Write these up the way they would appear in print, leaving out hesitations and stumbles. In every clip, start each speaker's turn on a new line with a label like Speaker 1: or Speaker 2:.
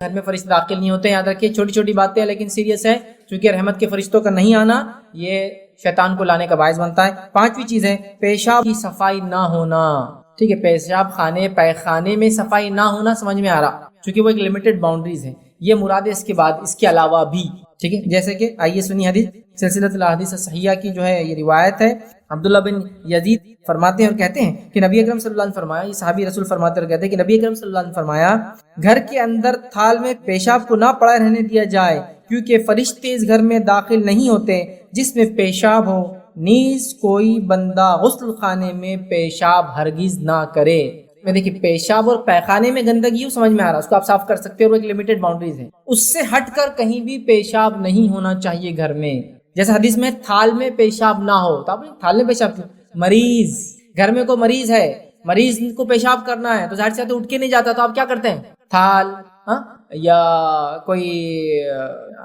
Speaker 1: گھر میں فرشتے داخل نہیں ہوتے. یاد رکھیے چھوٹی چھوٹی باتیں ہیں لیکن سیریس ہے, چونکہ رحمت کے فرشتوں کا نہیں آنا یہ شیطان کو لانے کا باعث بنتا ہے. پانچویں چیز ہے پیشاب کی صفائی نہ ہونا. ٹھیک ہے, پیشاب خانے پیخانے میں صفائی نہ ہونا سمجھ میں آ رہا, چونکہ وہ ایک لمیٹڈ باؤنڈریز ہے. یہ مراد ہے اس کے بعد اس کے علاوہ بھی. ٹھیک ہے, جیسے کہ آئیے سنی حدیث سلسلۃ الاحادیث الصحیحہ کی جو ہے یہ روایت ہے. عبداللہ بن یزید فرماتے ہیں اور کہتے ہیں کہ نبی اکرم صلی اللہ علیہ وسلم فرمایا, یہ صحابی رسول فرماتے اور کہتے ہیں کہ نبی اکرم صلی اللہ علیہ وسلم فرمایا گھر کے اندر تھال میں پیشاب کو نہ پڑا رہنے دیا جائے, کیونکہ فرشتے اس گھر میں داخل نہیں ہوتے جس میں پیشاب ہو. نیز کوئی بندہ غسل خانے میں پیشاب ہرگز نہ کرے. میں دیکھیے پیشاب اور پیخانے میں گندگی ہو سمجھ میں آ رہا, اس کو آپ صاف کر سکتے ہیں اور ایک لمیٹڈ باؤنڈریز ہے, اس سے ہٹ کر کہیں بھی پیشاب نہیں ہونا چاہیے گھر میں. جیسے حدیث میں تھال میں پیشاب نہ ہو, تو آپ تھال میں پیشاب کیوں؟ مریض, گھر میں کوئی مریض ہے, مریض کو پیشاب کرنا ہے تو ظاہر سے اٹھ کے نہیں جاتا, تو آپ کیا کرتے ہیں تھال یا کوئی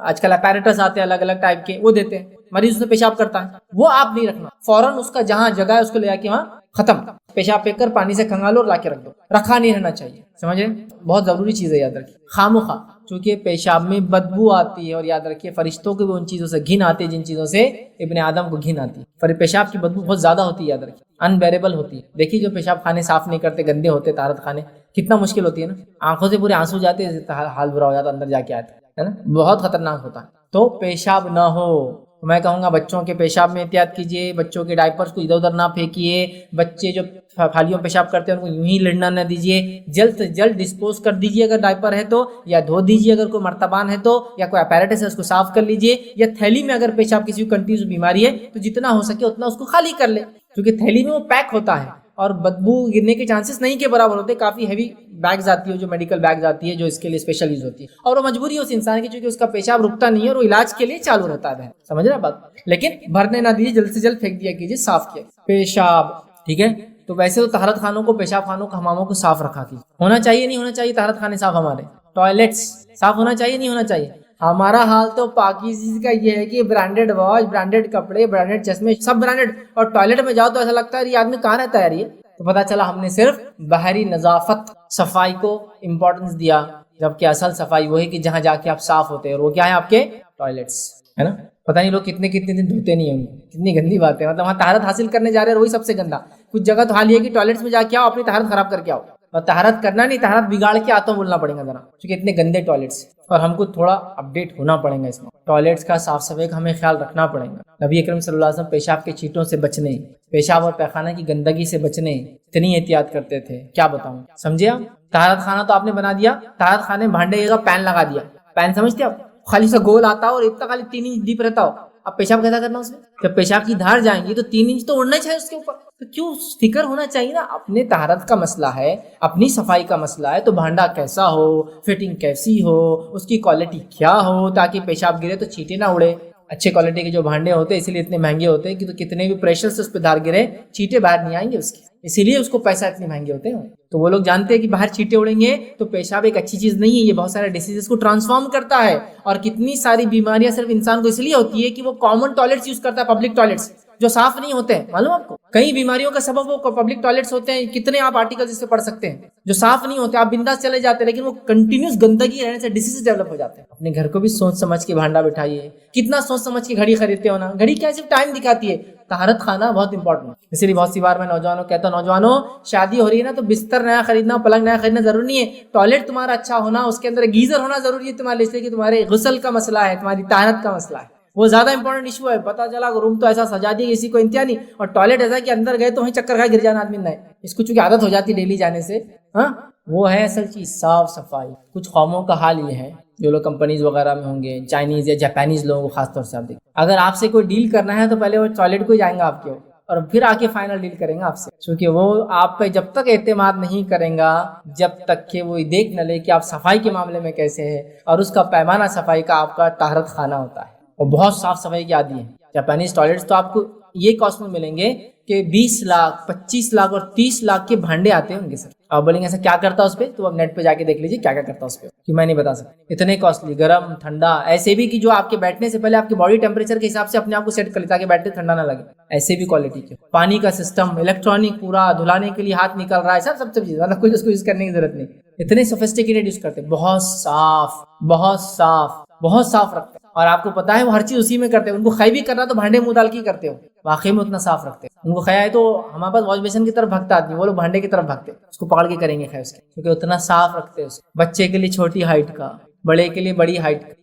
Speaker 1: آج کل اپیریٹس آتے ہیں الگ الگ ٹائپ کے وہ دیتے ہیں, مریض اسے پیشاب کرتا ہے وہ آپ نہیں رکھنا, فوراً اس کا جہاں جگہ ہے اس کو لے جا کے وہاں ختم, پیشاب پھینک کر پانی سے کھنگالو اور لا کے رکھ دو, رکھا نہیں رہنا چاہیے. سمجھے, بہت ضروری چیز ہے یاد رکھیے. خاموخواہ چونکہ پیشاب میں بدبو آتی ہے, اور یاد رکھیے فرشتوں کو بھی ان چیزوں سے گھن آتی ہے جن چیزوں سے ابن آدم کو گھن آتی ہے. پیشاب کی بدبو بہت زیادہ ہوتی ہے, یاد رکھیے انبیریبل ہوتی ہے. دیکھیے جو پیشاب خانے صاف نہیں کرتے, گندے ہوتے طہارت خانے, کتنا مشکل ہوتی ہے نا, آنکھوں سے پورے آنسو جاتے ہیں, حال برا ہو جاتا اندر جا کے آتا ہے نا, بہت خطرناک ہوتا ہے. تو پیشاب نہ ہو. میں کہوں گا بچوں کے پیشاب میں احتیاط کیجیے, بچوں کے ڈائپرز کو ادھر ادھر نہ پھینکیے, بچے جو تھالیوں پیشاب کرتے ہیں ان کو یوں ہی لڑنا نہ دیجیے, جلد سے جلد ڈسپوز کر دیجیے اگر ڈائپر ہے تو, یا دھو دیجیے اگر کوئی مرتبان ہے تو, یا کوئی اپیریٹس ہے اس کو صاف کر لیجیے, یا تھیلی میں اگر پیشاب کسی کو کنٹینیوس بیماری ہے تو جتنا ہو سکے اتنا اس کو خالی کر لے, کیونکہ تھیلی میں وہ پیک ہوتا ہے اور بدبو گرنے کے چانسز نہیں کے برابر ہوتے. کافی ہیوی بیگز آتی ہے جو میڈیکل بیگز آتی ہے جو اس کے لیے اسپیشل یوز ہوتی ہے, اور وہ مجبوری ہے اس انسان کی چونکہ اس کا پیشاب رکتا نہیں ہے اور وہ علاج کے لیے چالو رہتا ہے. سمجھ رہے بات, لیکن بھرنے نہ دیجیے, جلد سے جلد پھینک دیا کیجیے, صاف کیا پیشاب. ٹھیک ہے, تو ویسے تو طہارت خانوں کو, پیشاب خانوں کو, حماموں کو صاف رکھا کیجیے. ہونا چاہیے نہیں ہونا چاہیے طہارت خانے صاف, ہمارے ٹوائلٹس صاف ہونا چاہیے نہیں ہونا چاہیے. ہمارا حال تو پاکیزگی کا یہ ہے کہ برانڈیڈ واچ, برانڈیڈ کپڑے, برانڈیڈ چشمے, سب برانڈیڈ, اور ٹوائلٹ میں جاؤ تو ایسا لگتا ہے یہ آدمی کہاں رہتا ہے یہ. تو پتہ چلا ہم نے صرف باہری نظافت صفائی کو امپورٹنس دیا, جبکہ اصل صفائی وہی کہ جہاں جا کے آپ صاف ہوتے ہیں, اور وہ کیا ہے آپ کے ٹوائلٹس, ہے نا. پتہ نہیں لوگ کتنے دن دھوتے نہیں ہوں گے, کتنی گندی بات ہے. مطلب وہاں طہارت حاصل کرنے جا رہے ہیں وہی سب سے گندا. کچھ جگہ تو حال یہ ہے کہ ٹوائلٹس میں جا کے آؤ, اپنی طہارت خراب کر کے آؤ, اور طہارت کرنا نہیں, طہارت بگاڑ کے آتا ہوں بولنا پڑے گا ذرا, کیونکہ اتنے گندے ٹوائلٹس, اور ہم کو تھوڑا اپڈیٹ ہونا پڑے گا اس میں. ٹوائلٹس کا صاف صفائی کا ہمیں خیال رکھنا پڑے گا. نبی اکرم صلی اللہ علیہ وسلم پیشاب کے چھینٹوں سے بچنے, پیشاب اور پیخانہ کی گندگی سے بچنے اتنی احتیاط کرتے تھے, کیا بتاؤں. سمجھے آپ, طہارت خانہ تو آپ نے بنا دیا, طہارت خانے بھانڈے کا پین لگا دیا. پین سمجھتے آپ, خالی سا گول آتا ہو اور اتنا خالی 3 انچ ڈیپ رہتا ہو. اب پیشاب کیسا کرنا اس میں, جب پیشاب کی دھار جائیں گی تو 3 انچ تو اڑنا چاہیے اس کے اوپر. تو کیوں فکر ہونا چاہیے نا, اپنے طہارت کا مسئلہ ہے, اپنی صفائی کا مسئلہ ہے, تو بھانڈا کیسا ہو, فٹنگ کیسی ہو, اس کی کوالٹی کیا ہو, تاکہ پیشاب گرے تو چھینٹے نہ اڑے. اچھے کوالٹی کے جو بھانڈے ہوتے ہیں اسی لیے اتنے مہنگے ہوتے ہیں کہ تو کتنے بھی پریشر سے اس پہ دھار گرے چھینٹے باہر نہیں آئیں گے اس کے, اسی لیے اس کو پیسہ اتنے مہنگے ہوتے ہیں. تو وہ لوگ جانتے ہیں کہ باہر چھینٹے اڑیں گے تو پیشاب ایک اچھی چیز نہیں ہے, یہ بہت سارے ڈیزیز کو ٹرانسفارم کرتا ہے, اور کتنی ساری بیماریاں صرف انسان کو اس لیے ہوتی ہے کہ وہ کامن ٹوائلٹس یوز کرتا ہے, پبلک ٹوائلٹس جو صاف نہیں ہوتے ہیں. معلوم آپ کو کئی بیماریوں کا سبب وہ پبلک ٹوائلٹس ہوتے ہیں. کتنے آپ آرٹیکل اس سے پڑھ سکتے ہیں جو صاف نہیں ہوتے, آپ بنداس چلے جاتے ہیں, لیکن وہ کنٹینیوس گندگی رہنے سے ڈیزیز ڈیولپ ہو جاتے ہیں. اپنے گھر کو بھی سوچ سمجھ کے بھانڈا بٹھائیے. کتنا سوچ سمجھ کے گھڑی خریدتے ہو نا, گھڑی کیا صرف ٹائم دکھاتی ہے, طہارت خانہ بہت امپورٹنٹ ہے. اسی لیے بہت سی بار میں نوجوانوں کہتا ہوں, نوجوانوں شادی ہو رہی ہے نا تو بستر نیا خریدنا, پلنگ نیا خریدنا ضروری نہیں ہے. ٹوائلٹ تمہارا اچھا ہونا, اس کے اندر گیزر ہونا ضروری ہے تمہارے, اس لیے کہ تمہارے غسل کا مسئلہ ہے, تمہاری طہارت کا مسئلہ ہے, وہ زیادہ امپورٹنٹ ایشو ہے. پتہ چلا روم تو ایسا سجا دیا کسی کو انتہا نہیں, اور ٹوائلٹ ایسا کہ اندر گئے تو وہیں چکر کھا گر جانا آدمی نہیں, اس کو چونکہ عادت ہو جاتی ہے ڈیلی جانے سے. ہاں وہ ہے اصل چیز صاف صفائی. کچھ قوموں کا حال یہ ہے, جو لوگ کمپنیز وغیرہ میں ہوں گے, چائنیز یا جاپانیز لوگوں کو خاص طور سے آپ دیکھیں, اگر آپ سے کوئی ڈیل کرنا ہے تو پہلے وہ ٹوائلٹ کو ہی جائیں گا آپ کے, اور پھر آ کے فائنل ڈیل کریں گا آپ سے, کیونکہ وہ آپ پہ جب تک اعتماد نہیں کریں گا جب تک کہ وہ دیکھ نہ لے کہ آپ صفائی کے معاملے میں کیسے ہیں, اور اس کا پیمانہ صفائی کا آپ کا طہارت خانہ ہوتا ہے, اور بہت صاف صفائی کی عادی ہے. جاپانیز ٹوائلٹس تو آپ کو یہ کاسٹ میں ملیں گے کہ 20 لاکھ 25 لاکھ اور 30 لاکھ کے بھانڈے آتے ہیں ان کے ساتھ. آپ بولیں گے ایسا کیا کرتا ہے اس پہ, تو آپ نیٹ پہ جا کے دیکھ لیجیے کیا کیا کرتا ہے اس پہ, کہ میں نہیں بتا سکتا. اتنے کاسٹلی, گرم ٹھنڈا, ایسے بھی کہ جو آپ کے بیٹھنے سے پہلے آپ کے باڈی ٹیمپریچر کے حساب سے اپنے آپ کو سیٹ کر لے تاکہ بیٹھتے ٹھنڈا نہ لگے, ایسے بھی کوالٹی کے. پانی کا سسٹم, الیکٹرانک, پورا دھلانے کے لیے ہاتھ نکل رہا ہے, سب چیز, مطلب کچھ اس کو یوز کرنے کی ضرورت نہیں. اتنے سوفسٹیکیٹڈ یوز کرتے ہیں، بہت صاف رکھتے ہیں، اور آپ کو پتا ہے وہ ہر چیز اسی میں کرتے ہیں. ان کو خے بھی کرنا تو بھانڈے منہ ڈال کے کرتے ہو، واقعی میں اتنا صاف رکھتے ہیں. ان کو خے ہے تو ہمارے پاس واش بیسن کی طرف بھگتا آدمی، وہ لوگ بھانڈے کی طرف بھگتے اس کو پکڑ کے کریں گے خے اس کے، کیونکہ اتنا صاف رکھتے ہیں. بچے کے لیے چھوٹی ہائٹ کا، بڑے کے لیے بڑی ہائٹ کا.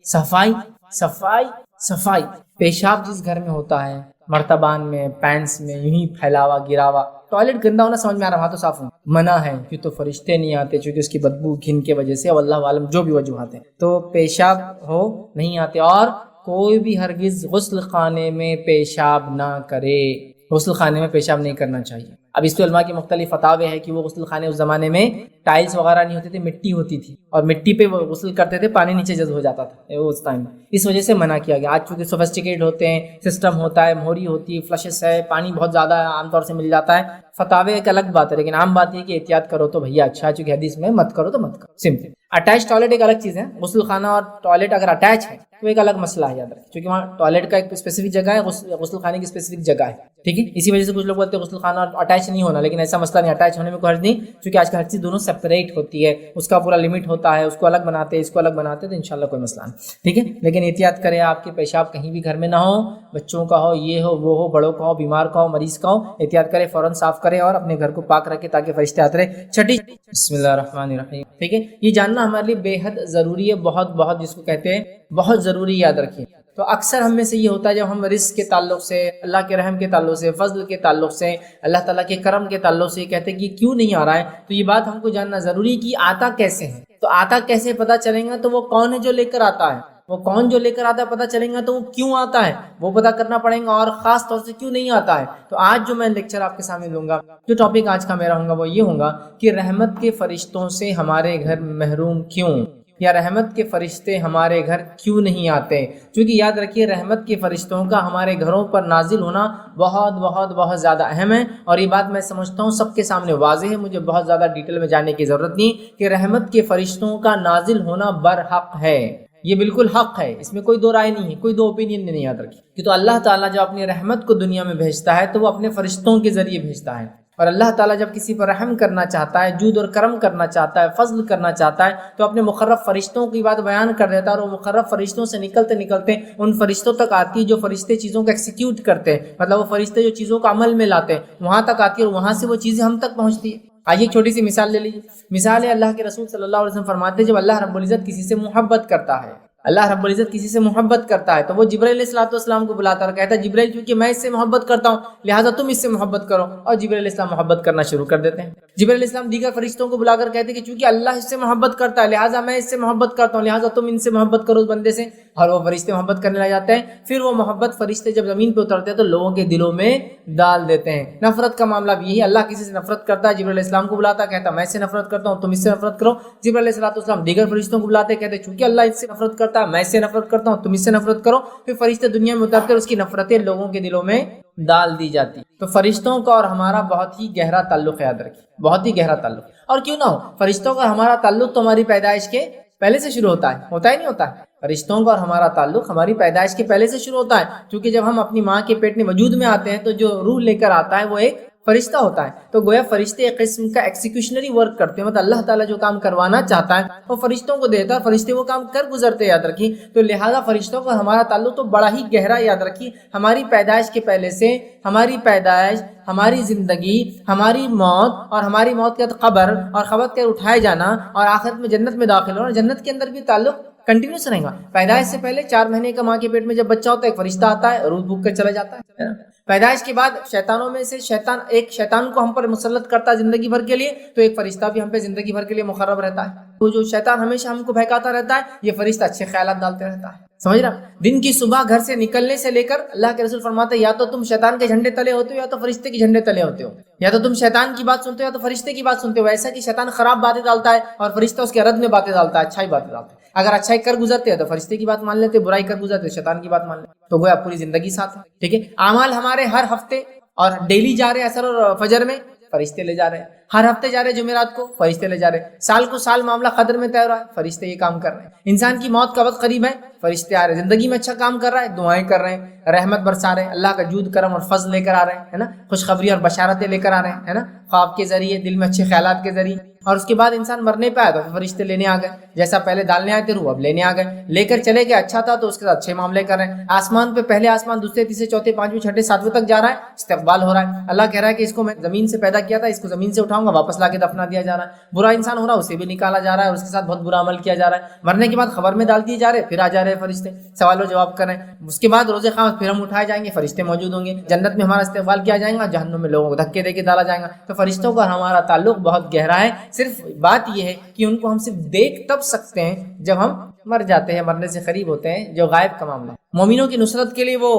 Speaker 1: صفائی. پیشاب جس گھر میں ہوتا ہے، مرتبان میں، پینس میں، یوں ہی پھیلاوا گراوا، ٹوائلٹ گندا ہونا سمجھ میں آ رہا، وہاں تو صاف ہونا منع ہے، کیوں تو فرشتے نہیں آتے چونکہ اس کی بدبو گھن کے وجہ سے، واللہ عالم جو بھی وجوہات ہیں، تو پیشاب ہو نہیں آتے. اور کوئی بھی ہرگز غسل خانے میں پیشاب نہ کرے، غسل خانے میں پیشاب نہیں کرنا چاہیے. اب اس پہ علماء کے مختلف فتاوے ہیں کہ وہ غسل خانے اس زمانے میں ٹائلز وغیرہ نہیں ہوتے تھے، مٹی ہوتی تھی، اور مٹی پہ وہ غسل کرتے تھے، پانی نیچے جذب ہو جاتا تھا اس ٹائم، اس وجہ سے منع کیا گیا. آج چونکہ سوفسٹیکیٹ ہوتے ہیں، سسٹم ہوتا ہے، موہری ہوتی ہے، فلشز ہے، پانی بہت زیادہ عام طور سے مل جاتا ہے، فتاوے ایک الگ بات ہے، لیکن عام بات یہ کہ احتیاط کرو تو بھیا اچھا، چونکہ حدیث میں مت کرو تو مت کرو. سمپل. اٹیچ ٹوائلٹ ایک الگ چیز ہے، غسل خانہ اور ٹوائلٹ اگر اٹیچ ہے تو ایک الگ مسئلہ ہے، یاد رکھیں، کیونکہ وہاں ٹوائلٹ کا ایک اسپیسیفک جگہ ہے، غسل خانے کی اسپیسیفک جگہ ہے. ٹھیک ہے، اسی وجہ سے کچھ لوگ بولتے ہیں غسل خانہ اٹیچ نہیں ہونا، لیکن ایسا مسئلہ نہیں، اٹیچ ہونے میں کوئی حرج نہیں، کیونکہ آج کل ہر چیز دونوں سیپریٹ ہوتی ہے، اس کا پورا لمٹ ہوتا ہے، اس کو الگ بناتے ہیں، اس کو الگ بناتے ہیں، تو انشاءاللہ کوئی مسئلہ نہیں. ٹھیک ہے، لیکن احتیاط کریں، آپ کے پیشاب کہیں بھی گھر میں نہ ہو، بچوں کا ہو، یہ ہو وہ ہو، بڑوں کا ہو، بیمار کا ہو، مریض کا ہو، احتیاط کریں، فوراً صاف کریں اور اپنے گھر کو پاک رکھیں تاکہ فرشتے آتے رہے. چھٹی، بسم اللہ الرحمن الرحیم. ٹھیک ہے، یہ جاننا ہمارے لیے بے حد ضروری ہے، بہت جس کو کہتے ہیں بہت ضروری، یاد رکھیے. تو اکثر ہم میں سے یہ ہوتا ہے جب ہم رزق کے تعلق سے، اللہ کے رحم کے تعلق سے، فضل کے تعلق سے، اللہ تعالیٰ کے کرم کے تعلق سے کہتے ہیں کہ کیوں نہیں آ رہا ہے، تو یہ بات ہم کو جاننا ضروری ہے کہ آتا کیسے ہے. تو آتا کیسے پتہ چلے گا، تو وہ کون ہے جو لے کر آتا ہے، وہ کون جو لے کر آتا ہے پتہ چلے گا، تو وہ کیوں آتا ہے وہ پتہ کرنا پڑے گا، اور خاص طور سے کیوں نہیں آتا ہے. تو آج جو میں لیکچر آپ کے سامنے دوں گا، جو ٹاپک آج کا میرا ہوگا وہ یہ ہوگا کہ رحمت کے فرشتوں سے ہمارے گھر محروم کیوں، یا رحمت کے فرشتے ہمارے گھر کیوں نہیں آتے. کیونکہ یاد رکھیے رحمت کے فرشتوں کا ہمارے گھروں پر نازل ہونا بہت زیادہ اہم ہے، اور یہ بات میں سمجھتا ہوں سب کے سامنے واضح ہے، مجھے بہت زیادہ ڈیٹیل میں جاننے کی ضرورت نہیں کہ رحمت کے فرشتوں کا نازل ہونا برحق ہے، یہ بالکل حق ہے، اس میں کوئی دو رائے نہیں ہے، کوئی دو اوپینین نہیں یاد رکھی. کہ تو اللہ تعالیٰ جب اپنی رحمت کو دنیا میں بھیجتا ہے تو وہ اپنے فرشتوں کے ذریعے بھیجتا ہے، اور اللہ تعالیٰ جب کسی پر رحم کرنا چاہتا ہے، جود اور کرم کرنا چاہتا ہے، فضل کرنا چاہتا ہے، تو اپنے مقرب فرشتوں کی بات بیان کر دیتا ہے، اور وہ مقرب فرشتوں سے نکلتے ان فرشتوں تک آتی ہے جو فرشتے چیزوں کو ایکسیکیوٹ کرتے ہیں، مطلب وہ فرشتے جو چیزوں کو عمل میں لاتے ہیں وہاں تک آتی ہے، اور وہاں سے وہ چیزیں ہم تک پہنچتی ہے. آئیے ایک چھوٹی سی مثال لے لیجیے. مثال ہے اللہ کے رسول صلی اللہ علیہ وسلم فرماتے ہیں جب اللہ رب العزت کسی سے محبت کرتا ہے، اللہ رب العزت کسی سے محبت کرتا ہے تو وہ جبرائیل علیہ السلام کو بلاتا اور کہتا ہے جبرائیل کیونکہ میں اس سے محبت کرتا ہوں لہٰذا تم اس سے محبت کرو، اور جبرائیل علیہ السلام محبت کرنا شروع کر دیتے ہیں. جبرائیل علیہ السلام دیگر فرشتوں کو بلا کر کہتے ہیں کہ چونکہ اللہ اس سے محبت کرتا ہے لہٰذا میں اس سے محبت کرتا ہوں، لہٰذا تم ان سے محبت کرو اس بندے سے، اور وہ فرشتے محبت کرنے لگ جاتے ہیں. پھر وہ محبت فرشتے جب زمین پہ اترتے ہیں تو لوگوں کے دلوں میں ڈال دیتے ہیں. نفرت کا معاملہ بھی یہی، اللہ کسی سے نفرت کرتا ہے، جبرائیل علیہ السلام کو بلاتا ہے، کہتا ہے میں اس سے نفرت کرتا ہوں، تم اس سے نفرت کرو. جبرائیل علیہ السلام دیگر فرشتوں کو بلاتے کہتے ہیں چونکہ اللہ اس سے نفرت کرتا ہے، میں اس سے نفرت کرتا ہوں، تم اس سے نفرت کرو. پھر فرشتے دنیا میں اترتے اور اس کی نفرتیں لوگوں کے دلوں میں ڈال دی جاتی. تو فرشتوں کا اور ہمارا بہت ہی گہرا تعلق ہے، یاد رکھیے بہت ہی گہرا تعلق. اور کیوں نہ ہو، فرشتوں کا ہمارا تعلق تو ہماری پیدائش کے پہلے سے شروع ہوتا ہے نہیں ہوتا ہے. فرشتوں کا اور ہمارا تعلق ہماری پیدائش کے پہلے سے شروع ہوتا ہے، کیونکہ جب ہم اپنی ماں کے پیٹ میں وجود میں آتے ہیں تو جو روح لے کر آتا ہے وہ ایک فرشتہ ہوتا ہے. تو گویا فرشتے ایک قسم کا ایکسیکیوشنری ورک کرتے ہیں، مطلب اللہ تعالیٰ جو کام کروانا چاہتا ہے وہ فرشتوں کو دیتا ہے، فرشتے وہ کام کر گزرتے، یاد رکھیے. تو لہٰذا فرشتوں کا ہمارا تعلق تو بڑا ہی گہرا، یاد رکھیے ہماری پیدائش کے پہلے سے، ہماری پیدائش، ہماری زندگی، ہماری موت، اور ہماری موت کے بعد قبر، اور قبر کے اٹھائے جانا، اور آخرت میں جنت میں داخل ہونا، جنت کے اندر بھی تعلق کنٹینیوس رہے گا. پیدائش سے پہلے 4 مہینے کا ماں کے پیٹ میں جب بچہ ہوتا ہے ایک فرشتہ آتا ہے، روح بھوک کر چلا جاتا ہے. پیدائش کے بعد شیطانوں میں سے شیطان کو ہم پر مسلط کرتا ہے زندگی بھر کے لیے، تو ایک فرشتہ بھی ہم پہ زندگی بھر کے لیے مقرب رہتا ہے. تو جو شیطان ہمیشہ ہم کو بہکاتا رہتا ہے، یہ فرشتہ اچھے خیالات ڈالتے رہتا ہے. سمجھ رہا؟ دن کی صبح گھر سے نکلنے سے لے کر اللہ کے رسول فرماتے ہیں یا تو تم شیطان کے جھنڈے تلے ہوتے ہو یا تو فرشتے کے جھنڈے تلے ہوتے ہو، یا تو تم شیطان کی بات سنتے ہو یا تو فرشتے کی بات سنتے ہو. ایسا کہ شیطان خراب باتیں ڈالتا ہے اور فرشتہ اس کے رد میں باتیں ڈالتا ہے، اچھائی باتیں ڈالتا ہے. اگر اچھائی کر گزرتے ہیں تو فرشتے کی بات مان لیتے، برائی کر گزرتے شیطان کی بات مان لیتے، تو گویا پوری زندگی ساتھ ہے. ٹھیک ہے، اعمال ہمارے ہر ہفتے اور ڈیلی جا رہے ہیں، عصر اور فجر میں فرشتے لے جا رہے ہیں، ہر ہفتے جا رہے ہیں جمعرات کو فرشتے لے جا رہے ہیں، سال کو سال معاملہ قدر میں طے ہو رہا ہے فرشتے یہ کام کر رہے ہیں. انسان کی موت کا وقت قریب ہے، فرشتے آ رہے ہیں. زندگی میں اچھا کام کر رہا ہے، دعائیں کر رہے ہیں. رحمت برسا رہے ہیں، اللہ کا جود کرم اور فضل لے کر آ رہے ہیں، ہے نا، خوشخبری اور بشارتیں لے کر آ رہے ہیں، ہے نا، خواب کے ذریعے، دل میں اچھے خیالات کے ذریعے. اور اس کے بعد انسان مرنے پہ آیا تو فرشتے لینے آ گئے، جیسا پہلے ڈالنے آئے تھے روح اب لینے آ گئے، لے کر چلے گئے، اچھا تھا تو اس کے ساتھ اچھے معاملے کر رہے ہیں. آسمان پہ پہلے آسمان، دوسرے، تیسرے، چوتھے، پانچویں، چھٹے، ساتویں تک جا رہا ہے، استقبال ہو رہا ہے. اللہ کہہ رہا ہے کہ اس کو میں زمین سے پیدا کیا تھا، اس کو زمین سے اٹھاؤں گا، واپس لا کے دفنا دیا جا رہا ہے. برا انسان ہو رہا ہے، اسے بھی نکالا جا رہا ہے اور اس کے ساتھ بہت برا عمل کیا جا رہا ہے. مرنے کے بعد خبر میں ڈال دیے جا رہے ہیں، پھر آ جا رہے ہیں فرشتے، سوال و جواب کر رہے ہیں. اس کے بعد روز قیامت پھر ہم اٹھائے جائیں گے، فرشتے موجود ہوں گے، جنت میں ہمارا استقبال کیا جائے گا، جہنم میں لوگوں کو دھکے دے کے ڈالا جائے گا. تو فرشتوں کا ہمارا تعلق بہت گہرا ہے. صرف بات یہ ہے کہ ان کو ہم صرف دیکھ تب سکتے ہیں جب ہم مر جاتے ہیں، مرنے سے قریب ہوتے ہیں، جو غائب کا معاملہ. مومنوں کی نصرت کے لیے وہ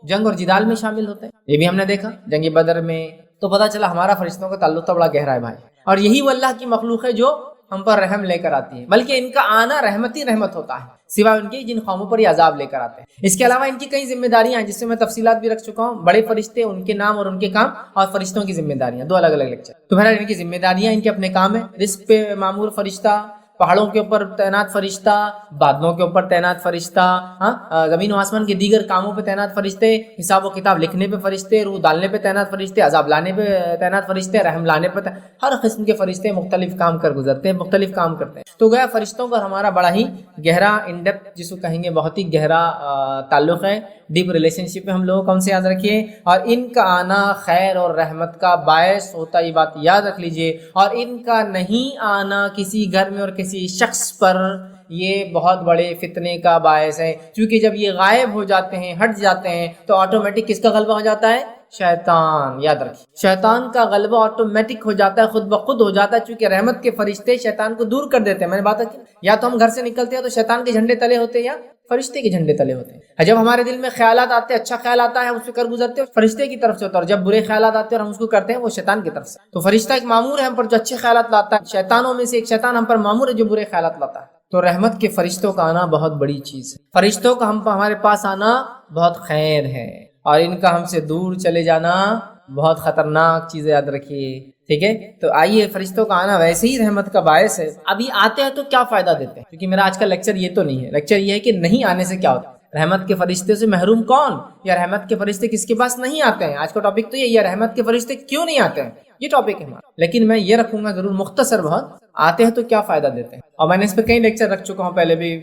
Speaker 1: جنگ اور جدال میں شامل ہوتے ہیں، یہ بھی ہم نے دیکھا جنگ بدر میں. تو پتہ چلا ہمارا فرشتوں کا تعلق تو بڑا گہرا ہے بھائی. اور یہی وہ اللہ کی مخلوق ہے جو ہم پر رحم لے کر آتی ہے، بلکہ ان کا آنا رحمت ہی رحمت ہوتا ہے، سوائے ان کے جن قوموں پر یہ عذاب لے کر آتے ہیں. اس کے علاوہ ان کی کئی ذمہ داریاں ہیں جس سے میں تفصیلات بھی رکھ چکا ہوں. بڑے فرشتے، ان کے نام اور ان کے کام، اور فرشتوں کی ذمہ داریاں، دو الگ الگ لیکچر. تو بہرحال ان کی ذمہ داریاں، ان کے اپنے کام ہیں. رزق پہ مامور فرشتہ، پہاڑوں کے اوپر تعینات فرشتہ، بادلوں کے اوپر تعینات فرشتہ، زمین و آسمان کے دیگر کاموں پہ تعینات فرشتے، حساب و کتاب لکھنے پہ فرشتے، روح ڈالنے پہ تعینات فرشتے، عذاب لانے پہ تعینات فرشتے، رحم لانے پہ ہر قسم کے فرشتے مختلف کام کر گزرتے ہیں، مختلف کام کرتے ہیں. تو گویا فرشتوں کا ہمارا بڑا ہی گہرا، ان ڈیپتھ جس کو کہیں گے، بہت ہی گہرا تعلق ہے، ڈیپ ریلیشن شپ ہے. ہم لوگوں کو ان سے یاد رکھیے. اور ان کا آنا خیر اور رحمت کا باعث ہوتا، یہ بات یاد رکھ لیجئے. اور ان کا نہیں آنا کسی گھر میں اور کسی شخص پر، یہ بہت بڑے فتنے کا باعث ہے. کیونکہ جب یہ غائب ہو جاتے ہیں، ہٹ جاتے ہیں، تو آٹومیٹک کس کا غلبہ ہو جاتا ہے؟ شیطان. یاد رکھیے، شیطان کا غلبہ آٹومیٹک ہو جاتا ہے، خود بخود ہو جاتا ہے. چونکہ رحمت کے فرشتے شیطان کو دور کر دیتے ہیں. میں نے بات کی، یا تو ہم گھر سے نکلتے ہیں تو شیطان کے جھنڈے تلے ہوتے ہیں، یا فرشتے کے جھنڈے تلے ہوتے ہیں. جب ہمارے دل میں خیالات آتے ہیں، اچھا خیال آتا ہے، اس سے کر گزرتے ہیں، فرشتے کی طرف سے ہوتا ہے. اور جب برے خیالات آتے ہیں اور ہم اس کو کرتے ہیں، وہ شیطان کی طرف سے. تو فرشتہ ایک مامور ہے ہم پر جو اچھے خیالات لاتا ہے. شیطانوں میں سے ایک شیطان ہم پر مامور ہے جو برے خیالات لاتا ہے. تو رحمت کے فرشتوں کا آنا بہت بڑی چیز ہے. فرشتوں کا ہمارے پاس آنا بہت خیر ہے، اور ان کا ہم سے دور چلے جانا بہت خطرناک چیز ہے. یاد رکھیے، ٹھیک ہے. تو آئیے، فرشتوں کا آنا ویسے ہی رحمت کا باعث ہے. ابھی آتے ہیں تو کیا فائدہ دیتے ہیں؟ کیونکہ میرا آج کا لیکچر یہ تو نہیں ہے. لیکچر یہ ہے کہ نہیں آنے سے کیا ہوتا ہے. رحمت کے فرشتے سے محروم کون، یا رحمت کے فرشتے کس کے پاس نہیں آتے ہیں. آج کا ٹاپک تو یہ ہے، رحمت کے فرشتے کیوں نہیں آتے ہیں، یہ ٹاپک ہے ہمارا. لیکن میں یہ رکھوں گا ضرور مختصر بہت، آتے ہیں تو کیا فائدہ دیتے ہیں. اور میں نے اس پہ کئی لیکچر رکھ چکا ہوں پہلے بھی،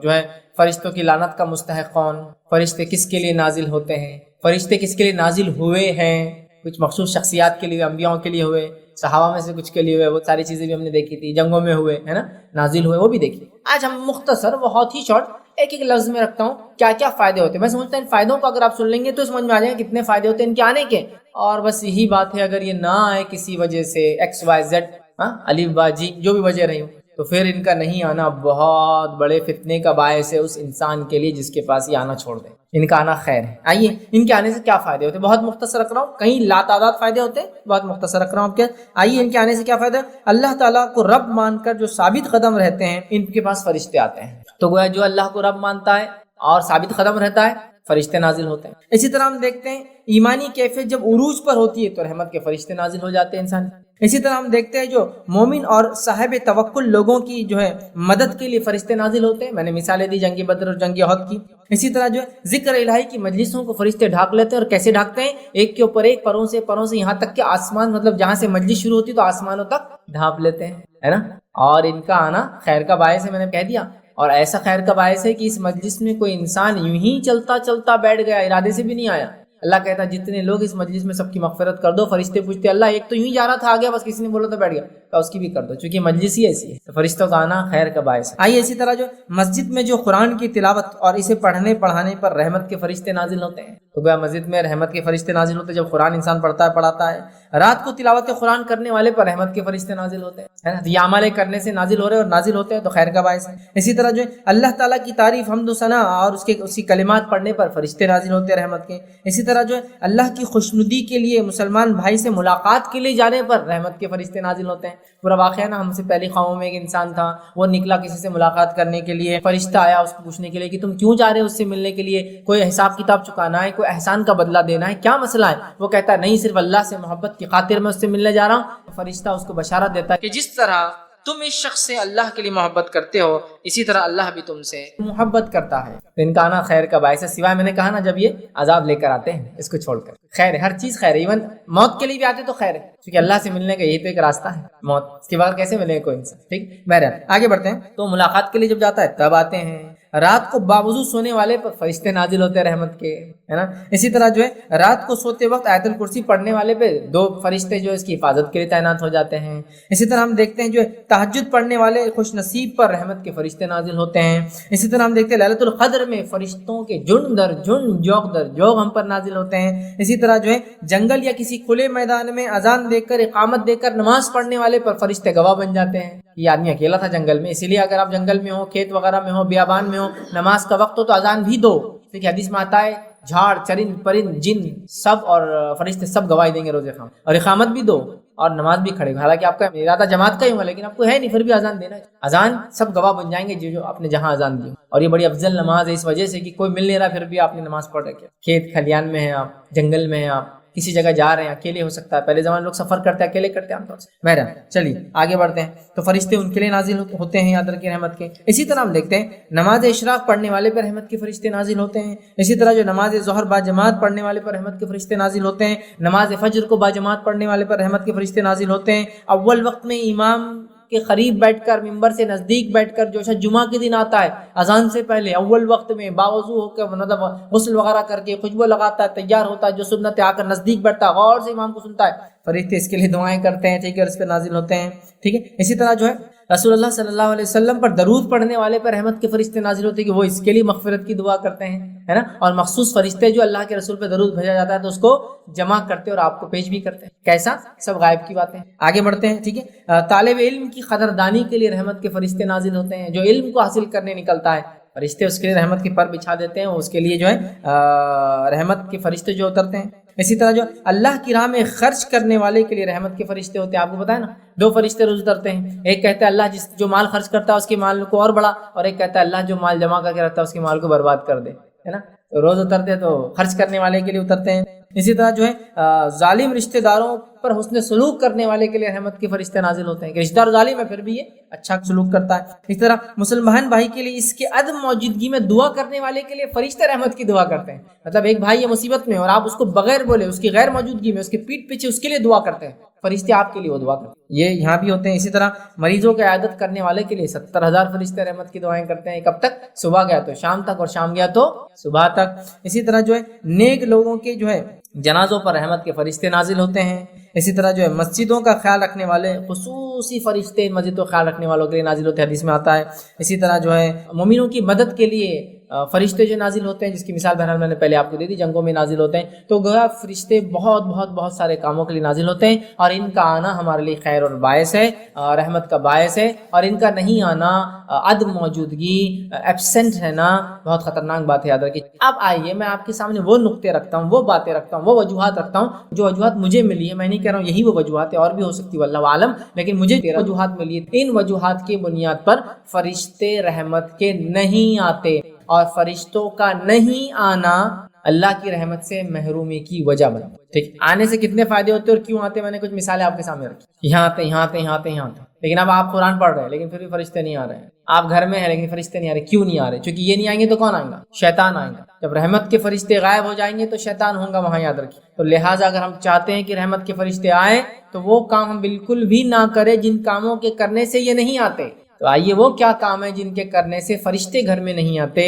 Speaker 1: جو ہے فرشتوں کی لعنت کا مستحق کون، فرشتے کس کے لیے نازل ہوتے ہیں، فرشتے کس کے لیے نازل ہوئے ہیں. کچھ مخصوص شخصیات کے لیے، انبیاؤں کے لیے ہوئے، صحابہ میں سے کچھ کے لیے ہوئے، وہ ساری چیزیں بھی ہم نے دیکھی تھی. جنگوں میں ہوئے، ہے نا، نازل ہوئے، وہ بھی دیکھی. آج ہم مختصر، بہت ہی شارٹ، ایک ایک لفظ میں رکھتا ہوں کیا کیا فائدے ہوتے ہیں. میں سمجھتا ہوں ان فائدوں کو اگر آپ سن لیں گے تو سمجھ میں آ جائے گا کتنے فائدے ہوتے ہیں ان کے آنے کے. اور بس یہی بات ہے، اگر یہ نہ آئے کسی وجہ سے، ایکس وائی زیڈ، الف با جی، جو بھی وجہ رہی ہو، تو پھر ان کا نہیں آنا بہت بڑے فتنے کا باعث ہے اس انسان کے لیے جس کے پاس یہ آنا چھوڑ دے. ان کا آنا خیر ہے. آئیے، ان کے آنے سے کیا فائدے ہوتے ہیں. بہت مختصر رکھ رہا ہوں، کہیں لاتعداد فائدے ہوتے ہیں، بہت مختصر رکھ رہا ہوں. کیا آئیے، ان کے آنے سے کیا فائدہ ہے. اللہ تعالیٰ کو رب مان کر جو ثابت قدم رہتے ہیں، ان کے پاس فرشتے آتے ہیں. تو گویا جو اللہ کو رب مانتا ہے اور ثابت قدم رہتا ہے، فرشتے نازل ہوتے ہیں. اسی طرح ہم دیکھتے ہیں ایمانی کیفیت جب عروج پر ہوتی ہے تو رحمت کے فرشتے نازل ہو جاتے ہیں انسان. اسی طرح ہم دیکھتے ہیں جو مومن اور صاحب توکل لوگوں کی جو ہے مدد کے لیے فرشتے نازل ہوتے ہیں. میں نے مثالیں دی جنگ بدر اور جنگ احد کی. اسی طرح جو ہے ذکر الہی کی مجلسوں کو فرشتے ڈھانک لیتے ہیں. اور کیسے ڈھانکتے ہیں؟ ایک کے اوپر ایک، پروں سے یہاں تک کہ آسمان، مطلب جہاں سے مجلس شروع ہوتی ہے تو آسمانوں تک ڈھانپ لیتے ہیں، ہے نا. اور ان کا آنا خیر کا باعث ہے، میں نے کہہ دیا. اور ایسا خیر کا باعث ہے کہ اس مجلس میں کوئی انسان یوں ہی چلتا چلتا بیٹھ گیا، ارادے سے بھی نہیں آیا. اللہ کہتا ہے جتنے لوگ اس مجلس میں سب کی مغفرت کر دو. فرشتے پوچھتے اللہ ایک تو یوں ہی جا رہا تھا، آ گیا، بس کسی نے بولا تو بیٹھ گیا، تو اس کی بھی کر دو، چونکہ مجلس ہی ایسی ہے. تو فرشتوں کا آنا خیر کا باعث ہے. آئیے، اسی طرح جو مسجد میں جو قرآن کی تلاوت اور اسے پڑھنے پڑھانے پر رحمت کے فرشتے نازل ہوتے ہیں. تو گویا مسجد میں رحمت کے فرشتے نازل ہوتے ہیں جب قرآن انسان پڑھتا ہے، پڑھاتا ہے. رات کو تلاوت قرآن کرنے والے پر رحمت کے فرشتے نازل ہوتے ہیں، ہے نا. یہ عمل کرنے سے نازل ہو رہے اور نازل ہوتے ہیں تو خیر کا باعث ہے. اسی طرح جو اللہ تعالیٰ کی تعریف، حمد و ثنا اور اسی کلمات پڑھنے پر فرشتے نازل ہوتے ہیں رحمت کے. اسی طرح جو اللہ کی خوشنودی کے لیے مسلمان بھائی سے ملاقات کے لیے جانے پر رحمت کے فرشتے نازل ہوتے ہیں. پورا واقعہ نا، ہم سے پہلی قوموں میں ایک انسان تھا، وہ نکلا کسی سے ملاقات کرنے کے لیے. فرشتہ آیا اس کو پوچھنے کے لیے کہ تم کیوں جا رہے ہو اس سے ملنے کے لیے، کوئی حساب کتاب چکانا ہے، کوئی احسان کا بدلہ دینا ہے، کیا مسئلہ ہے؟ وہ کہتا ہے نہیں، صرف اللہ سے محبت کی خاطر میں اس سے ملنے جا رہا ہوں. فرشتہ اس کو بشارت دیتا ہے کہ جس طرح تم اس شخص سے اللہ کے لیے محبت کرتے ہو، اسی طرح اللہ بھی تم سے محبت کرتا ہے۔ تو ان کا آنا خیر کا باعث ہے، سوائے میں نے کہا نا جب یہ عذاب لے کر آتے ہیں اس کو چھوڑ کر، خیر ہے، ہر چیز خیر ہے، ایون موت کے لیے بھی آتے تو خیر ہے، کیونکہ اللہ سے ملنے کا یہی تو ایک راستہ ہے موت، اس کے بعد کیسے ملے کوئی انسان۔ ٹھیک، بہرحال آگے بڑھتے ہیں۔ تو ملاقات کے لیے جب جاتا ہے تب آتے ہیں۔ رات کو باوضو سونے والے پر فرشتے نازل ہوتے ہیں رحمت کے، ہے نا۔ اسی طرح جو ہے رات کو سوتے وقت آیت الکرسی پڑھنے والے پہ 2 فرشتے جو اس کی حفاظت کے لیے تعینات ہو جاتے ہیں۔ اسی طرح ہم دیکھتے ہیں جو ہے تہجد پڑھنے والے خوش نصیب پر رحمت کے فرشتے نازل ہوتے ہیں۔ اسی طرح ہم دیکھتے ہیں لیلۃ القدر میں فرشتوں کے جن در جن، جوق در جوق ہم پر نازل ہوتے ہیں۔ اسی طرح جو ہے جنگل یا کسی کھلے میدان میں اذان دے کر اقامت دے کر نماز پڑھنے والے پر فرشتے گواہ بن جاتے ہیں۔ یہ آدمی اکیلا تھا جنگل میں، اسی لیے اگر آپ جنگل میں ہو، کھیت وغیرہ میں ہو، بیابان میں ہو، نماز کا وقت ہو تو اذان بھی دو، ٹھیک ہے۔ حدیث میں آتا ہے جھاڑ چرند پرند جن سب اور فرشتے سب گواہی دیں گے روز خام، اور اقامت بھی دو اور نماز بھی کھڑے، حالانکہ آپ کا ارادہ جماعت کا ہی ہوگا لیکن آپ کو ہے نہیں، پھر بھی اذان دینا ہے۔ اذان سب گواہ بن جائیں گے جو آپ نے جہاں اذان دی، اور یہ بڑی افضل نماز ہے اس وجہ سے کہ کوئی مل نہیں رہا پھر بھی آپ نے نماز پڑھ رکھی ہے۔ کھیت کھلیان میں ہیں آپ، جنگل میں ہیں آپ، کسی جگہ جا رہے ہیں، اکیلے ہو سکتا ہے، پہلے زمانے لوگ سفر کرتے ہیں اکیلے کرتے ہیں عام طور سے۔ بہرحال چلیے آگے بڑھتے ہیں۔ تو فرشتے ان کے لیے نازل ہوتے ہیں یاد رکھیں رحمت کے۔ اسی طرح ہم دیکھتے ہیں نماز اشراق پڑھنے والے پر رحمت کے فرشتے نازل ہوتے ہیں۔ اسی طرح جو نماز ظہر باجماعت پڑھنے والے پر رحمت کے فرشتے نازل ہوتے ہیں۔ نماز فجر کو باجماعت پڑھنے والے پر رحمت کے فرشتے نازل ہوتے ہیں۔ اول وقت میں امام کے قریب بیٹھ کر، ممبر سے نزدیک بیٹھ کر، جو شخص جمعہ کے دن آتا ہے اذان سے پہلے اول وقت میں باوضو ہو کے، مطلب غسل وغیرہ کر کے خوشبو لگاتا ہے، تیار ہوتا ہے، جو سنت ہے آ کر نزدیک بیٹھتا ہے، غور سے امام کو سنتا ہے، فرشتے اس کے لیے دعائیں کرتے ہیں، ٹھیک ہے، اس پہ نازل ہوتے ہیں، ٹھیک ہے۔ اسی طرح جو ہے رسول اللہ صلی اللہ علیہ وسلم پر درود پڑھنے والے پر رحمت کے فرشتے نازل ہوتے ہیں کہ وہ اس کے لیے مغفرت کی دعا کرتے ہیں، ہے نا۔ اور مخصوص فرشتے جو اللہ کے رسول پہ درود بھیجا جاتا ہے تو اس کو جمع کرتے اور آپ کو پیش بھی کرتے ہیں، کیسا، سب غائب کی باتیں۔ آگے بڑھتے ہیں، ٹھیک ہے۔ طالب علم کی قدردانی کے لیے رحمت کے فرشتے نازل ہوتے ہیں، جو علم کو حاصل کرنے نکلتا ہے فرشتے اس کے لیے رحمت کی پر بچھا دیتے ہیں، اس کے لیے جو ہے رحمت کے فرشتے جو اترتے ہیں۔ اسی طرح جو اللہ کی راہ میں خرچ کرنے والے کے لیے رحمت کے فرشتے ہوتے ہیں، آپ کو پتہ ہے نا، 2 فرشتے روز اترتے ہیں، ایک کہتا ہے اللہ جو مال خرچ کرتا ہے اس کے مال کو اور بڑھا، اور ایک کہتا ہے اللہ جو مال جمع کر کے رکھتا ہے اس کے مال کو برباد کر دے، ہے نا۔ تو روز اترتے ہیں تو خرچ کرنے والے کے لیے اترتے ہیں۔ اسی طرح جو ہے ظالم رشتہ داروں پر حسن سلوک کرنے والے کے لیے رحمت کے فرشتے نازل ہوتے ہیں کہ رشتہ دار ظالم ہے پھر بھی یہ اچھا سلوک کرتا ہے۔ اس طرح مسلمان بھائی کے لیے اس کے عدم موجودگی میں دعا کرنے والے کے لیے فرشتے رحمت کی دعا کرتے ہیں، مطلب ایک بھائی ہے مصیبت میں اور آپ اس کو بغیر بولے اس کی غیر موجودگی میں اس کے پیٹھ پیچھے اس کے لیے دعا کرتے ہیں، فرشتے آپ کے لیے وہ دعا کرتے ہیں، یہ یہاں بھی ہوتے ہیں۔ اسی طرح مریضوں کی عیادت کرنے والے کے لیے 70,000 فرشتے رحمت کی دعائیں کرتے ہیں، کب تک، صبح گیا تو شام تک اور شام گیا تو صبح تک۔ اسی طرح جو ہے نیک لوگوں کے جو ہے جنازوں پر رحمت کے فرشتے نازل ہوتے ہیں۔ اسی طرح جو ہے مسجدوں کا خیال رکھنے والے خصوصی فرشتے مسجد کا خیال رکھنے والوں کے لیے نازل ہوتے ہیں، حدیث میں آتا ہے۔ اسی طرح جو ہے مومنوں کی مدد کے لیے فرشتے جو نازل ہوتے ہیں، جس کی مثال بہرحال میں نے پہلے آپ کو دے دی، جنگوں میں نازل ہوتے ہیں۔ تو گویا فرشتے بہت بہت بہت سارے کاموں کے لیے نازل ہوتے ہیں، اور ان کا آنا ہمارے لیے خیر اور باعث ہے، رحمت کا باعث ہے، اور ان کا نہیں آنا، عدم موجودگی، ایبسنٹ رہنا بہت خطرناک بات ہے، یاد رکھیے۔ اب آئیے میں آپ کے سامنے وہ نقطے رکھتا ہوں، وہ باتیں رکھتا ہوں، وہ وجوہات رکھتا ہوں جو وجوہات مجھے ملی ہے، میں نہیں کہہ رہا ہوں یہی وہ وجوہات ہے، اور بھی ہو سکتی واللہ عالم، لیکن مجھے 13 وجوہات ملی ہے۔ ان وجوہات کی بنیاد پر فرشتے رحمت کے نہیں آتے، اور فرشتوں کا نہیں آنا اللہ کی رحمت سے محرومی کی وجہ بنتا ہے، ٹھیک۔ آنے سے کتنے فائدے ہوتے اور کیوں آتے، میں نے کچھ مثالیں آپ کے سامنے رکھی، یہاں آتے یہاں آتے یہاں آتے یہاں آتے، لیکن اب آپ قرآن پڑھ رہے ہیں لیکن پھر بھی فرشتے نہیں آ رہے ہیں، آپ گھر میں ہیں لیکن فرشتے نہیں آ رہے، کیوں نہیں آ رہے؟ چونکہ یہ نہیں آئیں گے تو کون آئیں گا؟ شیطان آئیں گا۔ جب رحمت کے فرشتے غائب ہو جائیں گے تو شیطان ہوں گا وہاں، یاد رکھیے۔ تو لہٰذا اگر ہم چاہتے ہیں کہ رحمت کے فرشتے آئیں تو وہ کام ہم بالکل بھی نہ کریں جن کاموں کے کرنے سے یہ نہیں آتے۔ تو آئیے وہ کیا کام ہے جن کے کرنے سے فرشتے گھر میں نہیں آتے،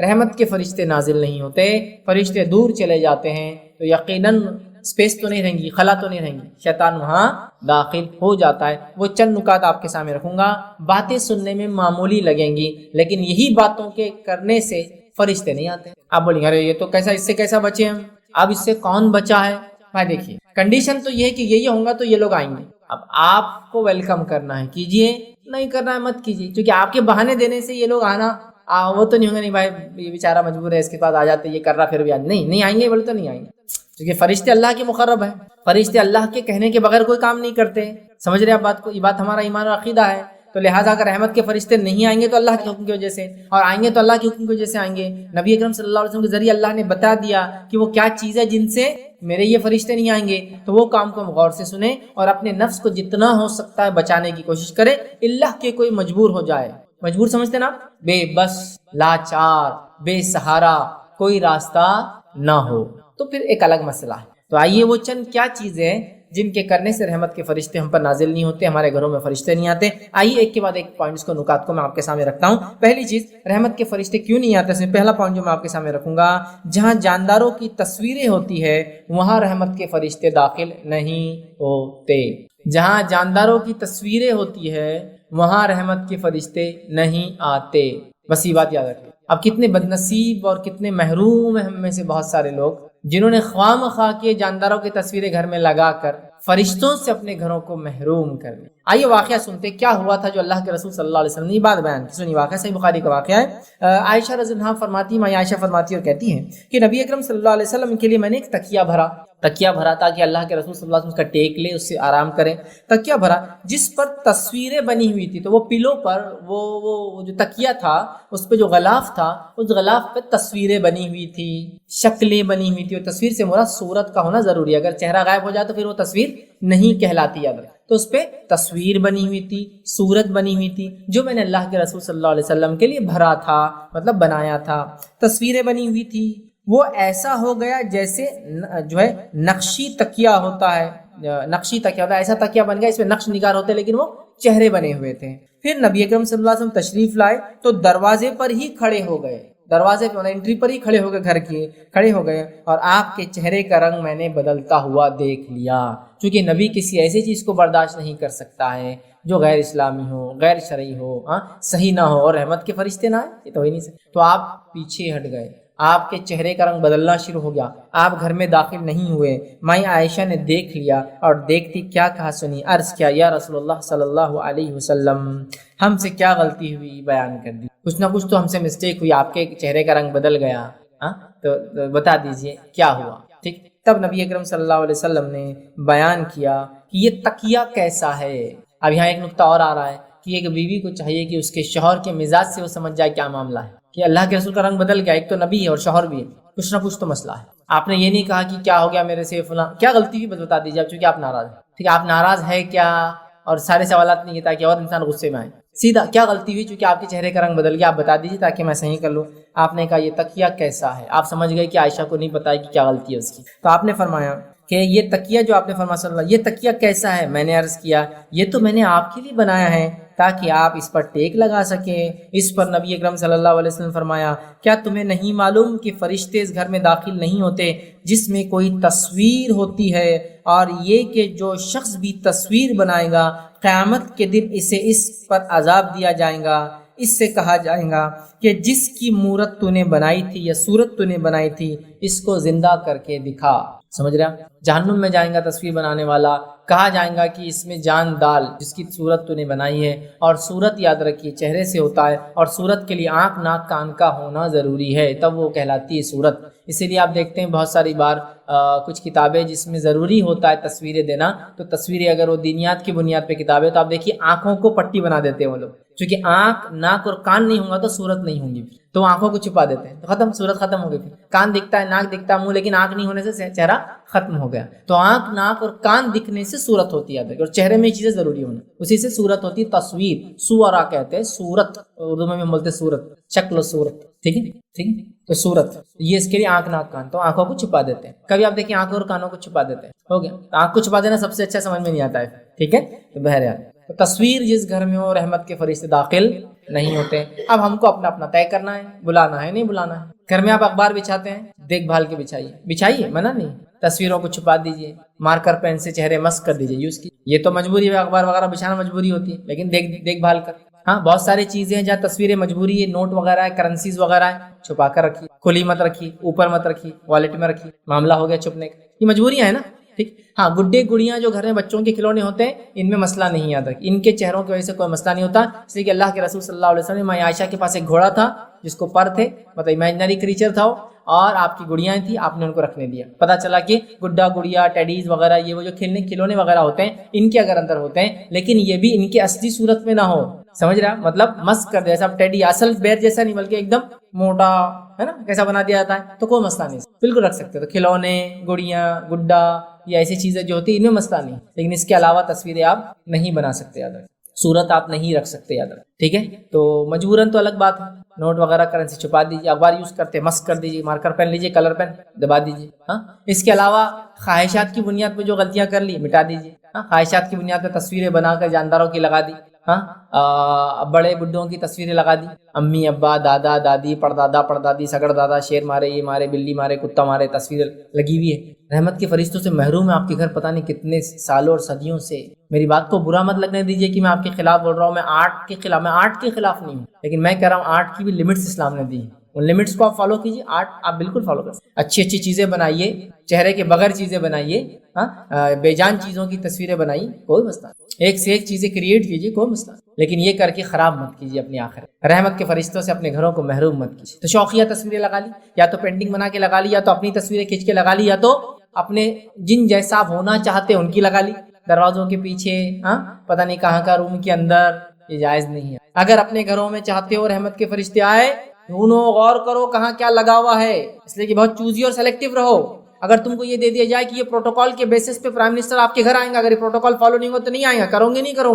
Speaker 1: رحمت کے فرشتے نازل نہیں ہوتے، فرشتے دور چلے جاتے ہیں، تو یقیناً اسپیس تو نہیں رہیں گی، خلا تو نہیں رہیں گی، شیطان وہاں داخل ہو جاتا ہے۔ وہ چند نکات آپ کے سامنے رکھوں گا، باتیں سننے میں معمولی لگیں گی لیکن یہی باتوں کے کرنے سے فرشتے نہیں آتے۔ آپ بولیں گے ارے یہ تو کیسا، اس سے کیسا بچے ہم؟ اب اس سے کون بچا ہے؟ بھائی دیکھیے، کنڈیشن تو یہ ہے کہ یہ ہوں گا تو یہ لوگ آئیں گے، اب آپ کو ویلکم کرنا ہے، کیجئے، نہیں کرنا ہے مت کیجیے، کیونکہ آپ کے بہانے دینے سے یہ لوگ آنا وہ تو نہیں ہوں گے، نہیں بھائی یہ بیچارہ مجبور ہے اس کے پاس آ جاتے، یہ کر رہا پھر بھی نہیں آئیں گے، بولے تو نہیں آئیں گے، کیونکہ فرشتے اللہ کے مقرب ہیں، فرشتے اللہ کے کہنے کے بغیر کوئی کام نہیں کرتے، سمجھ رہے آپ بات کو؟ یہ بات ہمارا ایمان اور عقیدہ ہے۔ تو لہٰذا اگر رحمت کے فرشتے نہیں آئیں گے تو اللہ کے حکم کی وجہ سے، اور آئیں گے تو اللہ کے حکم کی وجہ سے آئیں گے۔ نبی اکرم صلی اللہ علیہ وسلم کے ذریعے اللہ نے بتا دیا کہ وہ کیا چیز ہے جن سے میرے یہ فرشتے نہیں آئیں گے، تو وہ کام کو ہم غور سے سنیں اور اپنے نفس کو جتنا ہو سکتا ہے بچانے کی کوشش کریں، اللہ کے کوئی مجبور ہو جائے، مجبور سمجھتے نا، بے بس، لاچار، بے سہارا، کوئی راستہ نہ ہو، تو پھر ایک الگ مسئلہ ہے۔ تو آئیے وہ چند کیا چیزیں جن کے کرنے سے رحمت کے فرشتے ہم پر نازل نہیں ہوتے، ہمارے گھروں میں فرشتے نہیں آتے، آئیے ایک کے بعد ایک پوائنٹس کو، نکات کو میں آپ کے سامنے رکھتا ہوں۔ پہلی چیز، رحمت کے فرشتے کیوں نہیں آتے؟ اس میں پہلا پوائنٹ جو میں آپ کے سامنے رکھوں گا، جہاں جانداروں کی تصویریں ہوتی ہے وہاں رحمت کے فرشتے داخل نہیں ہوتے۔ جہاں جانداروں کی تصویریں ہوتی ہے وہاں رحمت کے فرشتے نہیں آتے، بس یہ بات یاد رکھیں۔ اب کتنے بد نصیب اور کتنے محروم ہیں ہم میں سے بہت سارے لوگ جنہوں نے خواہ مخواہ کے جانداروں کی تصویریں گھر میں لگا کر فرشتوں سے اپنے گھروں کو محروم کر لیا۔ آئیے واقعہ سنتے کیا ہوا تھا جو اللہ کے رسول صلی اللہ علیہ وسلم نے یہ بات بیان کی۔ سنی واقعہ، صحیح بخاری کا واقعہ ہے۔ عائشہ رضی اللہ عنہا فرماتی، ماں عائشہ فرماتی اور کہتی ہیں کہ نبی اکرم صلی اللہ علیہ وسلم کے لیے میں نے ایک تکیہ بھرا تاکہ اللہ کے رسول صلی اللہ علیہ وسلم اس کا ٹیک لے، اس سے آرام کریں۔ تکیہ بھرا جس پر تصویریں بنی ہوئی تھی، تو وہ پلو پر وہ جو تکیہ تھا اس پہ جو غلاف تھا، اس غلاف پہ تصویریں بنی ہوئی تھی، شکلیں بنی ہوئی تھی۔ اور تصویر سے مراد صورت کا ہونا ضروری ہے، اگر چہرہ غائب ہو جائے تو پھر وہ تصویر نہیں کہلاتی، یاد رکھ۔ تو اس پہ تصویر بنی ہوئی تھی، صورت بنی ہوئی تھی، جو میں نے اللہ کے رسول صلی اللہ علیہ وسلم کے لیے بھرا تھا، مطلب بنایا تھا۔ تصویریں بنی ہوئی تھی، وہ ایسا ہو گیا جیسے جو ہے نقشی تکیہ ہوتا ہے، نقشی تکیہ ہوتا ہے، ایسا تکیہ بن گیا اس میں نقش نگار ہوتے لیکن وہ چہرے بنے ہوئے تھے۔ پھر نبی اکرم صلی اللہ علیہ وسلم تشریف لائے تو دروازے پر ہی کھڑے ہو گئے، دروازے پہ انٹری پر ہی کھڑے ہو گئے، گھر کے کھڑے ہو گئے، اور آپ کے چہرے کا رنگ میں نے بدلتا ہوا دیکھ لیا، چونکہ نبی کسی ایسی چیز کو برداشت نہیں کر سکتا ہے جو غیر اسلامی ہو، غیر شرعی ہو، صحیح نہ ہو، اور رحمت کے فرشتے نہ آئے، یہ تو ہو ہی نہیں سکتا۔ تو آپ پیچھے ہٹ گئے، آپ کے چہرے کا رنگ بدلنا شروع ہو گیا، آپ گھر میں داخل نہیں ہوئے۔ ماں عائشہ نے دیکھ لیا اور دیکھتی کیا کہا سنی، عرض کیا، یا رسول اللہ صلی اللہ علیہ وسلم، ہم سے کیا غلطی ہوئی بیان کر دی، کچھ نہ کچھ تو ہم سے مسٹیک ہوئی، آپ کے چہرے کا رنگ بدل گیا، تو بتا دیجئے کیا ہوا۔ ٹھیک، تب نبی اکرم صلی اللہ علیہ وسلم نے بیان کیا کہ یہ تکیہ کیسا ہے۔ اب یہاں ایک نقطہ اور آ رہا ہے کہ ایک بیوی کو چاہیے کہ اس کے شوہر کے مزاج سے وہ سمجھ جائے کیا معاملہ ہے، کہ اللہ کے رسول کا رنگ بدل گیا، ایک تو نبی ہے اور شوہر بھی ہے، کچھ نہ کچھ تو مسئلہ ہے۔ آپ نے یہ نہیں کہا کہ کیا ہو گیا میرے سے، فلاں کیا غلطی ہوئی، بس بتا دیجیے آپ، چونکہ آپ ناراض ہیں۔ ٹھیک ہے، آپ ناراض ہے کیا، اور سارے سوالات نہیں، تاکہ اور انسان غصے میں آئے، سیدھا کیا غلطی ہوئی، چونکہ آپ کے چہرے کا رنگ بدل گیا، آپ بتا دیجیے تاکہ میں صحیح کر لوں۔ آپ نے کہا یہ تکیہ کیسا ہے، آپ سمجھ گئے کہ عائشہ کو نہیں پتا ہے کہ کیا غلطی ہے اس کی، تو آپ نے فرمایا کہ یہ تکیہ جو آپ نے فرمایا صلی اللہ، یہ تکیہ کیسا ہے؟ میں نے عرض کیا یہ تو میں نے آپ کے لیے بنایا ہے تاکہ آپ اس پر ٹیک لگا سکیں۔ اس پر نبی اکرم صلی اللہ علیہ وسلم فرمایا، کیا تمہیں نہیں معلوم کہ فرشتے اس گھر میں داخل نہیں ہوتے جس میں کوئی تصویر ہوتی ہے، اور یہ کہ جو شخص بھی تصویر بنائے گا قیامت کے دن اسے اس پر عذاب دیا جائے گا، اس سے کہا جائے گا کہ جس کی مورت تو نے بنائی تھی یا صورت تو نے بنائی تھی اس کو زندہ کر کے دکھا۔ سمجھ رہا؟ جہنم میں جائیں گا تصویر بنانے والا، کہا جائے گا کہ اس میں جان ڈال جس کی صورت تو نے بنائی ہے، اور صورت یاد رکھیے چہرے سے ہوتا ہے، اور صورت کے لیے آنکھ ناک کان کا ہونا ضروری ہے، تب وہ کہلاتی ہے صورت۔ اسی لیے آپ دیکھتے ہیں بہت ساری بار کچھ کتابیں جس میں ضروری ہوتا ہے تصویریں دینا، تو تصویریں اگر وہ دینیات کی بنیاد پہ کتابیں تو آپ دیکھیے آنکھوں کو پٹی بنا دیتے ہیں وہ لوگ، چونکہ آنکھ ناک اور کان نہیں ہوگا تو صورت نہیں ہوگی، تو آنکھوں کو چھپا دیتے ہیں، تو ختم، صورت ختم ہو گئی۔ پھر کان دکھتا ہے، ناک دکھتا ہے، منہ، لیکن آنکھ نہیں ہونے سے چہرہ ختم ہو گیا۔ تو آنکھ ناک اور کان دکھنے سے صورت ہوتی ہے، اور چہرے میں چیزیں ضروری ہونا، اسی سے صورت ہوتی ہے۔ تصویر سورا کہتے ہیں، صورت اردو میں بھی بولتے ہیں صورت، شکل و صورت، ٹھیک ہے ٹھیک ہے، تو صورت یہ اس کے لیے آنکھ ناک کان، تو آنکھوں کو چھپا دیتے ہیں۔ کبھی آپ دیکھیں آنکھوں اور کانوں کو چھپا دیتے ہیں، ہو گیا، آنکھ کو چھپا دینا سب سے اچھا سمجھ میں نہیں آتا ہے، ٹھیک ہے۔ تو بہرحال تو تصویر جس گھر میں ہو رحمت کے فرشتے داخل نہیں ہوتے۔ اب ہم کو اپنا اپنا طے کرنا ہے، بلانا ہے نہیں بلانا ہے۔ گھر میں آپ اخبار بچھاتے ہیں، دیکھ بھال کے بچھائیے، منع نہیں، تصویروں کو چھپا دیجیے، مارکر پین سے چہرے مسک کر دیجیے، یوز کی، یہ تو مجبوری ہے، اخبار وغیرہ بچھانا مجبوری ہوتی ہے، لیکن دیکھ بھال کر۔ ہاں، بہت ساری چیزیں ہیں جہاں تصویریں مجبوری ہے، نوٹ وغیرہ ہے، کرنسیز وغیرہ ہے، چھپا کر رکھیے، کھلی مت رکھیے، اوپر مت رکھیے، والیٹ میں رکھیے، معاملہ ہو گیا چھپنے کا، یہ مجبوریاں ہیں نا، ٹھیک۔ ہاں، گڈے گڑیاں جو گھر میں بچوں کے کھلونے ہوتے ہیں ان میں مسئلہ نہیں آتا، ان کے چہروں کی وجہ سے کوئی مسئلہ نہیں ہوتا، اس لیے کہ اللہ کے رسول صلی اللہ علیہ وسلم، ماں عائشہ کے پاس ایک گھوڑا تھا جس کو پر تھے، مطلب امیجنری کریچر تھا وہ، اور آپ کی گڑیاں تھیں، آپ نے ان کو رکھنے دیا۔ پتہ چلا کہ گڈا گڑیا، ٹیڈیز وغیرہ، یہ وہ جو کھلونے وغیرہ ہوتے ہیں ان کے اگر اندر ہوتے ہیں، لیکن یہ بھی ان کے اصلی صورت میں نہ ہو، سمجھ رہا مطلب مس کر دے، ایسا ٹیڈی اصل بیر جیسا نہیں بلکہ ایک دم موٹا ہے نا، کیسا بنا دیا جاتا ہے، تو کوئی مسئلہ نہیں، بالکل رکھ سکتے. تو کھلونے، گڑیاں، گڈا یا ایسی چیزیں جو ہوتی ہیں ان میں مسئلہ نہیں، لیکن اس کے علاوہ تصویریں آپ نہیں بنا سکتے، یاد رکھیں، صورت آپ نہیں رکھ سکتے، یاد رکھیں، ٹھیک ہے. تو مجبوراً تو الگ بات ہے، نوٹ وغیرہ کرنسی چھپا دیجیے، اخبار یوز کرتے مس کر دیجیے، مارکر پین لیجیے، کلر پین دبا دیجیے. ہاں اس کے علاوہ خواہشات کی بنیاد پہ جو غلطیاں کر لی مٹا دیجیے. ہاں خواہشات کی بنیاد پہ تصویریں بنا کر جانداروں کی لگا دی، ہاں بڑے بڈھوں کی تصویریں لگا دی، امی ابا دادا دادی پردادا پردادی سگڑ دادا، شیر مارے، یہ مارے، بلی مارے، کتا مارے، تصویریں لگی ہوئی ہے. رحمت کے فرشتوں سے محروم ہے آپ کے گھر پتہ نہیں کتنے سالوں اور صدیوں سے. میری بات کو برا مت لگنے دیجیے کہ میں آپ کے خلاف بول رہا ہوں، میں آرٹ کے خلاف نہیں ہوں، لیکن میں کہہ رہا ہوں آرٹ کی بھی لمٹس اسلام نے دی ہیں، ان لمٹس کو آپ فالو کیجیے. آرٹ آپ بالکل فالو کر سکتے، اچھی اچھی چیزیں بنائیے، چہرے کے بغیر چیزیں بنائیے، بے جان چیزوں کی تصویریں بنائیے، کوئی مسئلہ نہیں، ایک سے ایک چیزیں کریٹ کیجیے، کوئی مسئلہ نہیں، لیکن یہ کر کے خراب مت کیجیے اپنی آخرت. رحمت کے فرشتوں سے اپنے گھروں کو محروم مت کیجیے. تو شوقیہ تصویریں لگا لی، یا تو پینٹنگ بنا کے لگا لی، یا تو اپنی تصویریں کھینچ کے لگا لی، یا تو اپنے جن جیسا آپ ہونا چاہتے ان کی لگا لی، دروازوں کے پیچھے، پتہ نہیں کہاں کا روم کے اندر. یہ جائز نہیں ہے. اگر اپنے گھروں میں چاہتے ہو رحمت کے فرشتے آئے، ڈھونڈو، غور کرو کہاں کیا لگا ہوا ہے، اس لیے کہ بہت چوزی اور سلیکٹیو رہو. اگر تم کو یہ دے دیا جائے کہ یہ پروٹوکول کے بیسس پہ پرائم منسٹر آپ کے گھر آئیں گا، اگر یہ پروٹوکول فالو نہیں ہوگا تو نہیں آئیں گا، کرو گے نہیں کرو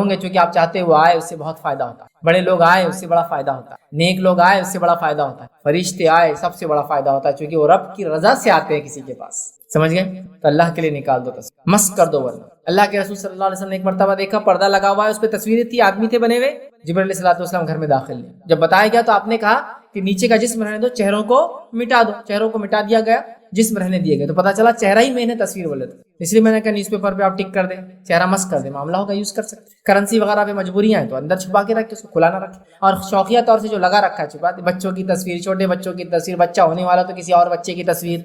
Speaker 1: گے چونکہ آپ چاہتے ہو آئے، اس سے بہت فائدہ ہوتا ہے. بڑے لوگ آئے اس سے بڑا فائدہ ہوتا ہے، نیک لوگ آئے اس سے بڑا فائدہ ہوتا ہے، فرشتے آئے سب سے بڑا فائدہ ہوتا ہے، چونکہ وہ رب کی رضا سے آتے ہیں کسی کے پاس. سمجھ گئے؟ تو اللہ کے لیے نکال دو تصویر، مس کر دو. ورنہ اللہ کے رسول صلی اللہ علیہ وسلم نے ایک مرتبہ دیکھا پردہ لگا ہوا ہے، اس پہ تصویریں تھی، آدمی تھے بنے ہوئے. جبرائیل علیہ الصلوۃ والسلام گھر میں داخل نہیں. جب بتایا گیا تو آپ نے کہا کہ نیچے کا جسم رہنے دو، چہروں کو مٹا دو. چہروں کو مٹا دیا گیا، جسم رہنے دیے گئے. تو پتا چلا چہرہ ہی میں نے تصویر بولے تھے، اس لیے میں نے کہا نیوز پیپر پہ آپ ٹک کر دیں، چہرہ مس کر دیں، معاملہ ہوگا، یوز کر سکتے. کرنسی وغیرہ پہ مجبوریاں ہیں تو اندر چھپا کے رکھے، اس کو کھلا نہ رکھے. اور شوقیہ طور سے جو لگا رکھا ہے چھپا دے. بچوں کی تصویر، چھوٹے بچوں کی تصویر، بچہ ہونے والا تو کسی اور بچے کی تصویر،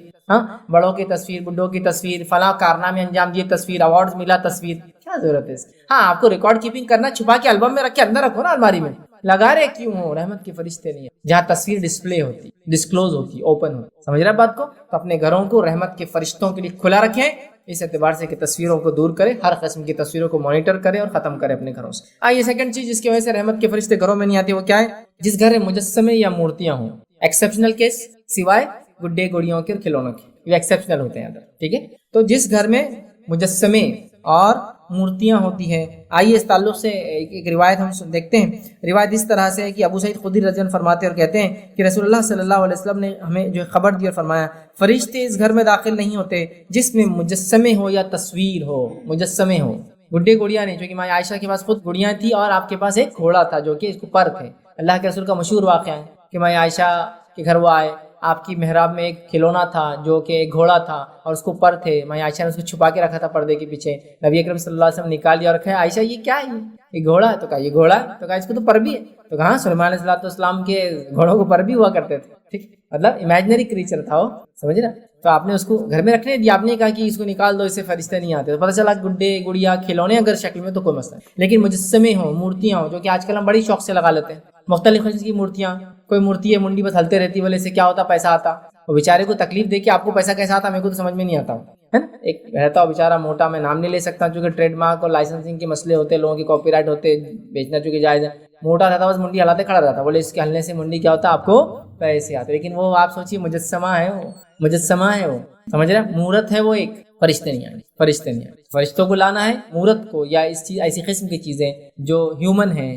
Speaker 1: بڑوں کی تصویر، بڈھوں کی تصویر، فلاں کارنامے انجام دیے تصویر، ایوارڈز ملا تصویر، کیا ضرورت ہے اس کی؟ آپ کو ریکارڈ کیپنگ کرنا، چھپا کے البم میں رکھ کے اندر رکھو نا، الماری میں لگا رہے کیوں ہو؟ رحمت کے فرشتے نہیں ہیں جہاں تصویر ڈسپلے ہوتی، ڈسکلوز ہوتی، اوپن ہوتی. سمجھ رہے بات کو؟ تو اپنے گھروں کو رحمت کے فرشتوں کے لیے کھلا رکھیں، اس اعتبار سے کہ تصویروں کو دور کرے، ہر قسم کی تصویروں کو مانیٹر کرے اور ختم کرے اپنے گھروں سے. یہ سیکنڈ چیز جس کی وجہ سے رحمت کے فرشتے گھروں میں نہیں آتے وہ کیا ہے؟ جس گھر میں مجسمے یا مورتیاں ہوں. ایکسیپشنل کیس سوائے گڈے گڑیوں کے اور کھلونوں کے، یہ ایکسیپشنل ہوتے ہیں. ٹھیک ہے؟ تو جس گھر میں مجسمے اور مورتیاں ہوتی ہیں، آئیے اس تعلق سے ایک روایت ہم دیکھتے ہیں. روایت اس طرح سے ہے کہ ابو سعید خدری رضی اللہ عنہ فرماتے ہیں اور کہتے ہیں کہ رسول اللہ صلی اللہ علیہ وسلم نے ہمیں جو خبر دی اور فرمایا، فرشتے اس گھر میں داخل نہیں ہوتے جس میں مجسمے ہو یا تصویر ہو. مجسمے ہو، گڈے گڑیاں نہیں، جو کہ ماں عائشہ کے پاس خود گڑیاں تھی اور آپ کے پاس ایک گھوڑا تھا جو کہ اس کو پر تھے. اللہ کے رسول کا مشہور واقعہ ہے کہ ماں عائشہ کے گھر وہ آئے، آپ کی محراب میں ایک کھلونا تھا جو کہ ایک گھوڑا تھا اور اس کو پر تھے. ماں عائشہ نے اس کو چھپا کے رکھا تھا پردے کے پیچھے. نبی اکرم صلی اللہ علیہ وسلم نکال لیا اور کہا عائشہ یہ کیا ہے؟ یہ گھوڑا ہے. تو کہا یہ گھوڑا ہے. تو کہا اس کو تو پر بھی ہے. تو کہا سلیمان علیہ السلام کے گھوڑوں کو پر بھی ہوا کرتے تھے. ٹھیک، مطلب امیجنری کریچر تھا وہ، سمجھ رہا. تو آپ نے اس کو گھر میں رکھنے دیا، آپ نے کہا کہ اس کو نکال دو، اس سے فرشتے نہیں آتے. تو پتہ چلا گڈے گڑیا کھلونے اگر شکل میں تو کوئی مسئلہ نہیں، لیکن مجسمے ہوں، مورتیاں ہوں، جو کہ آج کل ہم بڑی شوق سے لگا لیتے ہیں، مختلف قسم کی مورتیاں. کوئی مورتی ہے منڈی بس ہلتے رہتی، بولے سے کیا ہوتا؟ پیسہ آتا. وہ بیچارے کو تکلیف دے کے آپ کو پیسہ کیسا آتا؟ میرے کو تو سمجھ میں نہیں آتا ہے نا. ایک رہتا ہو بیچارہ موٹا، میں نام نہیں لے سکتا چونکہ ٹریڈ مارک اور لائسنسنگ کے مسئلے ہوتے، لوگوں کے کاپی رائٹ ہوتے، بیچنا چونکہ جائز ہے. موٹا رہتا بس منڈی ہلاتے کھڑا رہتا، بولے اس کے ہلنے سے منڈی کیا ہوتا؟ آپ کو پیسے آتے. لیکن وہ آپ سوچیے مجسمہ ہے، وہ مجسمہ ہے، وہ سمجھ رہے، مورت ہے وہ ایک. فرشتے نہیں آئے، فرشتے نہیں آئے. فرشتوں کو لانا ہے مورت کو، یا اس چیز ایسی قسم کی چیزیں جو ہیومن ہیں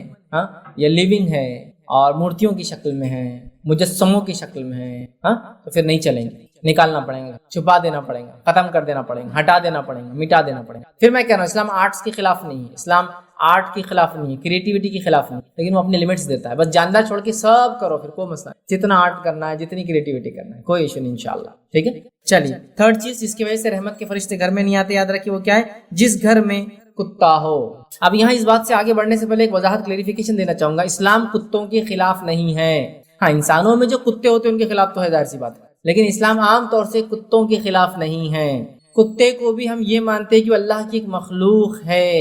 Speaker 1: یا لیونگ ہے اور مورتیوں کی شکل میں ہیں، مجسموں کی شکل میں ہیں، تو پھر نہیں چلیں گے. نکالنا پڑے گا، چھپا دینا پڑے گا، ختم کر دینا پڑے گا، ہٹا دینا پڑے گا، مٹا دینا پڑے گا. پھر میں کہہ رہا ہوں اسلام آرٹس کے خلاف نہیں ہے، اسلام آرٹ کے خلاف نہیں ہے، کریٹیوٹی کے خلاف نہیں، لیکن وہ اپنے لمٹس دیتا ہے. بس جاندار چھوڑ کے سب کرو، پھر کوئی مسئلہ نہیں. جتنا آرٹ کرنا ہے، جتنی کریٹیوٹی کرنا ہے، کوئی ایشو نہیں انشاءاللہ. ٹھیک ہے. چلیے تھرڈ چیز جس کی وجہ سے رحمت کے فرشتے گھر میں نہیں آتے، یاد رکھیے وہ کیا ہے؟ جس گھر میں کتا ہو. اب یہاں اس بات سے آگے بڑھنے سے پہلے ایک وضاحت کلیریفیکیشن دینا چاہوں گا. اسلام کتوں کے خلاف نہیں ہے. انسانوں میں جو کتے ہوتے ہیں ان کے خلاف تو ہے، ظاہر سی بات ہے، لیکن اسلام عام طور سے کتوں کے خلاف نہیں ہے. کتے کو بھی ہم یہ مانتے ہیں کہ وہ اللہ کی ایک مخلوق ہے،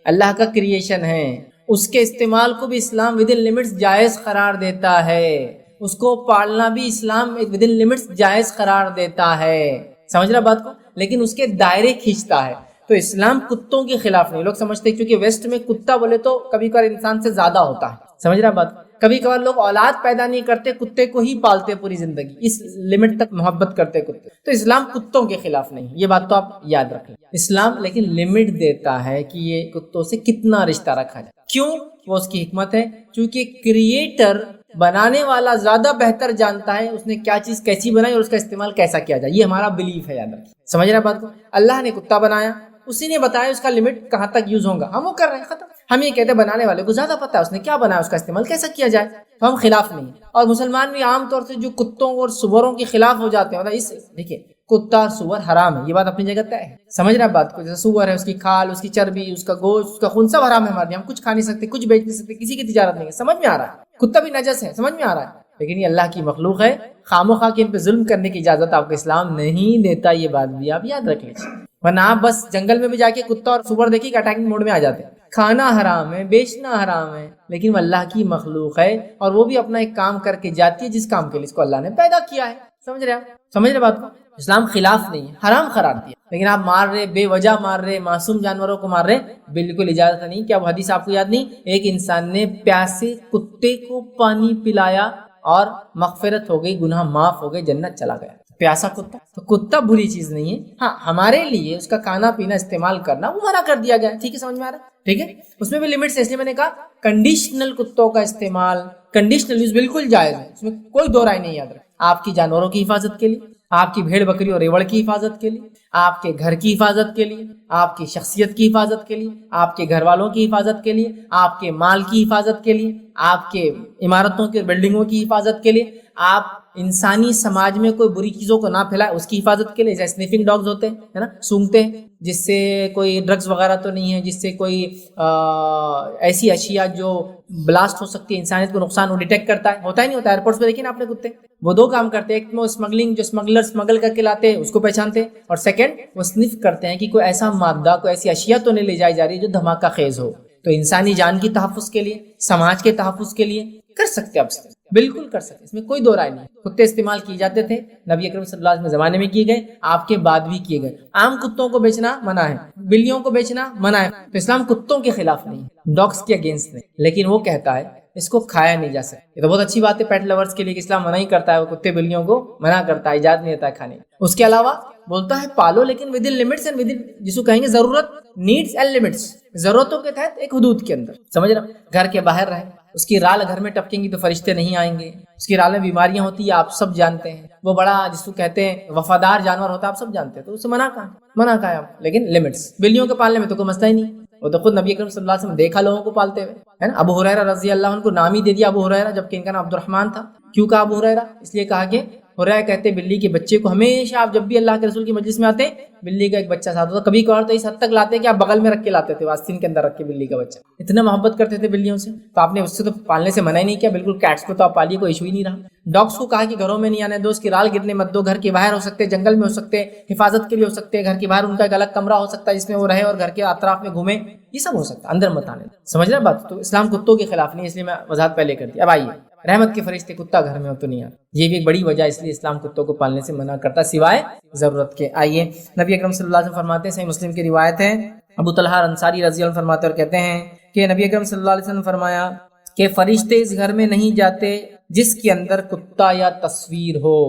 Speaker 1: اللہ کا کریشن ہے. اس کے استعمال کو بھی اسلام ود ان لمٹس جائز قرار دیتا ہے. اس کو پالنا بھی اسلام ود ان لمٹس جائز قرار دیتا ہے. سمجھ رہا بات کو؟ لیکن اس کے دائرے کھینچتا ہے. تو اسلام کتوں کے خلاف نہیں. لوگ سمجھتے ہیں کیونکہ ویسٹ میں کتا بولے تو کبھی کبھار انسان سے زیادہ ہوتا ہے, سمجھ رہا بات. کبھی کبھار لوگ اولاد پیدا نہیں کرتے, کتے کو ہی پالتے پوری زندگی, اس لمٹ تک محبت کرتے کتے. تو اسلام کتوں کے خلاف نہیں, یہ بات تو آپ یاد رکھ لیں. اسلام لیکن لمٹ دیتا ہے کہ یہ کتوں سے کتنا رشتہ رکھا جائے. کیوں؟ وہ اس کی حکمت ہے, چونکہ کریٹر بنانے والا زیادہ بہتر جانتا ہے اس نے کیا چیز کیسی بنائی اور اس کا استعمال کیسا کیا جائے. یہ ہمارا بلیف ہے, یاد رکھیں. سمجھ رہے بات کو؟ اللہ نے کتا بنایا, اسی نے بتایا اس کا لمٹ کہاں تک یوز ہوگا, ہم وہ کر رہے ہیں, ختم. ہم یہ کہتے ہیں بنانے والے کو زیادہ پتا ہے اس نے کیا بنایا, اس کا استعمال کیسا کیا جائے, تو ہم خلاف نہیں. اور مسلمان بھی عام طور سے جو کتوں اور سوروں کے خلاف ہو جاتے ہیں, مطلب اس دیکھیے کتا اور سور حرام ہے, یہ بات اپنی جگہ طے ہے. سمجھ رہے بات کو؟ جیسے سور ہے, اس کی کھال, اس کی چربی, اس کا گوشت, اس کا خون سب حرام ہے ہمارے لیے. ہم کچھ کھا نہیں سکتے, کچھ بیچ نہیں سکتے, کسی کی تجارت نہیں ہے. سمجھ میں آ رہا ہے؟ کتا بھی نجس ہے, سمجھ میں آ رہا ہے, لیکن یہ اللہ کی مخلوق ہے. خاموخواہ کے ان پہ ظلم کرنے کی اجازت آپ کو اسلام نہیں دیتا, یہ بات بھی آپ یاد رکھ لیجیے. ورنہ آپ بس جنگل میں بھی جا کے کتا اور سور دیکھیے کہ اٹیکنگ موڈ میں آ جاتے ہیں. کھانا حرام ہے, بیچنا حرام ہے, لیکن وہ اللہ کی مخلوق ہے اور وہ بھی اپنا ایک کام کر کے جاتی ہے جس کام کے لیے اس کو اللہ نے پیدا کیا ہے. سمجھ رہے آپ؟ سمجھ رہے بات کو؟ اسلام خلاف نہیں ہے, حرام قرار دیا, لیکن آپ مار رہے, بے وجہ مار رہے, معصوم جانوروں کو مار رہے, بالکل اجازت نہیں. کیا وہ حدیث آپ کو یاد نہیں؟ ایک انسان نے پیاسے کتے کو پانی پلایا اور مغفرت ہو گئی, گناہ معاف ہو گئے, جنت چلا گیا. پیاسا کتا, تو کتا بری چیز نہیں ہے. ہاں ہمارے لیے اس کا کھانا پینا استعمال کرنا وہ منع کر دیا گیا, ٹھیک ہے, سمجھ میں آ رہا ہے, ٹھیک ہے. اس میں بھی لمٹس ہے, اس لیے میں نے کہا کنڈیشنل کتوں کا استعمال, کنڈیشنل یوز بالکل جائز ہے, اس میں کوئی دو رائے نہیں. یاد رکھ, آپ کی جانوروں کی حفاظت کے لیے, آپ کی بھیڑ بکری اور ریوڑ کی حفاظت کے لیے, آپ کے گھر کی حفاظت کے لیے, آپ کی شخصیت کی حفاظت کے لیے, آپ کے گھر والوں کی حفاظت کے لیے, آپ کے مال کی حفاظت کے لیے, آپ کے عمارتوں کے بلڈنگوں کی حفاظت کے لیے, آپ انسانی سماج میں کوئی بری چیزوں کو نہ پھیلائے اس کی حفاظت کے لیے. جیسے سنیفنگ ڈاگز ہوتے ہیں نا, سونگتے ہیں, جس سے کوئی ڈرگز وغیرہ تو نہیں ہے, جس سے کوئی ایسی اشیاء جو بلاسٹ ہو سکتی ہے, انسانیت کو نقصان, وہ ڈیٹیکٹ کرتا ہے. ہوتا ہی نہیں ہوتا, ایئرپورٹس پہ دیکھیں نا آپ نے کتے, وہ دو کام کرتے ہیں. ایک میں اسمگلنگ, جو اسمگلر اسمگل کر کے لاتے ہیں اس کو پہچانتے ہیں, اور سیکنڈ وہ سنف کرتے ہیں کہ کوئی ایسا مادہ, کوئی ایسی اشیاء تو نہیں لے جائی جا رہی جو دھماکہ خیز ہو. تو انسانی جان کی تحفظ کے لیے, سماج کے تحفظ کے لیے کر سکتے آپ, بالکل کر سکتے, اس میں کوئی دو رائے نہیں. کتے استعمال کیے جاتے تھے, نبی اکرم صلی اللہ علیہ وسلم زمانے میں کیے گئے, آپ کے بعد بھی کیے گئے. عام کتوں کو بیچنا منع ہے, بلیوں کو بیچنا منع ہے. تو اسلام کتوں کے خلاف نہیں, ڈاگس کے اگینسٹ نہیں, لیکن وہ کہتا ہے اس کو کھایا نہیں جا سکتا. یہ تو بہت اچھی بات ہے پیٹ لورز کے لیے کہ اسلام منع ہی کرتا ہے, وہ کتے بلیوں کو منع کرتا ہے, اجازت نہیں دیتا ہے کھانے. اس کے علاوہ بولتا ہے پالو, لیکن with in limits and with in, جس کو کہیں گے ضرورت, نیڈس اینڈ لمٹس, ضرورتوں کے تحت ایک حدود کے اندر. سمجھ رہے, گھر کے باہر رہے, اس کی رال گھر میں ٹپکیں گی تو فرشتے نہیں آئیں گے, اس کی رال میں بیماریاں ہوتی ہیں آپ سب جانتے ہیں, وہ بڑا جس کو کہتے ہیں وفادار جانور ہوتا ہے آپ سب جانتے ہیں, تو اسے منع کہا ہے آپ. لیکن لمٹس, بلیوں کے پالنے میں تو کوئی مسئلہ ہی نہیں, وہ تو خود نبی اکرم صلی اللہ علیہ وسلم دیکھا لوگوں کو پالتے ہوئے, ہے نا. ابو ہریرہ رضی اللہ عنہ کو نام ہی دے دیا ابو ہریرہ, جبکہ ان کا نام عبد الرحمن تھا. کیوں کہا ابو ہریرہ؟ اس لیے کہا کہ ہریرہ کہتے بلی کے بچے کو ہمیشہ, آپ جب بھی اللہ کے رسول کی مجلس میں آتے بلی کا ایک بچہ ساتھ ہوتا. کبھی کبھار تو اس حد تک لاتے کہ آپ بغل میں رکھ کے لاتے تھے, آستین کے اندر رکھ کے بلی کا بچہ. اتنا محبت کرتے تھے بلیوں سے, تو آپ نے اس سے تو پالنے سے منع ہی نہیں کیا, بالکل. کیٹس کو تو آپ پالیے, کوئی ایشو ہی نہیں رہا. ڈاگس کو کہا کہ گھروں میں نہیں آنے دو, اس کی رال گرنے مت دو, گھر کے باہر ہو سکتے, جنگل میں ہو سکتے, حفاظت کے لیے ہو سکتے, گھر کے باہر ان کا ایک الگ کمرہ ہو سکتا ہے جس میں وہ رہے اور گھر کے اطراف میں گھومے, یہ سب ہو سکتا ہے, اندر مت آنے. سمجھ رہے بات؟ تو اسلام کتوں کے خلاف نہیں, اس لیے میں وضاحت پہلے کر دی. اب آئیے, رحمت کے فرشتے کتا گھر میں ہو تو نہیں آتے, یہ بھی ایک بڑی وجہ, اس لیے اسلام کتوں کو پالنے سے منع کرتا سوائے ضرورت کے. آئیے, نبی اکرم صلی اللہ علیہ وسلم فرماتے ہیں, صحیح مسلم کی روایت ہے, ابو طلحہ انصاری رضی اللہ عنہ فرماتے اور کہتے ہیں کہ نبی اکرم صلی اللہ علیہ وسلم فرمایا کہ فرشتے اس گھر میں نہیں جاتے جس کے اندر کتا یا تصویر ہو.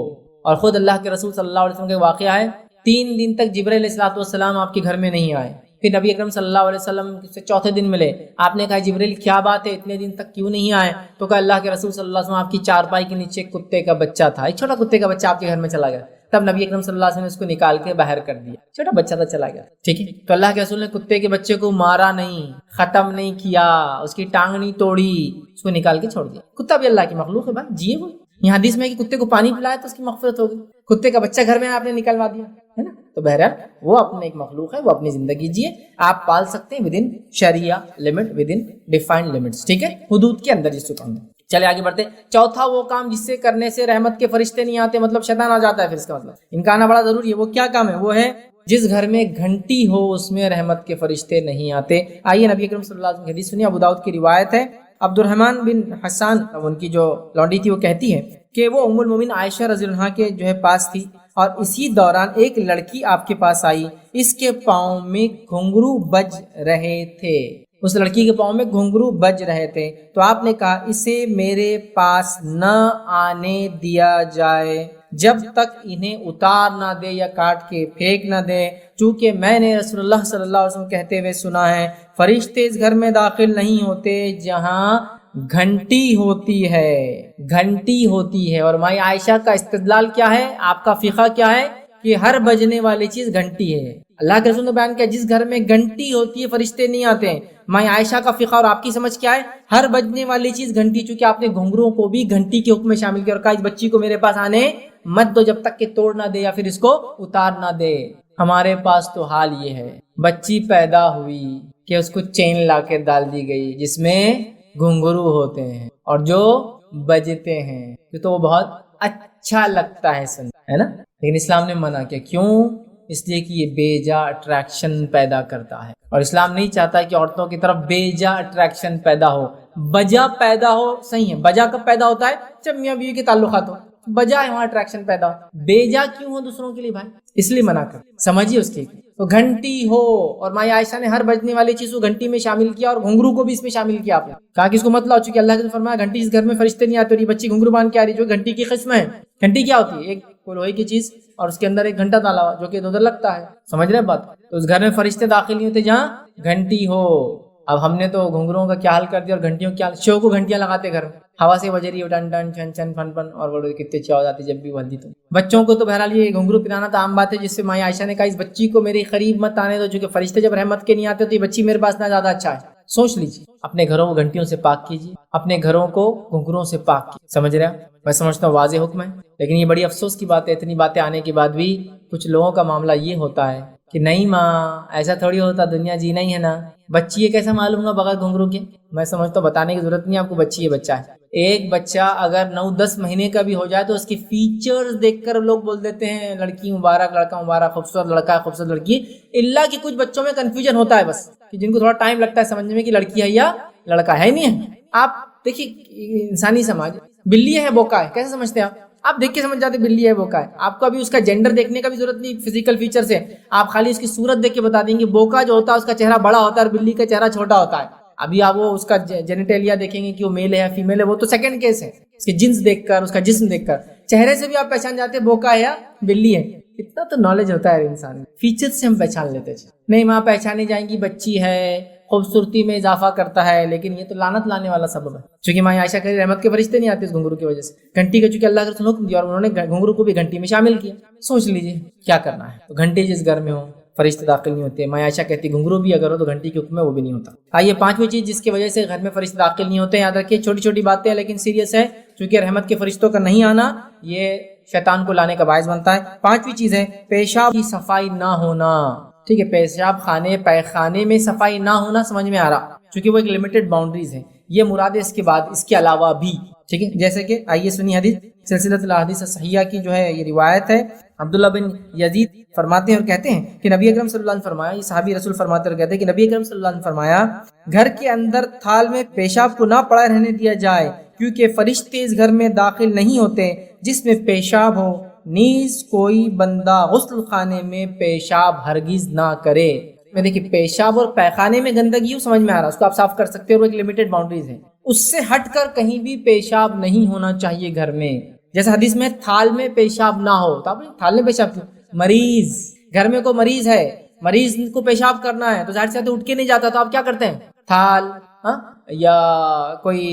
Speaker 1: اور خود اللہ کے رسول صلی اللہ علیہ وسلم کا واقعہ ہے, 3 دن تک جبرائیل علیہ الصلوۃ والسلام آپ کے گھر میں نہیں آئے. پھر نبی اکرم صلی اللہ علیہ وسلم سے چوتھے دن ملے, آپ نے کہا جبرائیل کیا بات ہے, اتنے دن تک کیوں نہیں آئے؟ تو کہا اللہ کے رسول صلی اللہ علیہ وسلم آپ کی چارپائی کے نیچے ایک کتے کا بچہ تھا, ایک چھوٹا کتے کا بچہ آپ کے گھر میں چلا گیا. تب نبی اکرم صلی اللہ علیہ وسلم نے اس کو نکال کے باہر کر دیا, چھوٹا بچہ تھا چلا گیا, ٹھیک ہے. تو اللہ کے رسول نے کتے کے بچے کو مارا نہیں, ختم نہیں کیا, اس کی ٹانگ نہیں توڑی, اس کو نکال کے چھوڑ دیا. کتا بھی اللہ کی مخلوق ہے بھائی, جیے وہ. یہاں حدیث میں کہ کتے کو پانی پلایا تو اس کی مغفرت ہو گئی, کتے کا بچہ گھر میں آپ نے نکلوا دیا, ہے نا. تو بہرحال وہ اپنے ایک مخلوق ہے, وہ اپنی زندگی جیے, آپ پال سکتے ہیں ود ان شریعہ limit, within defined limits, ٹھیک ہے, حدود کے اندر جس کو کہتے ہیں. چلے آگے بڑھتے. چوتھا وہ کام جس سے کرنے سے رحمت کے فرشتے نہیں آتے, مطلب شیطان آ جاتا ہے, پھر اس کا مطلب ان کا آنا بڑا ضروری ہے. وہ کیا کام ہے؟ وہ ہے جس گھر میں گھنٹی ہو اس میں رحمت کے فرشتے نہیں آتے. آئیے نبی اکرم صلی اللہ علیہ وسلم کی حدیث سنیے, ابو داؤد کی روایت ہے. عبد الرحمن بن حسان, ان کی جو لونڈی تھی وہ کہتی ہے کہ وہ ام المومنین عائشہ رضی اللہ عنہا کے جو ہے پاس تھی اور اسی دوران ایک لڑکی آپ کے پاس آئی، اس کے پاؤں میں گھنگرو بج رہے تھے، اس لڑکی کے پاؤں میں گھنگرو بج رہے تھے، تو آپ نے کہا اسے میرے پاس نہ آنے دیا جائے جب تک انہیں اتار نہ دے یا کاٹ کے پھینک نہ دے، چونکہ میں نے رسول اللہ صلی اللہ علیہ وسلم کہتے ہوئے سنا ہے فرشتے اس گھر میں داخل نہیں ہوتے جہاں گھنٹی ہوتی ہے، گھنٹی ہوتی ہے۔ اور مائی عائشہ کا استدلال کیا ہے، آپ کا فقہ کیا ہے کہ ہر بجنے والی چیز گھنٹی ہے۔ اللہ کے رسول نے بیان کیا جس گھر میں گھنٹی ہوتی ہے فرشتے نہیں آتے ہیں۔ مائی عائشہ کا فقہ اور آپ کی سمجھ کیا ہے، ہر بجنے والی چیز گھنٹی، چونکہ آپ نے گھنگروں کو بھی گھنٹی کے حکم میں شامل کیا اور کہا اس بچی کو میرے پاس آنے مت دو جب تک کہ توڑ نہ دے یا پھر اس کو اتار نہ دے۔ ہمارے پاس تو حال یہ ہے، بچی پیدا ہوئی کہ اس کو چین لا کے ڈال دی گئی جس میں گھنگرو ہوتے ہیں اور جو بجتے ہیں تو وہ بہت اچھا لگتا ہے سننا، ہے نا، لیکن اسلام نے منع کیا۔ کیوں؟ اس لیے کہ یہ بے جا اٹریکشن پیدا کرتا ہے، اور اسلام نہیں چاہتا کہ عورتوں کی طرف بے جا اٹریکشن پیدا ہو، بجا پیدا ہو۔ صحیح ہے، بجا کب پیدا ہوتا ہے جب میاں بیوی کے تعلقات ہو، بجا ہے وہاں اٹریکشن پیدا ہو، بے جا کیوں ہو دوسروں کے لیے بھائی، اس لیے منع کر، سمجھیے اس کی۔ تو گھنٹی ہو، اور مائی عائشہ نے ہر بجنے والی چیز کو گھنٹی میں شامل کیا اور گھنگرو کو بھی اس میں شامل کیا۔ آپ نے کہا کہ اس کو مت لاؤ، چونکہ اللہ کے فرمایا گھنٹی اس گھر میں فرشتے نہیں آتے، اور یہ بچی گھنگرو باندھ کے آ رہی جو گھنٹی کی قسم ہے۔ گھنٹی کیا ہوتی ہے؟ ایک لوہے کی چیز اور اس کے اندر ایک گھنٹا ڈالا ہوا جو کہ ادھر لگتا ہے، سمجھ رہے ہیں بات؟ تو اس گھر میں فرشتے داخل نہیں ہوتے جہاں گھنٹی ہو۔ اب ہم نے تو گھنگروں کا کیا حال کر دیا اور گھنٹیوں کیا، شو کو گھنٹیاں لگاتے گھر میں، ہوا سے بج رہی ہو ٹن ٹن چھن چھن پھن پھن، اور وہ کتنے اچھا ہو جاتی جب بھی بجتی۔ تو بچوں کو تو بہرحال یہ گھنگرو پلانا تو عام بات ہے، جس سے مائی عائشہ نے کہا اس بچی کو میرے قریب مت آنے دو، چونکہ فرشتے جب رحمت کے نہیں آتے تو یہ بچی میرے پاس نہ زیادہ اچھا ہے۔ سوچ لیجیے، اپنے گھروں کو گھنٹیوں سے پاک کیجیے، اپنے گھروں کو گھنگروں سے پاک کیجیے، سمجھ رہے ہیں؟ میں سمجھتا ہوں واضح حکم ہے، لیکن یہ بڑی افسوس کی بات ہے، اتنی باتیں آنے کے بعد بھی کچھ لوگوں کا معاملہ یہ ہوتا ہے کہ نہیں ماں ایسا تھوڑی ہوتا، دنیا جینا ہی ہے نا، بچی یہ کیسا معلوم گا بغیر گھنگرو کے؟ میں سمجھتا ہوں بتانے کی ضرورت نہیں آپ کو، بچی یہ بچہ ہے۔ ایک بچہ اگر 9-10 مہینے کا بھی ہو جائے تو اس کی فیچرز دیکھ کر لوگ بول دیتے ہیں لڑکی مبارک، لڑکا مبارک، خوبصورت لڑکا ہے، خوبصورت لڑکی، اللہ کی کچھ بچوں میں کنفیوژن ہوتا ہے بس، کہ جن کو تھوڑا ٹائم لگتا ہے سمجھنے میں کہ لڑکی ہے یا لڑکا ہے، نہیں ہے۔ آپ دیکھیے انسانی سماج، بلی ہے بوکا ہے، کیسے سمجھتے ہیں آپ دیکھ کے سمجھ جاتے بلی ہے بوکا ہے، آپ کو ابھی اس کا جینڈر دیکھنے کا بھی ضرورت نہیں، فزیکل فیچر سے آپ خالی اس کی صورت دیکھ کے بتا دیں گے۔ بوکا جو ہوتا ہے اس کا چہرہ بڑا ہوتا ہے اور بلی کا چہرہ چھوٹا ہوتا ہے۔ ابھی آپ وہ اس کا جینیٹیلیا دیکھیں گے کہ وہ میل ہے یا فیمیل ہے، وہ تو سیکنڈ کیس ہے، اس کی جنس دیکھ کر، اس کا جسم دیکھ کر، چہرے سے بھی آپ پہچان جاتے ہیں بوکا ہے یا بلی ہے۔ اتنا تو نالج ہوتا ہے انسان، فیچر سے ہم پہچان لیتے ہیں۔ نہیں ماں پہچانی جائیں گی بچی ہے، خوبصورتی میں اضافہ کرتا ہے، لیکن یہ تو لعنت لانے والا سبب ہے، چونکہ ماں عائشہ کہہ رہی رحمت کے فرشتے نہیں آتے اس گھنگرو کی وجہ سے، گھنٹی کا چونکہ اللہ کے رسول نے حکم دیا اور انہوں نے گھنگرو کو بھی گھنٹی میں شامل کیا۔ سوچ لیجیے کیا کرنا ہے۔ تو گھنٹی جس گھر میں ہو فرشتے داخل نہیں ہوتے، ماں عائشہ کہتی گھنگرو بھی اگر ہو تو گھنٹی کے حکم میں وہ بھی نہیں ہوتا۔ آئیے پانچویں چیز جس کی وجہ سے گھر میں فرشتے داخل نہیں ہوتے، یاد رکھیے چھوٹی چھوٹی باتیں ہیں لیکن سیریس ہے، چونکہ رحمت کے فرشتوں کا نہیں آنا یہ شیطان کو لانے کا باعث بنتا ہے۔ پانچویں چیز ہے پیشاب کی صفائی نہ ہونا، ٹھیک ہے، پیشاب خانے پیخانے میں صفائی نہ ہونا، سمجھ میں آ رہا، چونکہ وہ ایک لمیٹڈ باؤنڈریز ہے، یہ مراد ہے، اس کے بعد اس کے علاوہ بھی، ٹھیک ہے، جیسے کہ آئیے سنی حدیث سلسلۃ الاحادیث الصحیحہ کی جو ہے یہ روایت ہے، عبداللہ بن یزید فرماتے ہیں اور کہتے ہیں کہ نبی اکرم صلی اللہ علیہ وسلم فرمایا، یہ صحابی رسول فرماتے اور کہتے ہیں کہ نبی اکرم صلی اللہ علیہ وسلم فرمایا گھر کے اندر تھال میں پیشاب کو نہ پڑا رہنے دیا جائے، کیونکہ فرشتے اس گھر میں داخل نہیں ہوتے جس میں پیشاب ہو، نیز کوئی بندہ غسل خانے میں پیشاب ہرگز نہ کرے۔ میں دیکھیے پیشاب اور پیخانے میں گندگی ہو، سمجھ میں آ رہا ہے، اس کو آپ صاف کر سکتے ہیں اور ایک لمیٹڈ باؤنڈریز ہے، اس سے ہٹ کر کہیں بھی پیشاب نہیں ہونا چاہیے گھر میں۔ جیسے حدیث میں تھال میں پیشاب نہ ہو، تو آپ تھال میں پیشاب کیوں؟ مریض، گھر میں کوئی مریض ہے، مریض کو پیشاب کرنا ہے تو ظاہر سے اٹھ کے نہیں جاتا، تو آپ کیا کرتے ہیں؟ تھال یا کوئی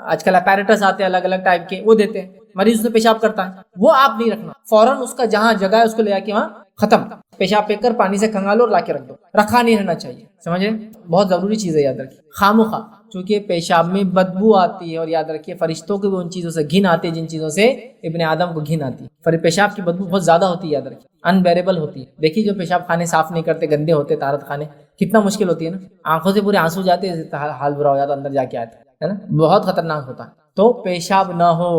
Speaker 1: آج کل اپیریٹس آتے ہیں الگ الگ ٹائپ کے، وہ دیتے ہیں، مریض اسے پیشاب کرتا ہے، وہ آپ نہیں رکھنا، فوراً اس کا جہاں جگہ ہے اس کو لے جا کے وہاں ختم، پیشاب پھینک کر پانی سے کھنگالو اور لا کے رکھ دو، رکھا نہیں رہنا چاہیے، سمجھے؟ بہت ضروری چیز ہے، یاد رکھیے، خاموخواہ، چونکہ پیشاب میں بدبو آتی ہے، اور یاد رکھیے فرشتوں کو بھی ان چیزوں سے گھن آتی ہے جن چیزوں سے ابن آدم کو گھن آتی ہے، پیشاب کی بدبو بہت زیادہ ہوتی ہے، یاد رکھیے انبیریبل ہوتی ہے۔ دیکھیے جو پیشاب خانے صاف نہیں کرتے، گندے ہوتے طہارت خانے، کتنا مشکل ہوتی ہے نا، آنکھوں سے پورے آنسو جاتے ہیں، حال برا ہو جاتا اندر جا کے آتا ہے نا، بہت خطرناک ہوتا ہے۔ تو پیشاب نہ ہو،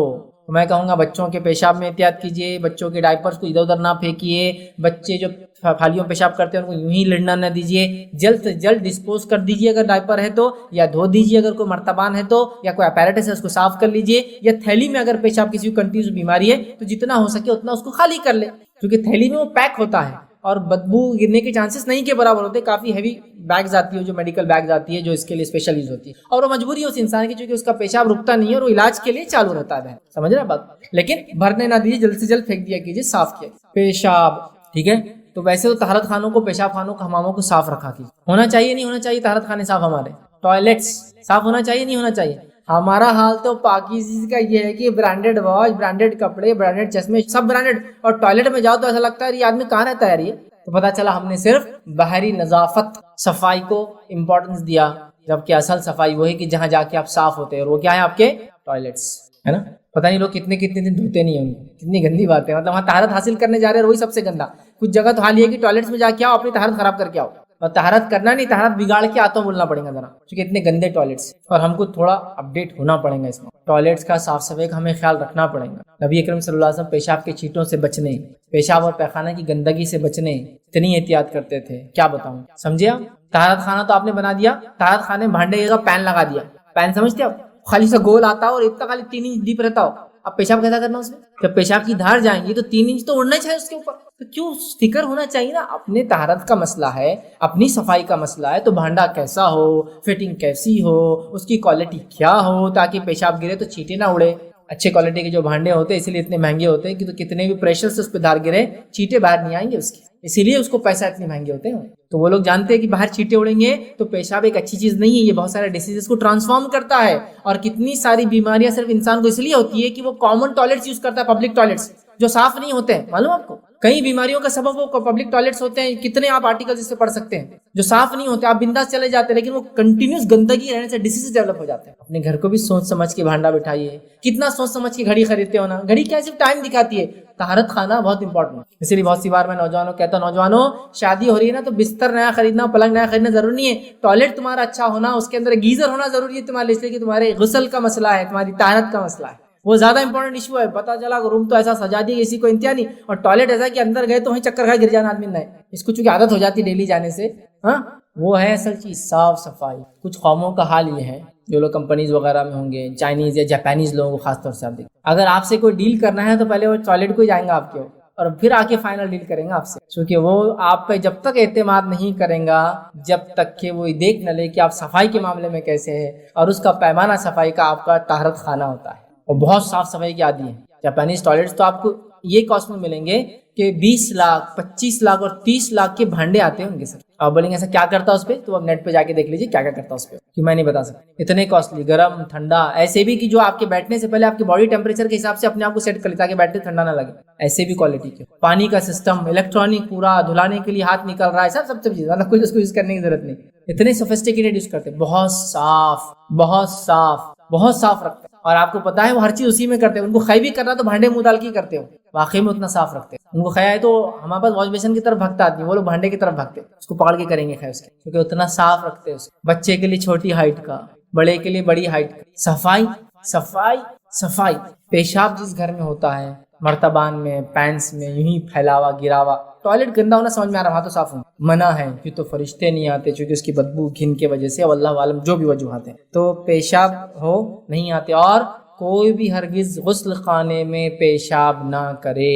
Speaker 1: میں کہوں گا بچوں کے پیشاب میں احتیاط کیجیے، بچوں کے ڈائپرس کو ادھر ادھر نہ پھینکیے، بچے جو تھالیوں پیشاب کرتے ہیں ان کو یوں ہی لڑنا نہ دیجیے، جلد سے جلد ڈسپوز کر دیجیے اگر ڈائپر ہے تو، یا دھو دیجیے اگر کوئی مرتبان ہے تو، یا کوئی اپیریٹس ہے اس کو صاف کر لیجیے، یا تھیلی میں اگر پیشاب کسی کو کنٹینیوس بیماری ہے تو جتنا ہو سکے اتنا اس کو خالی کر لے، کیونکہ تھیلی میں وہ پیک ہوتا ہے اور بدبو گرنے کے چانسز نہیں کے برابر ہوتے. کافی ہیوی بیگز آتی ہے جو میڈیکل بیگز آتی ہے جو اس کے لیے اسپیشل یوز ہوتی ہے، اور وہ مجبوری ہے اس انسان کی چونکہ اس کا پیشاب رکتا نہیں ہے اور وہ علاج کے لیے چالو رہتا ہے. سمجھ رہے بات؟ لیکن بھرنے نہ دیجیے، جلد سے جلد پھینک دیا کیجیے، صاف کیا پیشاب. ٹھیک ہے، تو ویسے تو طہارت خانوں کو، پیشاب خانوں کو، حماموں کو صاف رکھا کیجیے. ہونا چاہیے نہیں ہونا چاہیے طہارت خانے صاف؟ ہمارے ٹوائلٹس صاف ہونا چاہیے نہیں ہونا چاہیے؟ ہمارا حال تو پاکیزگی کا یہ ہے کہ برانڈیڈ واچ، برانڈیڈ کپڑے، برانڈیڈ چشمے، سب برانڈیڈ، اور ٹوائلٹ میں جاؤ تو ایسا لگتا ہے یہ آدمی کہاں رہتا ہے یہ. تو پتہ چلا ہم نے صرف باہری نظافت، صفائی کو امپورٹنس دیا، جبکہ اصل صفائی وہ ہے کہ جہاں جا کے آپ صاف ہوتے ہیں، اور وہ کیا ہے آپ کے ٹوائلٹس، ہے نا. پتہ نہیں لوگ کتنے دن دھوتے نہیں ہیں، کتنی گندی بات ہے. مطلب وہاں طہارت حاصل کرنے جا رہے ہیں، وہی سب سے گندا. کچھ جگہ تو حال یہ ہے کہ ٹوائلٹس میں جا کے آؤ، اپنی طہارت خراب کر کے آؤ. اور طہارت کرنا نہیں، طہارت بگاڑ کے آتا ہوں بولنا پڑے گا ذرا، کیونکہ اتنے گندے ٹوائلٹس. اور ہم کو تھوڑا اپڈیٹ ہونا پڑے گا اس میں، ٹوائلٹس کا صاف صفائی کا ہمیں خیال رکھنا پڑے گا. نبی اکرم صلی اللہ علیہ وسلم پیشاب کے چھینٹوں سے بچنے، پیشاب اور پیخانہ کی گندگی سے بچنے اتنی احتیاط کرتے تھے، کیا بتاؤں. سمجھے آپ؟ طہارت خانہ تو آپ نے بنا دیا، طہارت خانے بھانڈے کا پین لگا دیا. پین سمجھتے آپ؟ خالی سا گول آتا ہو اور اتنا خالی 3 انچ ڈیپ رہتا ہو. اب پیشاب کیسا کرنا اس میں؟ جب پیشاب کی دھار جائیں گی تو 3 انچ تو اڑنا چاہیے اس کے اوپر. تو کیوں فکر ہونا چاہیے نا، اپنے طہارت کا مسئلہ ہے، اپنی صفائی کا مسئلہ ہے، تو بھانڈا کیسا ہو، فٹنگ کیسی ہو، اس کی کوالٹی کیا ہو، تاکہ پیشاب گرے تو چینٹے نہ اڑے. اچھے کوالٹی کے جو بھانڈے ہوتے ہیں اسی لیے اتنے مہنگے ہوتے ہیں کہ تو کتنے بھی پریشر سے اس پہ دھار گرے چینٹے باہر نہیں آئیں گے اس کی، اسی لیے اس کو پیسہ اتنے مہنگے ہوتے ہیں. تو وہ لوگ جانتے ہیں کہ باہر چینٹے اڑیں گے تو پیشاب ایک اچھی چیز نہیں ہے، یہ بہت سارے ڈیزیز کو ٹرانسفارم کرتا ہے. اور کتنی ساری بیماریاں صرف انسان کو اس لیے ہوتی ہے کہ وہ کامن ٹوائلٹس یوز کرتا ہے، پبلک ٹوائلٹس جو صاف نہیں ہوتے ہیں. معلوم آپ کو کئی بیماریوں کا سبب وہ پبلک ٹوائلٹس ہوتے ہیں. کتنے آپ آرٹیکل اس سے پڑھ سکتے ہیں جو صاف نہیں ہوتے، آپ بنداس چلے جاتے ہیں لیکن وہ کنٹینیوس گندگی رہنے سے ڈیزیز ڈیولپ ہو جاتے ہیں. اپنے گھر کو بھی سوچ سمجھ کے بھانڈا بٹھائیے. کتنا سوچ سمجھ کے گھڑی خریدتے ہو نا، گھڑی کیا صرف ٹائم دکھاتی ہے، طہارت خانہ بہت امپورٹنٹ ہے. اسی لیے بہت سی بار میں نوجوانوں کہتا ہوں، نوجوانوں شادی ہو رہی ہے نا تو بستر نیا خریدنا، پلنگ نیا خریدنا ضروری نہیں ہے. ٹوائلٹ تمہارا اچھا ہونا، اس کے اندر گیزر ہونا ضروری ہے تمہارے، اس لیے کہ تمہارے غسل کا مسئلہ ہے، تمہاری طہارت کا مسئلہ ہے، وہ زیادہ امپورٹنٹ ایشو ہے. پتا چلا روم تو ایسا سجا دیا کسی کو انتہا نہیں، اور ٹوائلٹ ایسا کہ اندر گئے تو وہیں چکر کھا گر جانا آدمی. نہیں، اس کو چونکہ عادت ہو جاتی ڈیلی جانے سے. ہاں وہ ہے اصل چیز صاف صفائی. کچھ قوموں کا حال یہ ہے جو لوگ کمپنیز وغیرہ میں ہوں گے، چائنیز یا جاپانیز لوگوں کو خاص طور سے آپ دیکھیں، اگر آپ سے کوئی ڈیل کرنا ہے تو پہلے وہ ٹوائلٹ کو جائیں گا آپ کے، اور پھر آ کے فائنل ڈیل کریں گا آپ سے. کیونکہ وہ آپ پہ جب تک اعتماد نہیں کریں گا جب تک کہ وہ دیکھ نہ لے کہ آپ صفائی کے معاملے میں کیسے ہے، اور اس کا پیمانہ صفائی کا آپ کا طہارت خانہ ہوتا ہے، اور بہت صاف صفائی کی عادی ہے. جاپانیز ٹوائلٹس تو آپ کو یہ کاسٹ میں ملیں گے کہ 20 لاکھ 25 لاکھ اور 30 لاکھ کے بھانڈے آتے ہوں گے سر. آپ بولیں گے ایسا کیا کرتا ہے اس پہ، تو آپ نیٹ پہ جا کے دیکھ لیجیے کیا کیا کرتا ہے اس پہ، کہ میں نہیں بتا سکتا. اتنے کاسٹلی، گرم ٹھنڈا، ایسے بھی کہ جو آپ کے بیٹھنے سے پہلے آپ کے باڈی ٹیمپریچر کے حساب سے اپنے آپ کو سیٹ کر لیتا کہ بیٹھتے ٹھنڈا نہ لگے، ایسے بھی کوالٹی کے. پانی کا سسٹم، الیکٹرانک پورا دھلانے کے لیے ہاتھ نکل رہا ہے، سب چیز، مطلب کچھ اس کو یوز کرنے کی ضرورت نہیں. اتنے سوفسٹیکیٹڈ یوز کرتے، بہت صاف بہت صاف بہت صاف رکھتے ہیں. اور آپ کو پتا ہے وہ ہر چیز اسی میں کرتے ہیں. ان کو خے بھی کرنا تو بھانڈے منہ ڈال کے کرتے ہو، واقعی میں اتنا صاف رکھتے ہیں. ان کو خیا ہے تو ہمارے پاس واش بیسن کی طرف بھگتا آتی ہے، وہ لوگ بھانڈے کی طرف بھگتے، اس کو پکڑ کے کریں گے خیر اس کے، کیونکہ اتنا صاف رکھتے ہیں اس کو. بچے کے لیے چھوٹی ہائٹ کا، بڑے کے لیے بڑی ہائٹ کا. صفائی صفائی صفائی. پیشاب جس گھر میں ہوتا ہے، مرتبان میں، پینس میں، یوں ہی پھیلاوا گراوا، ٹوائلٹ گندا ہونا سمجھ میں آ رہا، وہاں تو صاف ہونا منع ہے، کیوں تو فرشتے نہیں آتے چونکہ اس کی بدبو گھن کے وجہ سے، واللہ عالم جو بھی وجوہات ہیں. تو پیشاب ہو نہیں آتے. اور کوئی بھی ہرگز غسل خانے میں پیشاب نہ کرے،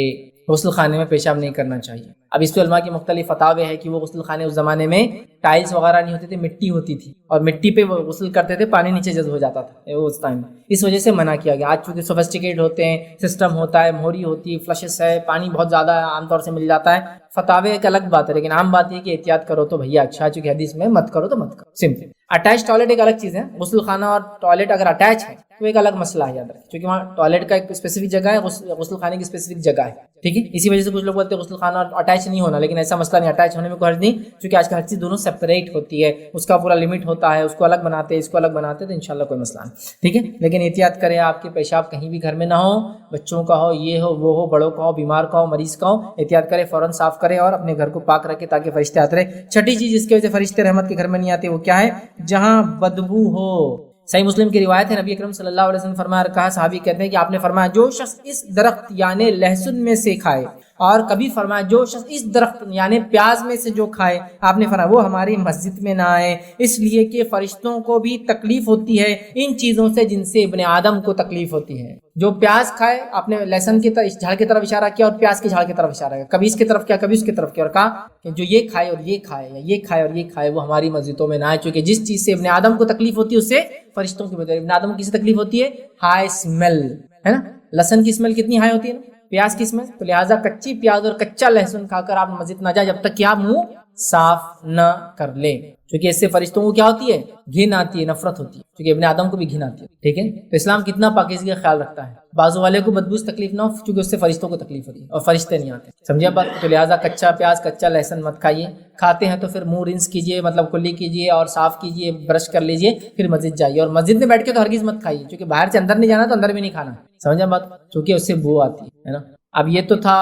Speaker 1: غسل خانے میں پیشاب نہیں کرنا چاہیے. اب اس پہ علماء کی مختلف فتاوے ہیں کہ وہ غسل خانے اس زمانے میں ٹائلز وغیرہ نہیں ہوتے تھے، مٹی ہوتی تھی، اور مٹی پہ وہ غسل کرتے تھے، پانی نیچے جذب ہو جاتا تھا اس ٹائم، اس وجہ سے منع کیا گیا. آج چونکہ سوفسٹیکیٹ ہوتے ہیں، سسٹم ہوتا ہے، موہری ہوتی ہے، فلشز ہے، پانی بہت زیادہ عام طور سے مل جاتا ہے. فتاوے ایک الگ بات ہے، لیکن عام بات یہ کہ احتیاط کرو تو بھیا اچھا، چونکہ حدیث میں مت کرو تو مت کرو، سمپل. اٹیچ ٹوائلٹ ایک الگ چیز ہے. غسل خانہ اور ٹوائلٹ اگر اٹیچ ہے تو ایک الگ مسئلہ ہے، یاد رکھیں، کیونکہ وہاں ٹوائلٹ کا ایک اسپیسیفک جگہ ہے، غسل خانے کی اسپیسیفک جگہ ہے. ٹھیک ہے، اسی وجہ سے کچھ لوگ بولتے ہیں غسل خانہ اٹیچ نہیں ہونا، لیکن ایسا مسئلہ نہیں، اٹیچ ہونے میں کوئی حرج نہیں، کیونکہ آج کل ہر چیز دونوں سیپریٹ ہوتی ہے، اس کا پورا لمٹ ہوتا ہے، اس کو الگ بناتے ہیں، اس کو الگ بناتے ہیں، تو انشاءاللہ کوئی مسئلہ نہیں. ٹھیک ہے، لیکن احتیاط کریں آپ کے پیشاب کہیں بھی گھر میں نہ ہو، بچوں کا ہو، یہ ہو وہ ہو، بڑوں کا ہو، بیمار کا ہو، مریض کا ہو، احتیاط کریں، فوراً صاف کریں اور اپنے گھر کو پاک رکھیں تاکہ فرشتے آتے رہے. چھٹی چیز جس کی وجہ سے فرشتے رحمت کے گھر میں نہیں آتے وہ کیا ہے؟ جہاں بدبو ہو، صحیح مسلم کی روایت ہے، نبی اکرم صلی اللہ علیہ وسلم فرمایا، کہا صحابی کہتے ہیں کہ آپ نے فرمایا جو شخص اس درخت یعنی لہسن میں سے کھائے، اور کبھی فرمایا جو شخص اس درخت یعنی پیاز میں سے جو کھائے، آپ نے فرمایا وہ ہماری مسجد میں نہ آئے، اس لیے کہ فرشتوں کو بھی تکلیف ہوتی ہے ان چیزوں سے جن سے ابن آدم کو تکلیف ہوتی ہے۔ جو پیاز کھائے، آپ نے لہسن کی طرف جھاڑ کی طرف اشارہ کیا اور پیاز کے جھاڑ کی طرف اشارہ کیا، کبھی اس کی طرف کیا کبھی اس کی طرف کیا، اور کہا کہ جو یہ کھائے اور یہ کھائے یا یہ کھائے اور یہ کھائے وہ ہماری مسجدوں میں نہ آئے، چونکہ جس چیز سے ابن آدم کو تکلیف ہوتی ہے اس سے فرشتوں کی وجہ۔ ابن آدم کو کس سے تکلیف ہوتی ہے؟ ہائی اسمیل، ہے نا، لہسن کی اسمیل کتنی ہائی ہوتی ہے نا، پیاز کی اسمیل، تو لہٰذا کچی پیاز اور کچا لہسن کھا کر آپ مسجد نہ جائے جب تک کہ آپ منہ صاف نہ کر لیں، کیونکہ اس سے فرشتوں کو کیا ہوتی ہے؟ گھن آتی ہے، نفرت ہوتی ہے، کیونکہ ابن آدم کو بھی گھن آتی ہے، ٹھیک ہے۔ تو اسلام کتنا پاکیزگی کا خیال رکھتا ہے، بازو والے کو بدبو سے تکلیف نہ ہو کیونکہ اس سے فرشتوں کو تکلیف ہوتی ہے اور فرشتے نہیں آتے، سمجھے بات؟ تو لہٰذا کچا پیاز کچا لہسن مت کھائیے، کھاتے ہیں تو پھر منہ رنس کیجیے، مطلب کلی کیجیے اور صاف کیجیے، برش کر لیجیے، پھر مسجد جائیے، اور مسجد میں بیٹھ کے تو ہرگز مت کھائیے، کیونکہ باہر سے اندر نہیں جانا تو اندر بھی نہیں کھانا، سمجھے بات؟ کیونکہ اس سے بو آتی ہے نا۔ اب یہ تو تھا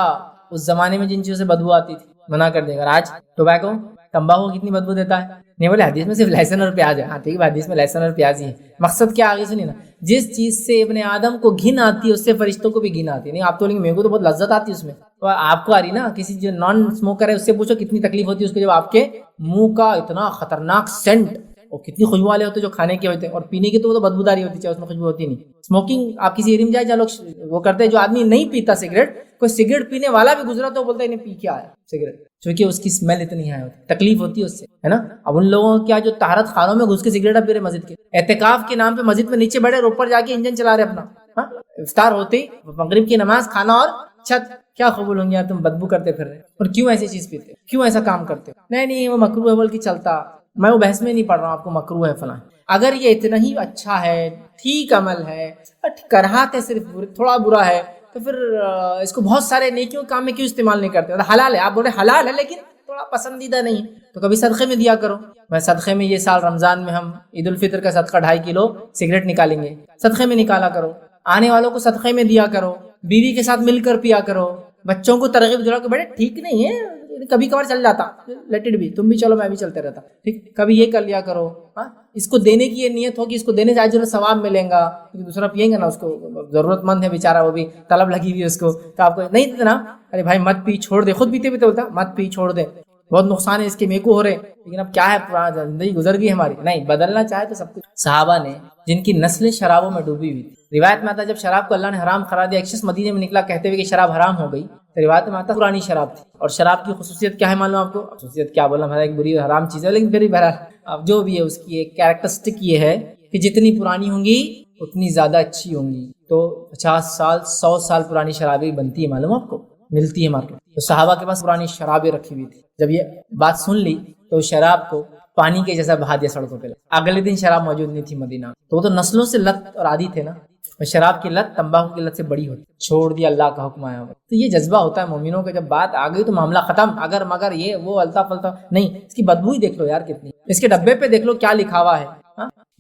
Speaker 1: اس زمانے میں جن چیزوں سے بدبو آتی تھی، منع کر دے گا۔ آج ٹوبیکو، تمباکو کتنی بدبو دیتا ہے، نہیں بولے حدیث میں صرف لہسن اور پیاز ہے، ہاں ٹھیک ہے، حدیث میں لہسن اور پیاز ہی ہے، مقصد کیا آگے سنیے نا، جس چیز سے ابن آدم کو گھن آتی ہے اس سے فرشتوں کو بھی گھن آتی ہے۔ نہیں آپ تو بولیں گے میرے کو تو بہت لذت آتی ہے اس میں، تو آپ کو آ رہی نا، کسی جو نان اسموکر ہے اس سے پوچھو کتنی تکلیف ہوتی ہے اس کو، جب آپ کے منہ کا اتنا خطرناک سینٹ اور کتنی خوشبو والے ہوتے جو کھانے کے ہوتے ہیں، اور پینے کی تو وہ تو بدبوداری ہوتی ہے، اس میں خوشبو ہوتی نہیں۔ اسموکنگ آپ کسی ایریا میں جائے جہاں لوگ وہ کرتے ہیں، جو آدمی نہیں پیتا سگریٹ، کوئی سگریٹ پینے والا بھی گزرا تو بولتا ہے انہیں پی کے آیا سگریٹ، کیونکہ اس کی اسمیل اتنی ہے ہوتی، تکلیف ہوتی ہے اس سے، ہے نا۔ اب ان لوگوں کیا جو طہارت خانوں میں گھس کے سگریٹ اب پی رہے مسجد کے، اعتکاف کے نام پہ مسجد میں نیچے بیٹھے اور اوپر جا کے انجن چلا رہے اپنا، ہاں افطار ہوتے ہی مغرب کی نماز، کھانا اور چھت، کیا قبول ہوں گے یار؟ تم بدبو کرتے پھر رہے، اور کیوں ایسی چیز پیتے، کیوں ایسا کام کرتے؟ نہیں وہ مکروہ ہے بول کے چلتا، میں وہ بحث میں نہیں پڑھ رہا ہوں آپ کو مکروہ ہے فلاں، اگر یہ اتنا ہی اچھا ہے، ٹھیک عمل ہے، کراہت ہے، صرف تھوڑا برا ہے، تو پھر اس کو بہت سارے نیکیوں کام میں کیوں استعمال نہیں کرتے؟ حلال ہے، آپ بولے حلال ہے لیکن تھوڑا پسندیدہ نہیں، تو کبھی صدقے میں دیا کرو۔ میں صدقے میں یہ سال رمضان میں ہم عید الفطر کا صدقہ 2.5 کلو سگریٹ نکالیں گے، صدقے میں نکالا کرو، آنے والوں کو صدقے میں دیا کرو، بیوی کے ساتھ مل کر پیا کرو، بچوں کو ترغیب دلاؤ کہ بیٹے ٹھیک نہیں ہے، کبھی کبھار چل جاتا، لیٹ اٹ بھی، تم بھی چلو میں بھی چلتے رہتا، ٹھیک، کبھی یہ کر لیا کرو، ہاں اس کو دینے کی یہ نیت ہو کہ اس کو دینے سے اجر و ثواب ملے گا، کیونکہ دوسرا پییں گا نا، اس کو ضرورت مند ہے بیچارہ، وہ بھی طلب لگی ہوئی ہے اس کو، تو آپ کو نہیں دینا، ارے بھائی مت پی، چھوڑ دے، خود پیتے پیتے بولتا مت پی، چھوڑ دے، بہت نقصان ہے اس کے، میرے کو ہو رہے، لیکن اب کیا ہے، پرانا زندگی گزر گئی ہماری، نہیں بدلنا چاہے تو سب کچھ۔ صحابہ نے جن کی نسلیں شرابوں میں ڈوبی ہوئی تھی، روایت میں آتا ہے جب شراب کو اللہ نے حرام قرار دیا، ایک شخص مدینے میں نکلا کہتے ہوئے کہ شراب حرام ہو گئی، تو روایت میں آتا پرانی شراب تھی، اور شراب کی خصوصیت کیا ہے معلوم آپ کو؟ خصوصیت کیا بولنا، ایک بری حرام چیز ہے، لیکن پھر بھی بہرحال اب جو بھی ہے اس کی ایک کیریکٹرسٹک یہ ہے کہ جتنی پرانی ہوں گی اتنی زیادہ اچھی ہوں گی، تو 50 سال 100 سال پرانی شرابیں بنتی ہے، معلوم آپ کو، ملتی ہے مارکیٹ، تو صحابہ کے پاس پرانی شرابیں رکھی ہوئی تھی، جب یہ بات سن لی تو شراب کو پانی کے جیسا بہا دیا سڑکوں پہ، اگلے دن شراب موجود نہیں تھی مدینہ، تو وہ تو نسلوں سے لت اور عادی تھے نا، شراب کی لت تمباکو کی لت سے بڑی ہوتی، چھوڑ دیا اللہ کا حکم آیا ہوا، تو یہ جذبہ ہوتا ہے مومنوں کا، جب بات آ گئی تو معاملہ ختم، اگر مگر یہ وہ الطا فلتا نہیں، اس کی بدبو ہی دیکھ لو یار کتنی، اس کے ڈبے پہ دیکھ لو کیا لکھا ہوا ہے،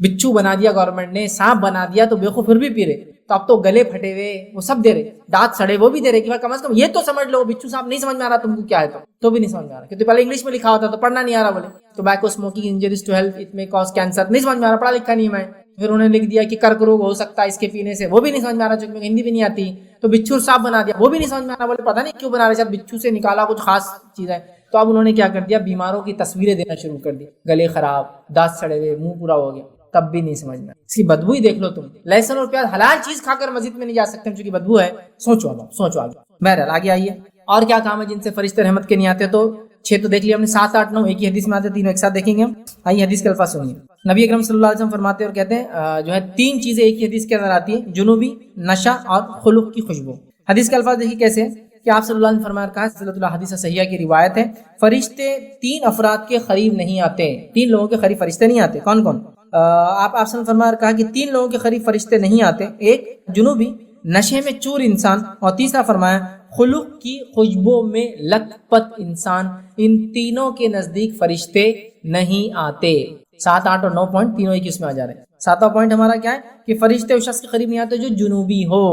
Speaker 1: بچھو بنا دیا گورنمنٹ نے، سانپ بنا دیا، تو بےخو پھر بھی پی رہے، تو اب تو گلے پھٹے ہوئے وہ سب دے رہے، دانت سڑے وہ بھی دے رہے، کہ کم از کم یہ تو سمجھ لو، بچھو صاحب نہیں سمجھ میں آ رہا تم کو کیا ہے، تو بھی نہیں سمجھ میں آ رہا، کیونکہ پہلے انگلش میں لکھا ہوتا تو پڑھنا نہیں آ رہا، بولے tobacco smoking injures to health, it میں کاز کینسر، نہیں سمجھ میں آ رہا، پڑھا لکھا نہیں میں، پھر انہوں نے لکھ دیا کہ کرک روگ ہو سکتا ہے اس کے پینے سے، وہ بھی نہیں سمجھ میں آ رہا، چونکہ ہندی بھی نہیں آتی، تو بچھو صاحب بنا دیا، وہ بھی نہیں سمجھ میں آ رہا، بولے پتہ نہیں کیوں بنا رہے، شاید بچھو سے نکالا کچھ خاص چیز ہے، تو اب انہوں نے کیا کر دیا، بیماروں کی تصویریں دینا شروع کر دی، گلے خراب، دانت سڑے ہوئے، منہ پورا ہو گیا، تب بھی نہیں سمجھ میں، اس کی بدبو ہی دیکھ لو تم، لہسن اور پیاز حلال چیز کھا کر مسجد میں نہیں جا سکتے چونکہ بدبو ہے، سوچو آگے، بہرحال آگے آئیے، اور کیا کام ہے جن سے فرشتے رحمت کے نہیں آتے، تو 6 تو دیکھ لیا ہم نے، 7 8 9 ایک ہی حدیث میں آتے، تینوں ایک ساتھ دیکھیں گے ہم، آئیے حدیث کے الفاظ سنیے، نبی اکرم صلی اللہ علیہ وسلم فرماتے اور کہتے ہیں جو ہے 3 چیزیں ایک ہی حدیث کے اندر آتی ہیں، جنوبی، نشہ اور خلق کی خوشبو۔ حدیث کے الفاظ دیکھیے کیسے کہ آپ صلی اللہ علیہ وسلم فرمایا، کہا صلی اللہ حدیث صحیحہ کی روایت ہے، فرشتے 3 افراد کے قریب نہیں آتے، 3 لوگوں کے قریب فرشتے نہیں آتے، کون کون؟ آپ صلی اللہ علیہ وسلم فرمایا، کہا کہ 3 لوگوں کے قریب فرشتے نہیں آتے، ایک جنوبی، نشے میں چور انسان، اور تیسرا فرمایا خلق کی خوشبو میں لت پت انسان، ان تینوں کے نزدیک فرشتے نہیں آتے۔ 7 8 اور 9 پوائنٹ تینوں ایک اس میں آ جا رہے ہیں۔ 7واں پوائنٹ ہمارا کیا ہے کہ فرشتے اس شخص کے قریب نہیں آتے جو جنوبی ہو،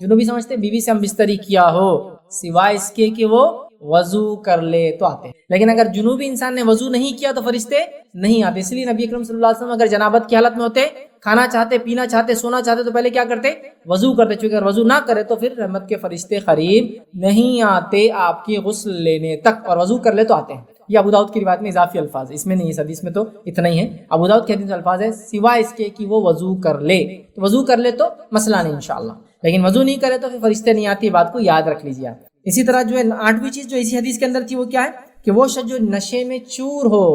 Speaker 1: جنوبی سمجھتے بیوی سے ہم بستری کیا ہو، سوائے اس کے کہ وہ وضو کر لے تو آتے ہیں، لیکن اگر جنوبی انسان نے وضو نہیں کیا تو فرشتے نہیں آتے. اس لیے نبی اکرم صلی اللہ علیہ وسلم اگر جنابت کی حالت میں ہوتے، کھانا چاہتے، پینا چاہتے، سونا چاہتے تو پہلے کیا کرتے؟ وضو کرتے. چونکہ اگر وضو نہ کرے تو پھر رحمت کے فرشتے قریب نہیں آتے آپ کی غسل لینے تک، اور وضو کر لے تو آتے ہیں. یہ ابو داؤد کی روایت میں اضافی الفاظ ہے، اس میں نہیں، اس حدیث میں تو اتنا ہی ہے. ابو داؤد کے حدیث میں الفاظ ہے سوائے اس کے کہ وہ وضو کر لے. تو وضو کر لے تو مسئلہ نہیں انشاءاللہ، لیکن وضو نہیں کرے تو پھر فرشتے نہیں آتی. بات کو یاد رکھ لیجیے آپ. اسی طرح جو ہے 8ویں چیز جو اسی حدیث کے اندر تھی وہ کیا ہے کہ وہ شخص جو نشے میں چور ہو،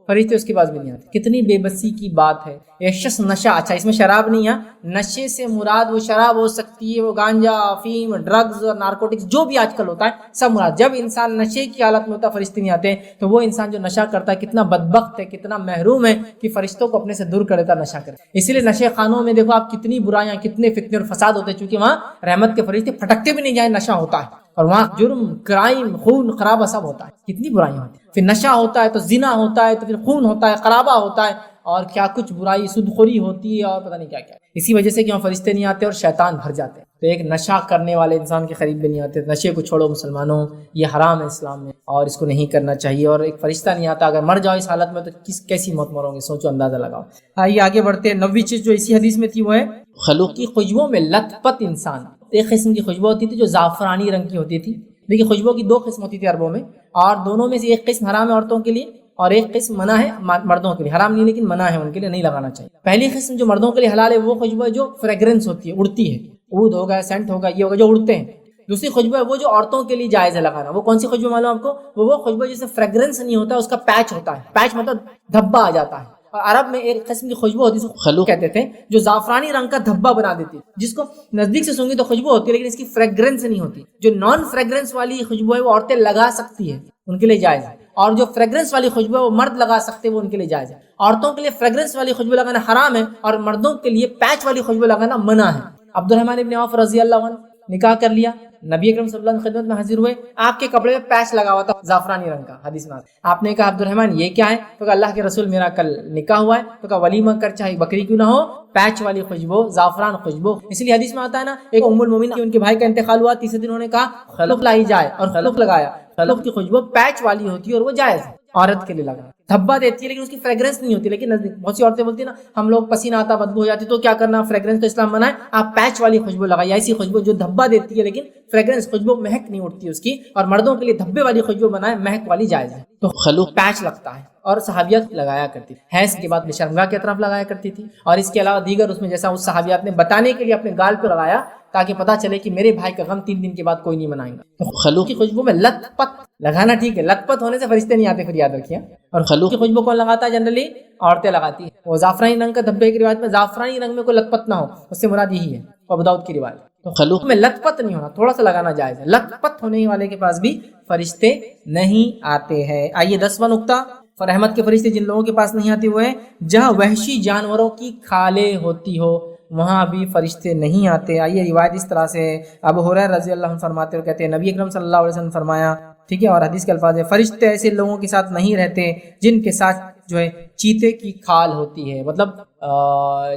Speaker 1: فرشتے اس کے پاس بھی نہیں آتے. کتنی بے بسی کی بات ہے. ایک شخص نشہ، اچھا اس میں شراب نہیں ہے، نشے سے مراد وہ شراب ہو سکتی ہے، وہ گانجا، افیم، ڈرگز اور نارکوٹکس جو بھی آج کل ہوتا ہے سب مراد. جب انسان نشے کی حالت میں ہوتا ہے فرشتے نہیں آتے، تو وہ انسان جو نشہ کرتا ہے کتنا بدبخت ہے، کتنا محروم ہے کہ فرشتوں کو اپنے سے دور کر دیتا نشہ کرے. اسی لیے نشے خانوں میں دیکھو آپ کتنی برائیاں، کتنے فتنے اور فساد ہوتے ہیں، چونکہ وہاں رحمت کے فرشتے پھٹکتے بھی نہیں جائیں، نشہ ہوتا ہے، اور وہاں جرم، کرائم، خون خرابہ سب ہوتا ہے. کتنی برائیاں ہوتی ہیں. پھر نشہ ہوتا ہے تو زنا ہوتا ہے، تو پھر خون ہوتا ہے، خرابہ ہوتا ہے، اور کیا کچھ برائی، سود خوری ہوتی ہے، اور پتہ نہیں کیا کیا. اسی وجہ سے کہ وہاں فرشتے نہیں آتے اور شیطان بھر جاتے ہیں. تو ایک نشہ کرنے والے انسان کے قریب بھی نہیں آتے. نشے کو چھوڑو مسلمانوں، یہ حرام ہے اسلام میں، اور اس کو نہیں کرنا چاہیے. اور ایک فرشتہ نہیں آتا، اگر مر جاؤ اس حالت میں تو کیسی موت مرو گے، سوچو، اندازہ لگاؤ. آئیے آگے بڑھتے ہیں. 9ویں چیز جو اسی حدیث میں تھی وہ ہے خلوق کی خوشبو میں لت پت انسان. ایک قسم کی خوشبو ہوتی تھی جو زعفرانی رنگ کی ہوتی تھی. دیکھیے خوشبو کی 2 قسم ہوتی تھی عربوں میں، اور دونوں میں سے ایک قسم حرام ہے عورتوں کے لیے اور ایک قسم منع ہے مردوں کے لیے. حرام نہیں لیکن منع ہے، ان کے لیے نہیں لگانا چاہیے. پہلی قسم جو مردوں کے لیے حلال ہے وہ خوشبو ہے جو فریگرنس ہوتی ہے، اڑتی ہے. عود ہوگا، سینٹ ہوگا، یہ ہوگا جو اڑتے ہیں. دوسری خوشبو ہے وہ جو عورتوں کے لیے جائز ہے لگانا. وہ کون سی خوشبو معلوم آپ کو؟ وہ خوشبو جس سے فریگرنس نہیں ہوتا، اس کا پیچ ہوتا ہے. پیچ مطلب دھبا آ جاتا ہے. اور عرب میں ایک قسم کی خوشبو ہوتی ہے جس کو خلوق کہتے تھے، جو زعفرانی رنگ کا دھبا بنا دیتی ہے، جس کو نزدیک سے سونگی تو خوشبو ہوتی ہے لیکن اس کی فریگرنس نہیں ہوتی. جو نان فریگرنس والی خوشبو ہے وہ عورتیں لگا سکتی ہے، ان کے لیے جائز ہے. اور جو فریگرنس والی خوشبو ہے وہ مرد لگا سکتے ہیں، وہ ان کے لیے جائز ہے. عورتوں کے لیے فریگرنس والی خوشبو لگانا حرام ہے، اور مردوں کے لیے پیچ والی خوشبو لگانا منع ہے. عبد الرحمن ابن عوف رضی اللہ عنہ نکاح کر لیا، نبی اکرم صلی اللہ علیہ وسلم خدمت میں حاضر ہوئے، آپ کے کپڑے میں پیچ لگا ہوا تھا زعفرانی رنگ کا. حدیث میں آپ نے کہا عبد الرحمن یہ کیا ہے؟ تو کہا اللہ کے رسول میرا کل نکاح ہوا ہے. تو کہا ولیمہ کر چاہے بکری کیوں نہ ہو، پیچ والی خوشبو، زعفران خوشبو. اس لیے حدیث میں آتا ہے نا، ایک ام المومنین کی ان کے بھائی کا انتقال ہوا، تیسرے دن انہوں نے کہا خلوق لائی جائے، اور خلوق لگایا. خلوق کی خوشبو پیچ والی ہوتی ہے اور وہ جائز ہے عورت کے لیے لگانا. دھبا دیتی ہے لیکن اس کی فریگرنس نہیں ہوتی. لیکن بہت سی عورتیں بولتی ہیں نا ہم لوگ پسینہ آتا، بدبو ہو جاتی، تو کیا کرنا؟ فریگرنس تو اسلام منع ہے، آپ پیچ والی خوشبو لگائیے، ایسی خوشبو جو دھبا دیتی ہے لیکن فریگرنس، خوشبو مہک نہیں اٹھتی اس کی. اور مردوں کے لیے دھبے والی خوشبو بنائے، مہک والی جائز ہے. تو خلوق پیچ لگتا ہے، اور صحابیات لگایا کرتی تھی. حیض کے بعد شرمگاہ کی طرف لگایا کرتی تھی، اور اس کے علاوہ دیگر اس میں جیسا اس صحابیات نے بتانے کے لیے اپنے گال پہ لگایا تاکہ پتہ چلے کہ میرے بھائی کا غم 3 دن کے بعد کوئی نہیں منائے گا. تو خلوق کی خوشبو میں لت پت لگانا ٹھیک ہے، لت پت ہونے سے فرشتے نہیں آتے، پھر یاد رکھیے. اور خلوق کی خوشبو کون لگاتا ہے؟ جنرلی عورتیں لگاتی ہیں. وہ زعفرانی رنگ کا دھبے کی روایت میں زعفرانی رنگ میں کوئی لت پت نہ ہو، اس سے مراد یہی ہے ابو داؤد کی روایت. تو خلوق میں لت پت نہیں ہونا، تھوڑا سا لگانا جائز ہے. لت پت ہونے والے کے پاس بھی فرشتے نہیں آتے ہیں. آئیے 10واں نقطہ، رحمت کے فرشتے جن لوگوں کے پاس نہیں آتے وہ ہے جہاں وحشی جانوروں کی کھالیں ہوتی ہو، وہاں بھی فرشتے نہیں آتے. آئیے روایت اس طرح سے ہے، ابو ہریرہ رضی اللہ عنہ فرماتے ہیں، کہتے ہیں نبی اکرم صلی اللہ علیہ وسلم فرمایا، ٹھیک ہے، اور حدیث کے الفاظ ہے فرشتے ایسے لوگوں کے ساتھ نہیں رہتے جن کے ساتھ جو ہے چیتے کی کھال ہوتی ہے. مطلب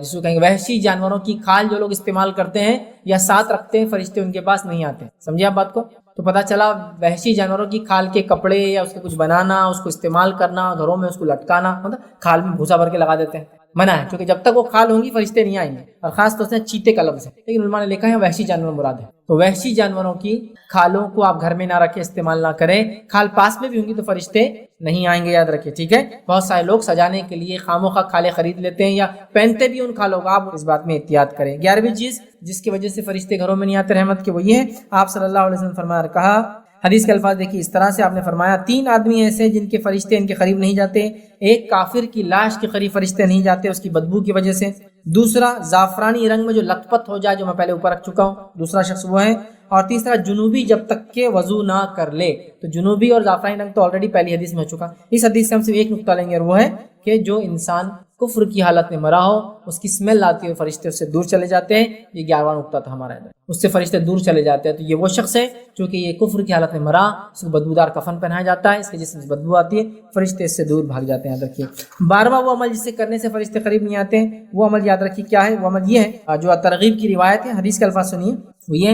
Speaker 1: جس کو کہیں گے وحشی جانوروں کی کھال جو لوگ استعمال کرتے ہیں یا ساتھ رکھتے ہیں، فرشتے ان کے پاس نہیں آتے. سمجھے آپ بات کو؟ تو پتہ چلا وحشی جانوروں کی کھال کے کپڑے یا اس کے کچھ بنانا، اس کو استعمال کرنا، گھروں میں اس کو لٹکانا، مطلب کھال میں بھوسا بھر کے لگا دیتے ہیں، منع ہے. کیونکہ جب تک وہ کھال ہوں گی فرشتے نہیں آئیں گے. اور خاص طور سے چیتے کا لفظ ہے، لیکن علماء نے لکھا ہے وحشی جانور مراد ہے. تو وحشی جانوروں کی کھالوں کو آپ گھر میں نہ رکھیں، استعمال نہ کریں. کھال پاس میں بھی ہوں گی تو فرشتے نہیں آئیں گے، یاد رکھیں، ٹھیک ہے. بہت سارے لوگ سجانے کے لیے خاموخواہ کھالیں خرید لیتے ہیں یا پہنتے بھی ان کھالوں کو، آپ اس بات میں احتیاط کریں. 11ویں چیز جس کی وجہ سے فرشتے گھروں میں نہیں آتے رحمت کے، وہ یہ ہے آپ صلی اللہ علیہ وسلم فرمایا، کہا حدیث کے الفاظ دیکھیے اس طرح سے آپ نے فرمایا 3 آدمی ایسے جن کے فرشتے ان کے قریب نہیں جاتے. ایک کافر کی لاش کے قریب فرشتے نہیں جاتے اس کی بدبو کی وجہ سے. دوسرا زعفرانی رنگ میں جو لت پت ہو جائے، جو میں پہلے اوپر رکھ چکا ہوں، دوسرا شخص وہ ہے. اور تیسرا جنوبی جب تک کہ وضو نہ کر لے. تو جنوبی اور زعفرانی رنگ تو آلریڈی پہلی حدیث میں ہو چکا. اس حدیث سے ہم صرف ایک نقطہ لیں گے، اور وہ ہے کہ جو انسان کفر کی حالت میں مرا ہو، اس کی اسمیل آتی ہے، فرشتے اس سے دور چلے جاتے ہیں. یہ 11واں نقطہ تھا ہمارا ادھر، اس سے فرشتے دور چلے جاتے ہیں. تو یہ وہ شخص ہے جو کہ یہ کفر کی حالت میں مرا، اس کو بدبودار کفن پہنایا جاتا ہے، اس کے جسم سے بدبو آتی ہے، فرشتے اس سے دور بھاگ جاتے ہیں. یاد رکھیے 12واں وہ عمل جس سے کرنے سے فرشتے قریب نہیں آتے ہیں، وہ عمل یاد رکھیے کیا ہے. وہ عمل یہ ہے جو ترغیب کی روایت ہے، حدیث کے الفاظ سنیے، یہ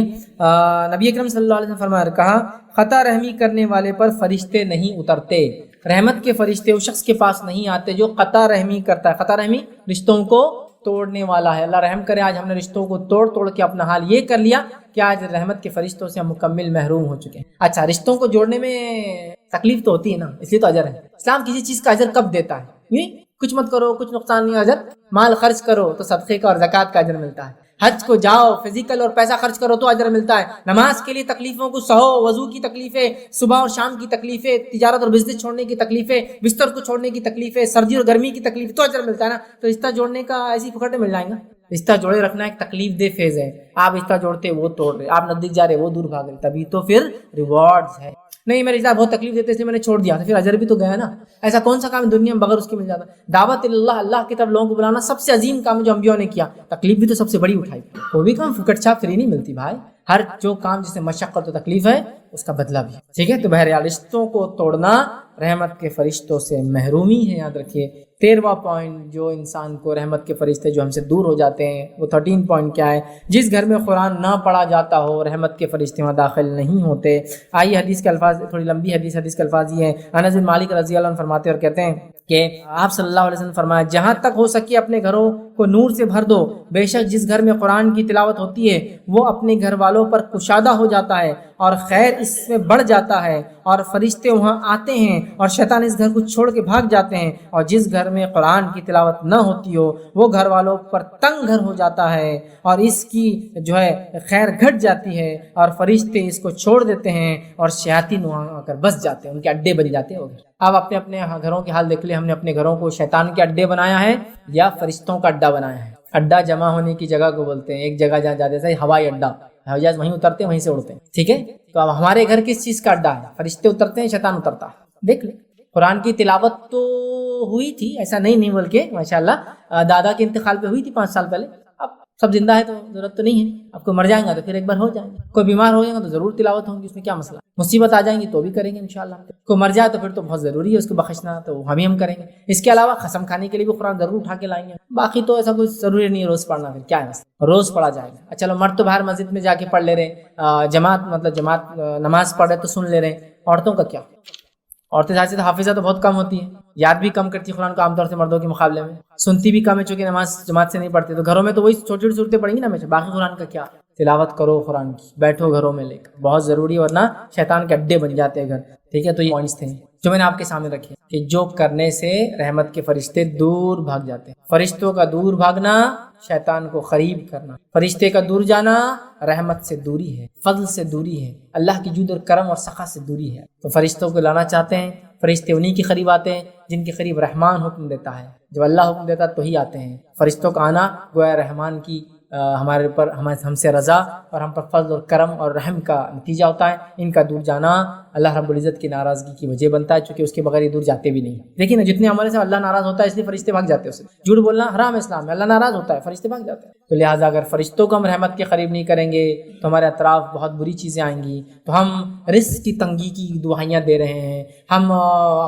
Speaker 1: نبی اکرم صلی اللہ علیہ وسلم فرمایا کہا خطا رحمی کرنے والے پر فرشتے نہیں اترتے، رحمت کے فرشتے اس شخص کے پاس نہیں آتے جو خطا رحمی کرتا ہے۔ خطا رحمی رشتوں کو توڑنے والا ہے۔ اللہ رحم کرے آج ہم نے رشتوں کو توڑ کے اپنا حال یہ کر لیا کہ آج رحمت کے فرشتوں سے ہم مکمل محروم ہو چکے ہیں۔ اچھا، رشتوں کو جوڑنے میں تکلیف تو ہوتی ہے نا، اس لیے تو اجر ہے۔ اسلام کسی چیز کا اجر کب دیتا ہے؟ کچھ مت کرو، کچھ نقصان نہیں، اجر مال خرچ کرو تو صدقے کا اور زکوٰۃ کا اجر ملتا ہے۔ حج کو جاؤ، فزیکل اور پیسہ خرچ کرو تو اجر ملتا ہے۔ نماز کے لیے تکلیفوں کو سہو، وضو کی تکلیفیں، صبح اور شام کی تکلیفیں، تجارت اور بزنس چھوڑنے کی تکلیفیں، بستر کو چھوڑنے کی تکلیفیں، سردی اور گرمی کی تکلیف، تو اجر ملتا ہے نا۔ تو رشتہ جوڑنے کا ایسی پکڑے مل جائیں گا۔ رشتہ جوڑے رکھنا ایک تکلیف دہ فیز ہے۔ آپ رشتہ جوڑتے وہ توڑ رہے، آپ نزدیک جا رہے وہ دور بھاگ رہے، تبھی تو پھر ریوارڈز ہے۔ نہیں میں رشتہ بہت تکلیف دیتے اس لیے میں نے چھوڑ دیا، تو پھر اجر بھی تو گیا نا۔ ایسا کون سا کام ہے دنیا میں بغیر اس کے مل جاتا؟ دعوت اللہ، اللہ کی طرف لوگوں کو بلانا سب سے عظیم کام جو انبیاء نے کیا، تکلیف بھی تو سب سے بڑی اٹھائی۔ کوئی بھی کام فکٹ چھاپ فری نہیں ملتی بھائی، ہر جو کام جس میں مشقت و تکلیف ہے اس کا بدلہ بھی، ٹھیک ہے۔ تو بہرحال رشتوں کو توڑنا رحمت کے فرشتوں سے محرومی ہے، یاد رکھیے۔ 13واں پوائنٹ جو انسان کو رحمت کے فرشتے جو ہم سے دور ہو جاتے ہیں، وہ 13 پوائنٹ کیا ہے؟ جس گھر میں قرآن نہ پڑھا جاتا ہو رحمت کے فرشتے وہاں داخل نہیں ہوتے۔ آئیے حدیث کے الفاظ، تھوڑی لمبی حدیث کے الفاظ یہ ہیں۔ انس بن مالک رضی اللہ عنہ فرماتے اور کہتے ہیں کہ آپ صلی اللہ علیہ وسلم فرمایا جہاں تک ہو سکے اپنے گھروں کو نور سے بھر دو، بے شک جس گھر میں قرآن کی تلاوت ہوتی ہے وہ اپنے گھر والوں پر کشادہ ہو جاتا ہے اور خیر اس میں بڑھ جاتا ہے اور فرشتے وہاں آتے ہیں اور شیطان اس گھر کو چھوڑ کے بھاگ جاتے ہیں، اور جس گھر میں قرآن کی تلاوت نہ ہوتی ہو وہ گھر والوں پر تنگ گھر ہو جاتا ہے اور اس کی جو ہے خیر گھٹ جاتی ہے اور فرشتے اس کو چھوڑ دیتے ہیں اور شیاطین وہاں آ کر بس جاتے ہیں، ان کے اڈے بن جاتے ہیں وہ گھر۔ اب اپنے گھروں کے حال دیکھ لیں، ہم نے اپنے گھروں کو شیطان کے اڈے بنایا ہے یا فرشتوں کا اڈا بنایا ہے؟ اڈا جمع ہونے کی جگہ کو بولتے ہیں، ایک جگہ جہاں جاتے ہیں ہوائی اڈا، ہوائی جہاز وہیں اترتے ہیں وہیں سے اڑتے ہیں، ٹھیک ہے۔ تو اب ہمارے گھر کس چیز کا اڈا ہے؟ فرشتے اترتے ہیں، شیطان اترتا ہے۔ دیکھ لیں قرآن کی تلاوت تو ہوئی تھی، ایسا نہیں بلکہ ماشاءاللہ دادا کے انتقال پہ ہوئی تھی 5 سال پہلے۔ اب سب زندہ ہے تو ضرورت تو نہیں ہے، اب کوئی مر جائیں گا تو پھر ایک بار ہو جائیں گے، کوئی بیمار ہو جائے گا تو ضرور تلاوت ہوں گی، اس میں کیا مسئلہ؟ مصیبت آ جائیں گی تو بھی کریں گے انشاءاللہ۔ کوئی مر جائے تو پھر تو بہت ضروری ہے اس کو بخشنا، تو ہم کریں گے۔ اس کے علاوہ قسم کھانے کے لیے بھی قرآن ضرور اٹھا کے لائیں گے، باقی تو ایسا کوئی ضروری نہیں ہے روز پڑھنا، پھر کیا ہے روز پڑھا جائے گا۔ چلو مرد تو باہر مسجد میں جا کے پڑھ لے رہے، جماعت نماز پڑھ رہے تو سن لے رہے، عورتوں کا کیا؟ عورتیں ظاہر سے حافظہ تو بہت کم ہوتی ہے، یاد بھی کم کرتی ہے قرآن کو عام طور سے مردوں کے مقابلے میں، سنتی بھی کم ہے چونکہ نماز جماعت سے نہیں پڑھتے، تو گھروں میں تو وہی چھوٹی چھوٹی صورتیں پڑھیں گی نا ہمیشہ، باقی قرآن کا کیا؟ تلاوت کرو قرآن کی، بیٹھو گھروں میں لے کر، بہت ضروری ہے، ورنہ شیطان کے اڈے بن جاتے ہیں گھر، ٹھیک ہے۔ تو یہ پوائنٹس تھے جو میں نے آپ کے سامنے رکھے کہ جو کرنے سے رحمت کے فرشتے دور بھاگ جاتے ہیں۔ فرشتوں کا دور بھاگنا شیطان کو قریب کرنا، فرشتے کا دور جانا رحمت سے دوری ہے، فضل سے دوری ہے، اللہ کی جود اور کرم اور سخا سے دوری ہے۔ تو فرشتوں کو لانا چاہتے ہیں، فرشتے انہی کے قریب آتے ہیں جن کے قریب رحمان حکم دیتا ہے، جب اللہ حکم دیتا ہے تو ہی آتے ہیں۔ فرشتوں کا آنا گویا رحمان کی ہمارے اوپر ہم سے رضا اور ہم پر فضل اور کرم اور رحم کا نتیجہ ہوتا ہے۔ ان کا دور جانا اللہ رب العزت کی ناراضگی کی وجہ بنتا ہے، چونکہ اس کے بغیر یہ دور جاتے بھی نہیں۔ دیکھیں نا جتنے عمل سے اللہ ناراض ہوتا ہے اس لیے فرشتے بھاگ جاتے ہیں اسے، جھوٹ بولنا حرام ہے اسلام میں، اللہ ناراض ہوتا ہے فرشتے بھاگ جاتے ہیں۔ تو لہٰذا اگر فرشتوں کو ہم رحمت کے قریب نہیں کریں گے تو ہمارے اطراف بہت بری چیزیں آئیں گی، تو ہم رزق کی تنگی کی دعائیاں دے رہے ہیں، ہم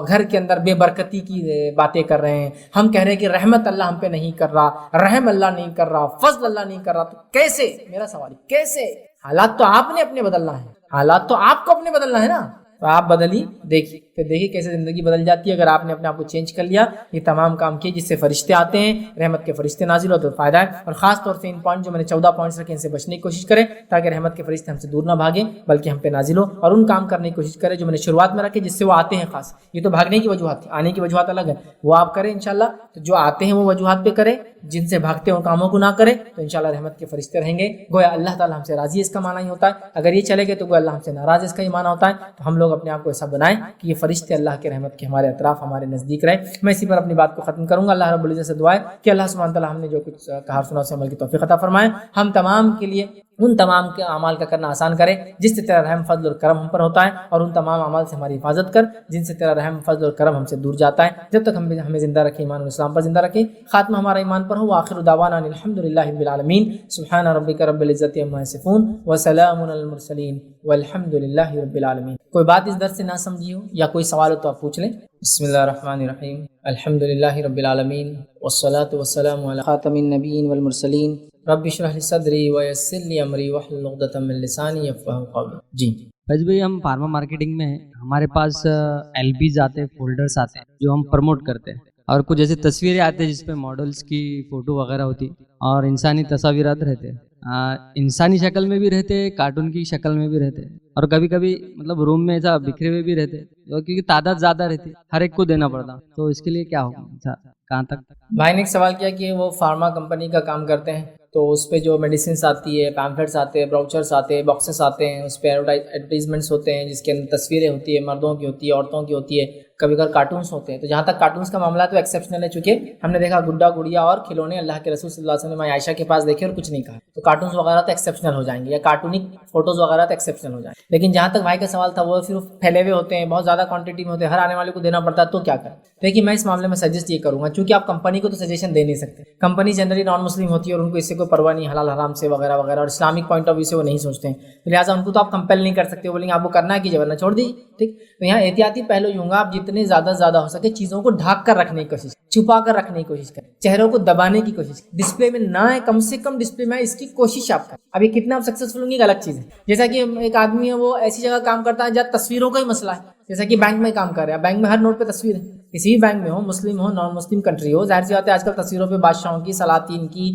Speaker 1: گھر کے اندر بے برکتی کی باتیں کر رہے ہیں، ہم کہہ رہے ہیں کہ رحمت اللہ ہم پہ نہیں کر رہا، رحم اللہ نہیں کر رہا، فضل اللہ نہیں کر رہا، تو کیسے؟ میرا سوال کیسے؟ حالات تو آپ نے اپنے بدلنا ہے، حالات تو آپ کو اپنے بدلنا ہے نا، تو آپ بدلی دیکھیے، پھر دیکھیے کیسے زندگی بدل جاتی ہے اگر آپ نے اپنے آپ کو چینج کر لیا، یہ تمام کام کیے جس سے فرشتے آتے ہیں، رحمت کے فرشتے نازل ہوتے ہیں، فائدہ ہے۔ اور خاص طور سے ان پوائنٹ جو میں نے 14 پوائنٹس رکھے ان سے بچنے کی کوشش کریں تاکہ رحمت کے فرشتے ہم سے دور نہ بھاگیں بلکہ ہم پہ نازل ہو، اور ان کام کرنے کی کوشش کریں جو میں نے شروعات میں رکھے جس سے وہ آتے ہیں۔ خاص یہ تو بھاگنے کی وجوہات تھی، آنے کی وجوہات الگ ہے، وہ آپ کریں انشاءاللہ۔ تو جو آتے ہیں وہ وجوہات پہ کریں، جن سے بھاگتے ہیں کاموں کو نہ کریں، تو انشاءاللہ رحمت کے فرشتے رہیں گے۔ گویا اللہ تعالیٰ ہم سے راضی، اس کا معنی ہی ہوتا ہے، اگر یہ چلے گئے تو گویا اللہ ہم سے ناراض، اس کا ہی معنی ہوتا ہے۔ تو ہم لوگ اپنے آپ کو ایسا بنائیں کہ یہ فرشتے اللہ کے رحمت کے ہمارے اطراف ہمارے نزدیک رہیں۔ میں اسی پر اپنی بات کو ختم کروں گا۔ اللہ رب العزت سے دعا ہے کہ اللہ سبحانہ تعالیٰ ہم نے جو کچھ کہا سنا اس عمل کی توفیق عطا فرمائے، ہم تمام کے لیے ان تمام کے اعمال کا کرنا آسان کرے جس سے تیرا رحم فضل اور کرم ہم پر ہوتا ہے، اور ان تمام اعمال سے ہماری حفاظت کر جن سے تیرا رحم فضل اور کرم ہم سے دور جاتا ہے۔ جب تک ہمیں زندہ رکھے، ایمان اور اسلام پر زندہ رکھے، خاتمہ ہمارا ایمان پر ہو۔ آخر دعوانا الحمدللہ رب العالمین، سبحان ربک رب العزت عما یصفون وسلام علی المرسلین والحمدللہ رب العالمین۔ کوئی بات اس درس سے نہ سمجھی ہو یا کوئی سوال ہو تو آپ پوچھ لیں۔ بسم اللہ الرحمن الرحیم، الحمدللہ رب العالمین والصلاة والسلام علی خاتم النبیین والمرسلین رب اشرح لی صدری ویسر لی امری واحلل عقدۃ من لسانی یفقہوا قولی. جی
Speaker 2: فیض بھائی، ہم فارما مارکیٹنگ میں ہیں، ہمارے پاس ایل بیز آتے ہیں، فولڈرس آتے ہیں جو ہم پروموٹ کرتے ہیں، اور کچھ ایسی تصویریں آتی ہیں جس پہ ماڈلس کی فوٹو وغیرہ ہوتی اور انسانی تصاویرات رہتے ہیں، انسانی شکل میں بھی رہتے، کارٹون کی شکل میں بھی رہتے، اور کبھی کبھی مطلب روم میں ایسا بکھرے ہوئے بھی رہتے کیونکہ تعداد زیادہ رہتی، ہر ایک کو دینا پڑتا. تو اس کے لیے کیا ہوگا، کہاں تک؟
Speaker 1: بھائی نے ایک سوال کیا کہ وہ فارما کمپنی کا کام کرتے ہیں تو اس پہ جو میڈیسنس آتی ہے، پیمفلیٹس آتے ہیں، براؤچرس آتے ہیں، باکسز آتے ہیں، اس پہ ایڈورٹائزمنٹس ہوتے ہیں جس کے اندر تصویریں ہوتی ہے، مردوں کی ہوتی ہے، عورتوں کی ہوتی ہے، کبھی کبھار کارٹونس ہوتے ہیں. تو جہاں تک کارٹونس کا معاملہ تو ایکسیپشنل ہے، چونکہ ہم نے دیکھا گڈا گڑیا اور کھلونے اللہ کے رسول صلی اللہ علیہ وسلم عائشہ کے پاس دیکھے اور کچھ نہیں کہا. تو کارٹونس وغیرہ تو ایکسیپشنل ہو جائیں گے، یا کارٹونک فوٹوز وغیرہ تو ایکسیپشنل ہو جائیں گے. لیکن جہاں تک بھائی کا سوال تھا وہ صرف پھیلے ہوئے ہوتے ہیں، بہت زیادہ کوانٹٹی میں ہوتے ہیں، ہر آنے والے کو دینا پڑتا ہے، تو کیا کریں؟ دیکھیے میں اس معاملے میں سجیسٹ یہ کروں گا، چونکہ آپ کمپنی کو تو سجیشن دے نہیں سکتے. کمپنی جنرلی نان مسلم ہوتی ہے اور ان کو اس سے کوئی پرواہ نہیں حلال حرام سے وغیرہ وغیرہ، اور اسلامک پوائنٹ آف ویو سے وہ نہیں سوچتے ہیں، لہٰذا ان کو تو آپ کمپیل نہیں کر سکتے. بولیں گے آپ کو کرنا ہے کیجیے ورنہ چھوڑ دیجیے. ٹھیک، تو یہاں احتیاطی پہلو یوں گا، آپ جتنے زیادہ ہو سکے چیزوں کو ڈھانک کر رکھنے کی کوشش، چھپا کر رکھنے کی کوشش کریں، چہروں کو دبانے کی کوشش کریں، ڈسپلے میں نہ ہے، کم سے کم ڈسپلے میں اس کی کوشش آپ کریں. ابھی کتنا آپ سکسیسفل ہوں گی ایک الگ چیز ہے. جیسا کہ ایک آدمی ہے وہ ایسی جگہ کام کرتا ہے جہاں تصویروں کا ہی مسئلہ ہے، جیسا کہ بینک میں کام کر رہا ہے، بینک میں ہر نوٹ پہ تصویر ہے، کسی بھی بینک میں ہو، مسلم ہو نان مسلم کنٹری ہو، ظاہر سی بات ہے آج کل تصویروں پہ بادشاہوں کی، سلاطین کی،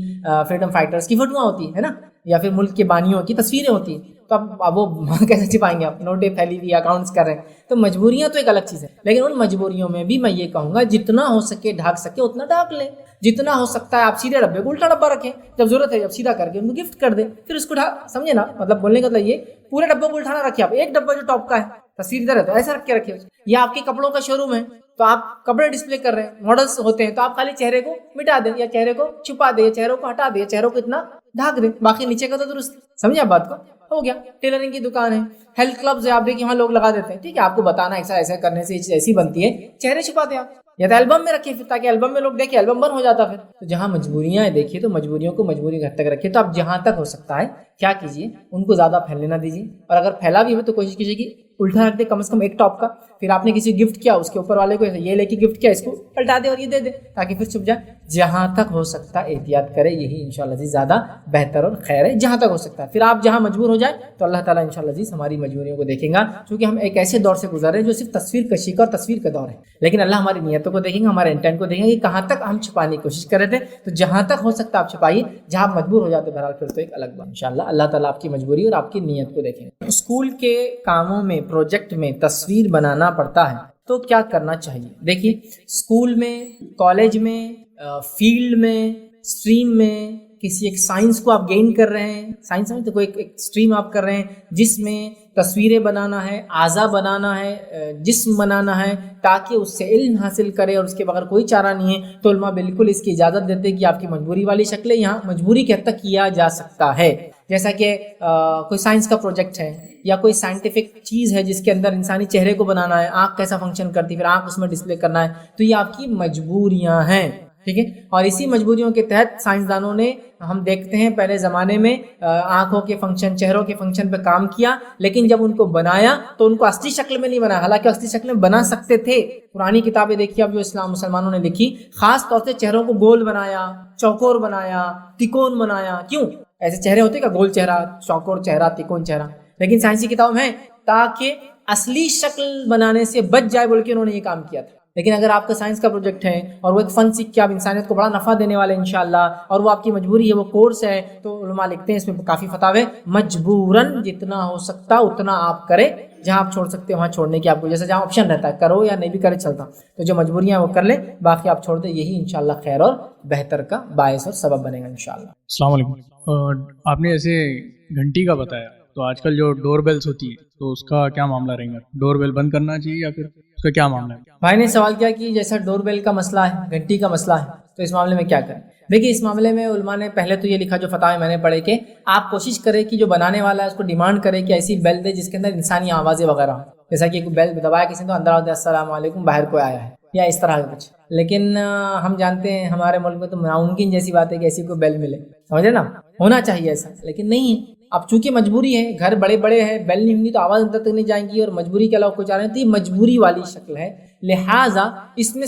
Speaker 1: فریڈم فائٹرز کی فوٹوਆਂ ہوتی ہے نا، یا پھر ملک کے بانیوں کی تصویریں ہوتی ہیں. تو اب وہ کیسے چھپائیں گے آپ؟ نوٹیں پھیلی ہوئی، اکاؤنٹس کر رہے ہیں. تو مجبوریاں تو ایک الگ چیز ہے، لیکن ان مجبوریوں میں بھی میں یہ کہوں گا جتنا ہو سکے ڈھانک سکے اتنا ڈھانک لیں. جتنا ہو سکتا ہے آپ سیدھے ڈبے کو الٹا ڈبہ رکھیں، جب ضرورت ہے جب سیدھا کر کے ان کو گفٹ کر دیں، پھر اس کو سمجھے نا، مطلب بولنے کا مطلب یہ پورے ڈبوں کو الٹانا رکھے، آپ ایک ڈبہ جو ٹاپ کا ہے تصویر ادھر ہے تو ایسا رکھ کے رکھے. یا آپ کے کپڑوں کا شو روم ہے تو آپ کپڑے ڈسپلے کر رہے ہیں، ماڈلس ہوتے ہیں، تو آپ خالی چہرے کو مٹا دیں یا چہرے کو چھپا دیں یا چہروں کو ہٹا دیں، چہروں کو اتنا ڈھانک دیں، باقی نیچے کا تو درست. سمجھے آپ بات کو؟ ہو گیا. ٹیلرنگ کی دکان ہے، ہیلتھ کلبز ہے، آپ دیکھیں وہاں لوگ لگا دیتے ہیں. ٹھیک ہے، آپ کو بتانا ایسا ایسا کرنے سے ایسی بنتی ہے، چہرے چھپا دیں آپ، یا تو البم میں رکھیں پھر تاکہ البم میں لوگ دیکھیں، البم بند ہو جاتا پھر. تو جہاں مجبوریاں ہیں دیکھیے تو مجبوریوں کو مجبوری گھر تک رکھیے. تو آپ جہاں تک ہو سکتا ہے کیا کیجیے، ان کو زیادہ پھیلنے نہ دیجیے، اور اگر پھیلا بھی ہو تو کوشش کیجیے کہ الٹا رکھ دے کم از کم ایک ٹاپ کا. پھر آپ نے کسی گفٹ کیا اس کے اوپر والے کو یہ لے کے گفٹ کیا، اس کو پلٹا دے اور یہ دے دے تاکہ پھر چھپ جائے. جہاں تک ہو سکتا ہے احتیاط کرے، یہی انشاءاللہ جی زیادہ بہتر اور خیر ہے. جہاں تک ہو سکتا ہے پھر آپ جہاں مجبور ہو جائے تو اللہ تعالیٰ انشاءاللہ جی ہماری مجبوریوں کو دیکھیں گا، کیونکہ ہم ایک ایسے دور سے گزر رہے ہیں جو صرف تصویر کشی کا اور تصویر کا دور ہے. لیکن اللہ ہماری نیتوں کو دیکھیں گا، ہمارے انٹینٹ کو دیکھیں گے کہ کہاں تک ہم چھپانے کی کوشش کر رہے تھے. تو جہاں تک ہو سکتا ہے آپ چھپائیے، جہاں آپ مجبور ہو جاتے بہرحال پھر تو ایک الگ بات. انشاءاللہ اللہ تعالیٰ آپ کی مجبوری اور آپ کی نیت کو دیکھیں گے. اسکول کے کاموں میں پروجیکٹ میں تصویر بنانا پڑتا ہے تو کیا کرنا چاہیے؟ دیکھیے اسکول میں، کالج میں، فیلڈ میں، اسٹریم میں، کسی ایک سائنس کو آپ گین کر رہے ہیں، سائنس میں تو کوئی ایک اسٹریم آپ کر رہے ہیں جس میں تصویریں بنانا ہے، اعضا بنانا ہے، جسم بنانا ہے تاکہ اس سے علم حاصل کرے اور اس کے بغیر کوئی چارہ نہیں ہے، تو علماء بالکل اس کی اجازت دیتے کہ آپ کی مجبوری والی شکلیں یہاں مجبوری کے حد تک کیا جا سکتا ہے. جیسا کہ کوئی سائنس کا پروجیکٹ ہے یا کوئی سائنٹیفک چیز ہے جس کے اندر انسانی چہرے کو بنانا ہے، آنکھ کیسا فنکشن کرتی ہے پھر آنکھ اس میں ڈسپلے کرنا ہے، تو یہ آپ کی مجبوریاں ہیں. ٹھیک ہے، اور اسی مجبوریوں کے تحت سائنسدانوں نے، ہم دیکھتے ہیں پہلے زمانے میں آنکھوں کے فنکشن، چہروں کے فنکشن پہ کام کیا، لیکن جب ان کو بنایا تو ان کو اصلی شکل میں نہیں بنایا، حالانکہ اصلی شکل میں بنا سکتے تھے. پرانی کتابیں دیکھیے اب جو اسلام مسلمانوں نے لکھی، خاص طور سے چہروں کو گول بنایا، چوکور بنایا، تکون بنایا. کیوں؟ ایسے چہرے ہوتے کہ گول چہرہ، چوکور چہرہ، تکون چہرہ، لیکن سائنسی کتاب میں تاکہ اصلی شکل بنانے سے بچ جائے بول کے انہوں نے یہ کام کیا تھا. لیکن اگر آپ کا سائنس کا پروجیکٹ ہے اور وہ ایک فن سیکھ کے آپ انسانیت کو بڑا نفع دینے والے انشاءاللہ، اور وہ آپ کی مجبوری ہے، وہ کورس ہے، تو علماء لکھتے ہیں اس میں کافی فتاوے، مجبوراً جتنا ہو سکتا اتنا آپ کریں، جہاں آپ چھوڑ سکتے ہیں وہاں چھوڑنے کی آپ کو، جیسے جہاں آپشن رہتا ہے کرو یا نہیں بھی کرے چلتا، تو جو مجبوریاں وہ کر لیں، باقی آپ چھوڑ دیں. یہی انشاءاللہ خیر اور بہتر کا باعث اور سبب بنے گا انشاءاللہ.
Speaker 3: السلام علیکم. آپ نے ایسے گھنٹی کا بتایا، تو آج کل جو ڈور بیلز ہوتی ہے تو اس کا کیا معاملہ رہے گا؟ ڈور بیل بند کرنا چاہیے یا پھر اس کا کیا معاملہ ہے؟
Speaker 1: بھائی نے سوال کیا کہ جیسا ڈور بیل کا مسئلہ ہے، گھنٹی کا مسئلہ ہے، تو اس معاملے میں کیا کریں؟ دیکھیے اس معاملے میں علماء نے پہلے تو یہ لکھا، جو فتاوے میں نے پڑھے، کہ آپ کوشش کریں کہ جو بنانے والا ہے اس کو ڈیمانڈ کرے کہ ایسی بیل دے جس کے اندر انسانی آوازیں وغیرہ ہوں، جیسا کہ کوئی بیل دبایا کسی نے تو اندر آتے السلام علیکم باہر کوئی آیا ہے یا اس طرح کا کچھ. لیکن ہم جانتے ہیں ہمارے ملک میں تو ناممکن جیسی بات ہے کہ ایسی کوئی بیل ملے، سمجھے نا، ہونا چاہیے ایسا، لیکن نہیں ہے. اب چونکہ مجبوری ہے، گھر بڑے بڑے ہیں، بیل نہیں ہوں گی تو آواز اندر تک نہیں جائیں گی، اور مجبوری کے علاوہ کوئی چاہ رہے ہیں تو یہ مجبوری والی شکل ہے، لہٰذا اس میں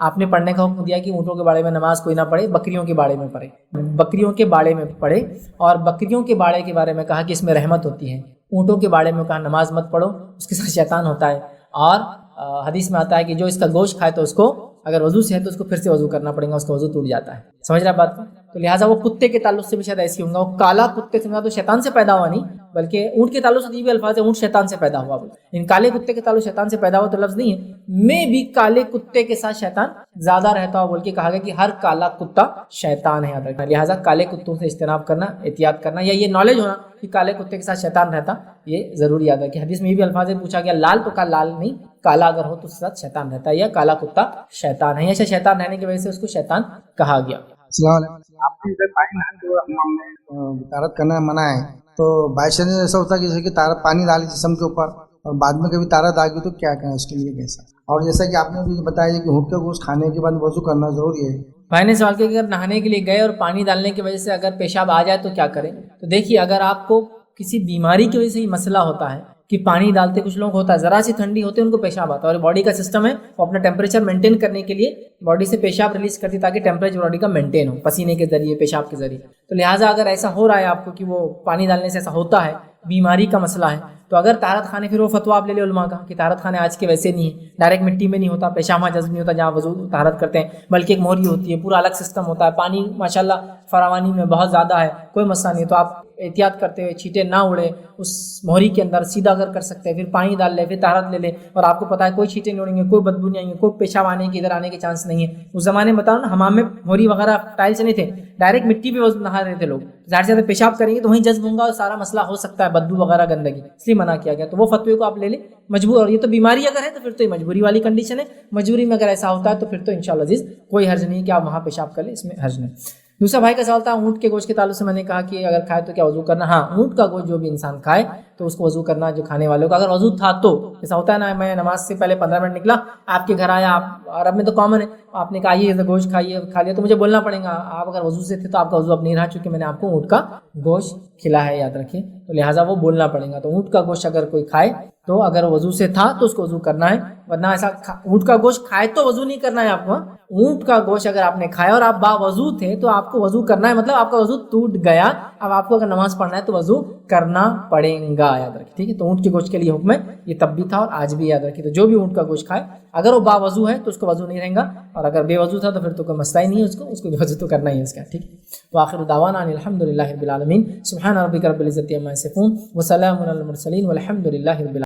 Speaker 1: آپ نے پڑھنے کا حکم دیا کہ اونٹوں کے باڑے میں نماز کوئی نہ پڑھے, بکریوں کے باڑے میں پڑھے, بکریوں کے باڑے میں پڑھے. اور بکریوں کے باڑے کے بارے میں کہا کہ اس میں رحمت ہوتی ہے. اونٹوں کے باڑے میں کہا نماز مت پڑھو, اس کے ساتھ شیطان ہوتا ہے. اور حدیث میں آتا ہے کہ جو اس کا گوشت کھائے تو اس کو اگر وضو سے ہے تو اس کو پھر سے وضو کرنا پڑے گا, اس کا وضو ٹوٹ جاتا ہے. سمجھ رہا بات کو؟ تو لہٰذا وہ کتے کے تعلق سے بھی شاید ایسی ہوں گا. وہ کالا کتے سے تو شیطان سے پیدا ہوا نہیں, بلکہ اونٹ کے تعلق سے یہ بھی الفاظ ہے اونٹ شیطان سے پیدا ہوا. ان کالے کتے کے تعلق شیطان سے پیدا ہوا تو لفظ نہیں ہے. میں بھی کالے کتے کے ساتھ شیطان زیادہ رہتا ہوا بول کے کہا گیا کہ ہر کالا کتا شیطان ہے, یاد رکھنا. لہٰذا کالے کتوں سے اجتناب کرنا, احتیاط کرنا, یا یہ نالج ہونا کہ کالے کتے کے ساتھ شیطان رہتا, یہ ضروری یاد رکھیں. حدیث میں یہ بھی الفاظ پوچھا گیا لال تو کہا لال نہیں, کالا اگر ہو تو اس کے ساتھ شیطان رہتا ہے, یا کالا کتا شیطان ہے, یا شیطان رہنے کی وجہ سے اس کو شیطان کہا گیا.
Speaker 4: السلام علیکم. طہارت کرنا منع ہے تو باعث ایسا ہوتا ہے کہ جیسے کہ پانی ڈالے جسم کے اوپر اور بعد میں کبھی طہارت آ گئی تو کیا کریں اس کے لیے کیسا؟ اور جیسا کہ آپ نے بھی بتایا کہ اونٹ کا گوشت کھانے کے بعد وضو کرنا ضروری ہے.
Speaker 1: بھائی نے سوال کیا کہ اگر نہانے کے لیے گئے اور پانی ڈالنے کی وجہ سے اگر پیشاب آ جائے تو کیا کریں؟ تو دیکھیے, اگر آپ کو کسی بیماری کی وجہ سے یہ مسئلہ ہوتا ہے کہ پانی ڈالتے کچھ لوگ ہوتا ہے ذرا سی ٹھنڈی ہوتی ہے ان کو پیشاب آتا ہے, اور باڈی کا سسٹم ہے وہ اپنا ٹیمپریچر مینٹین کرنے کے لیے باڈی سے پیشاب ریلیز کرتی تاکہ ٹیمپریچر باڈی کا مینٹین ہو پسینے کے ذریعے, پیشاب کے ذریعے. تو لہٰذا اگر ایسا ہو رہا ہے آپ کو کہ وہ پانی ڈالنے سے ایسا ہوتا ہے, بیماری کا مسئلہ ہے, تو اگر طہارت خانے, پھر وہ فتویٰ آپ لے لیں علماء کا کہ طہارت خانے آج کے ویسے نہیں ہے, ڈائریکٹ مٹی میں نہیں ہوتا, پیشاب وہاں جذب نہیں ہوتا جہاں وضو طہارت کرتے ہیں, بلکہ ایک موہری ہوتی ہے, پورا الگ سسٹم ہوتا ہے, پانی ماشاءاللہ فراوانی میں بہت زیادہ ہے, کوئی مسئلہ نہیں. تو آپ احتیاط کرتے ہوئے چھینٹے نہ اڑے اس موہری کے اندر, سیدھا اگر کر سکتے ہیں پھر پانی ڈال لے, پھر طہارت لے لے, اور آپ کو پتہ ہے کوئی چھینٹے نہیں اڑیں گے, کوئی بدبو نہیں آئیں گے, کوئی پیشاب آنے کی ادھر آنے کے چانس نہیں ہے. اس زمانے میں بتاؤ نا, حمام میں موہری وغیرہ ٹائلس نہیں تھے, ڈائریکٹ مٹی پہ نہا رہے تھے لوگ, ظاہر سے زیادہ پیشاب کریں گے تو وہیں جذب ہوں گا اور سارا مسئلہ ہو سکتا ہے, بدبو وغیرہ گندگی, اس لیے منع کیا گیا. تو وہ فتوے کو آپ لے لیں مجبور. اور یہ تو بیماری اگر ہے تو پھر تو یہ مجبوری والی کنڈیشن ہے, مجبوری میں اگر ایسا ہوتا ہے تو پھر تو انشاءاللہ عزیز کوئی حرج نہیں کہ آپ وہاں پیشاب کر لیں, اس میں حرج نہیں. دوسرا بھائی کا سوال تھا اونٹ کے گوشت کے تعلق سے. میں نے کہا کہ اگر کھائے تو کیا وضو کرنا؟ ہاں, اونٹ کا گوشت جو بھی انسان کھائے تو اس کو وضو کرنا, جو کھانے والوں کا. اگر وضو تھا تو ایسا ہوتا ہے نا, میں نماز سے پہلے 15 منٹ نکلا, آپ کے گھر آیا, آپ عرب میں تو کامن ہے, آپ نے کہا یہ گوشت کھائیے, کھا لیا, تو مجھے بولنا پڑے گا. آپ اگر وضو سے تھے تو آپ کا وضو اب نہیں رہا, چونکہ میں نے آپ کو اونٹ کا گوشت کھلایا ہے, یاد رکھیں. تو لہٰذا وہ بولنا پڑے گا. تو اونٹ کا گوشت اگر کوئی کھائے تو اگر وضو سے تھا تو اس کو وضو کرنا ہے, ورنہ ایسا اونٹ کا گوشت کھائے تو وضو نہیں کرنا ہے آپ کو. اونٹ کا گوشت اگر آپ نے کھایا اور آپ با وضو تھے تو آپ کو وضو کرنا ہے, مطلب آپ کا وضو ٹوٹ گیا, اب آپ کو اگر نماز پڑھنا ہے تو وضو کرنا پڑے گا, یاد رکھیں. ٹھیک ہے, تو اونٹ کے گوشت کے لیے حکم ہے, یہ تب بھی تھا اور آج بھی, یاد رکھیں. تو جو بھی اونٹ کا گوشت کھائے اگر وہ با وضو ہے تو اس کو وضو نہیں رہیں گا, اور اگر بے وضو تھا تو پھر تو کوئی مسئلہ ہی نہیں ہے, اس کو وضو تو کرنا ہی ہے اس کا. ٹھیک ہے, وآخر دعوانا ان الحمدللہ رب العالمین, سبحان ربک رب العزۃ عما یصفون, وسلام علی المرسلین, والحمد للہ رب العالمین.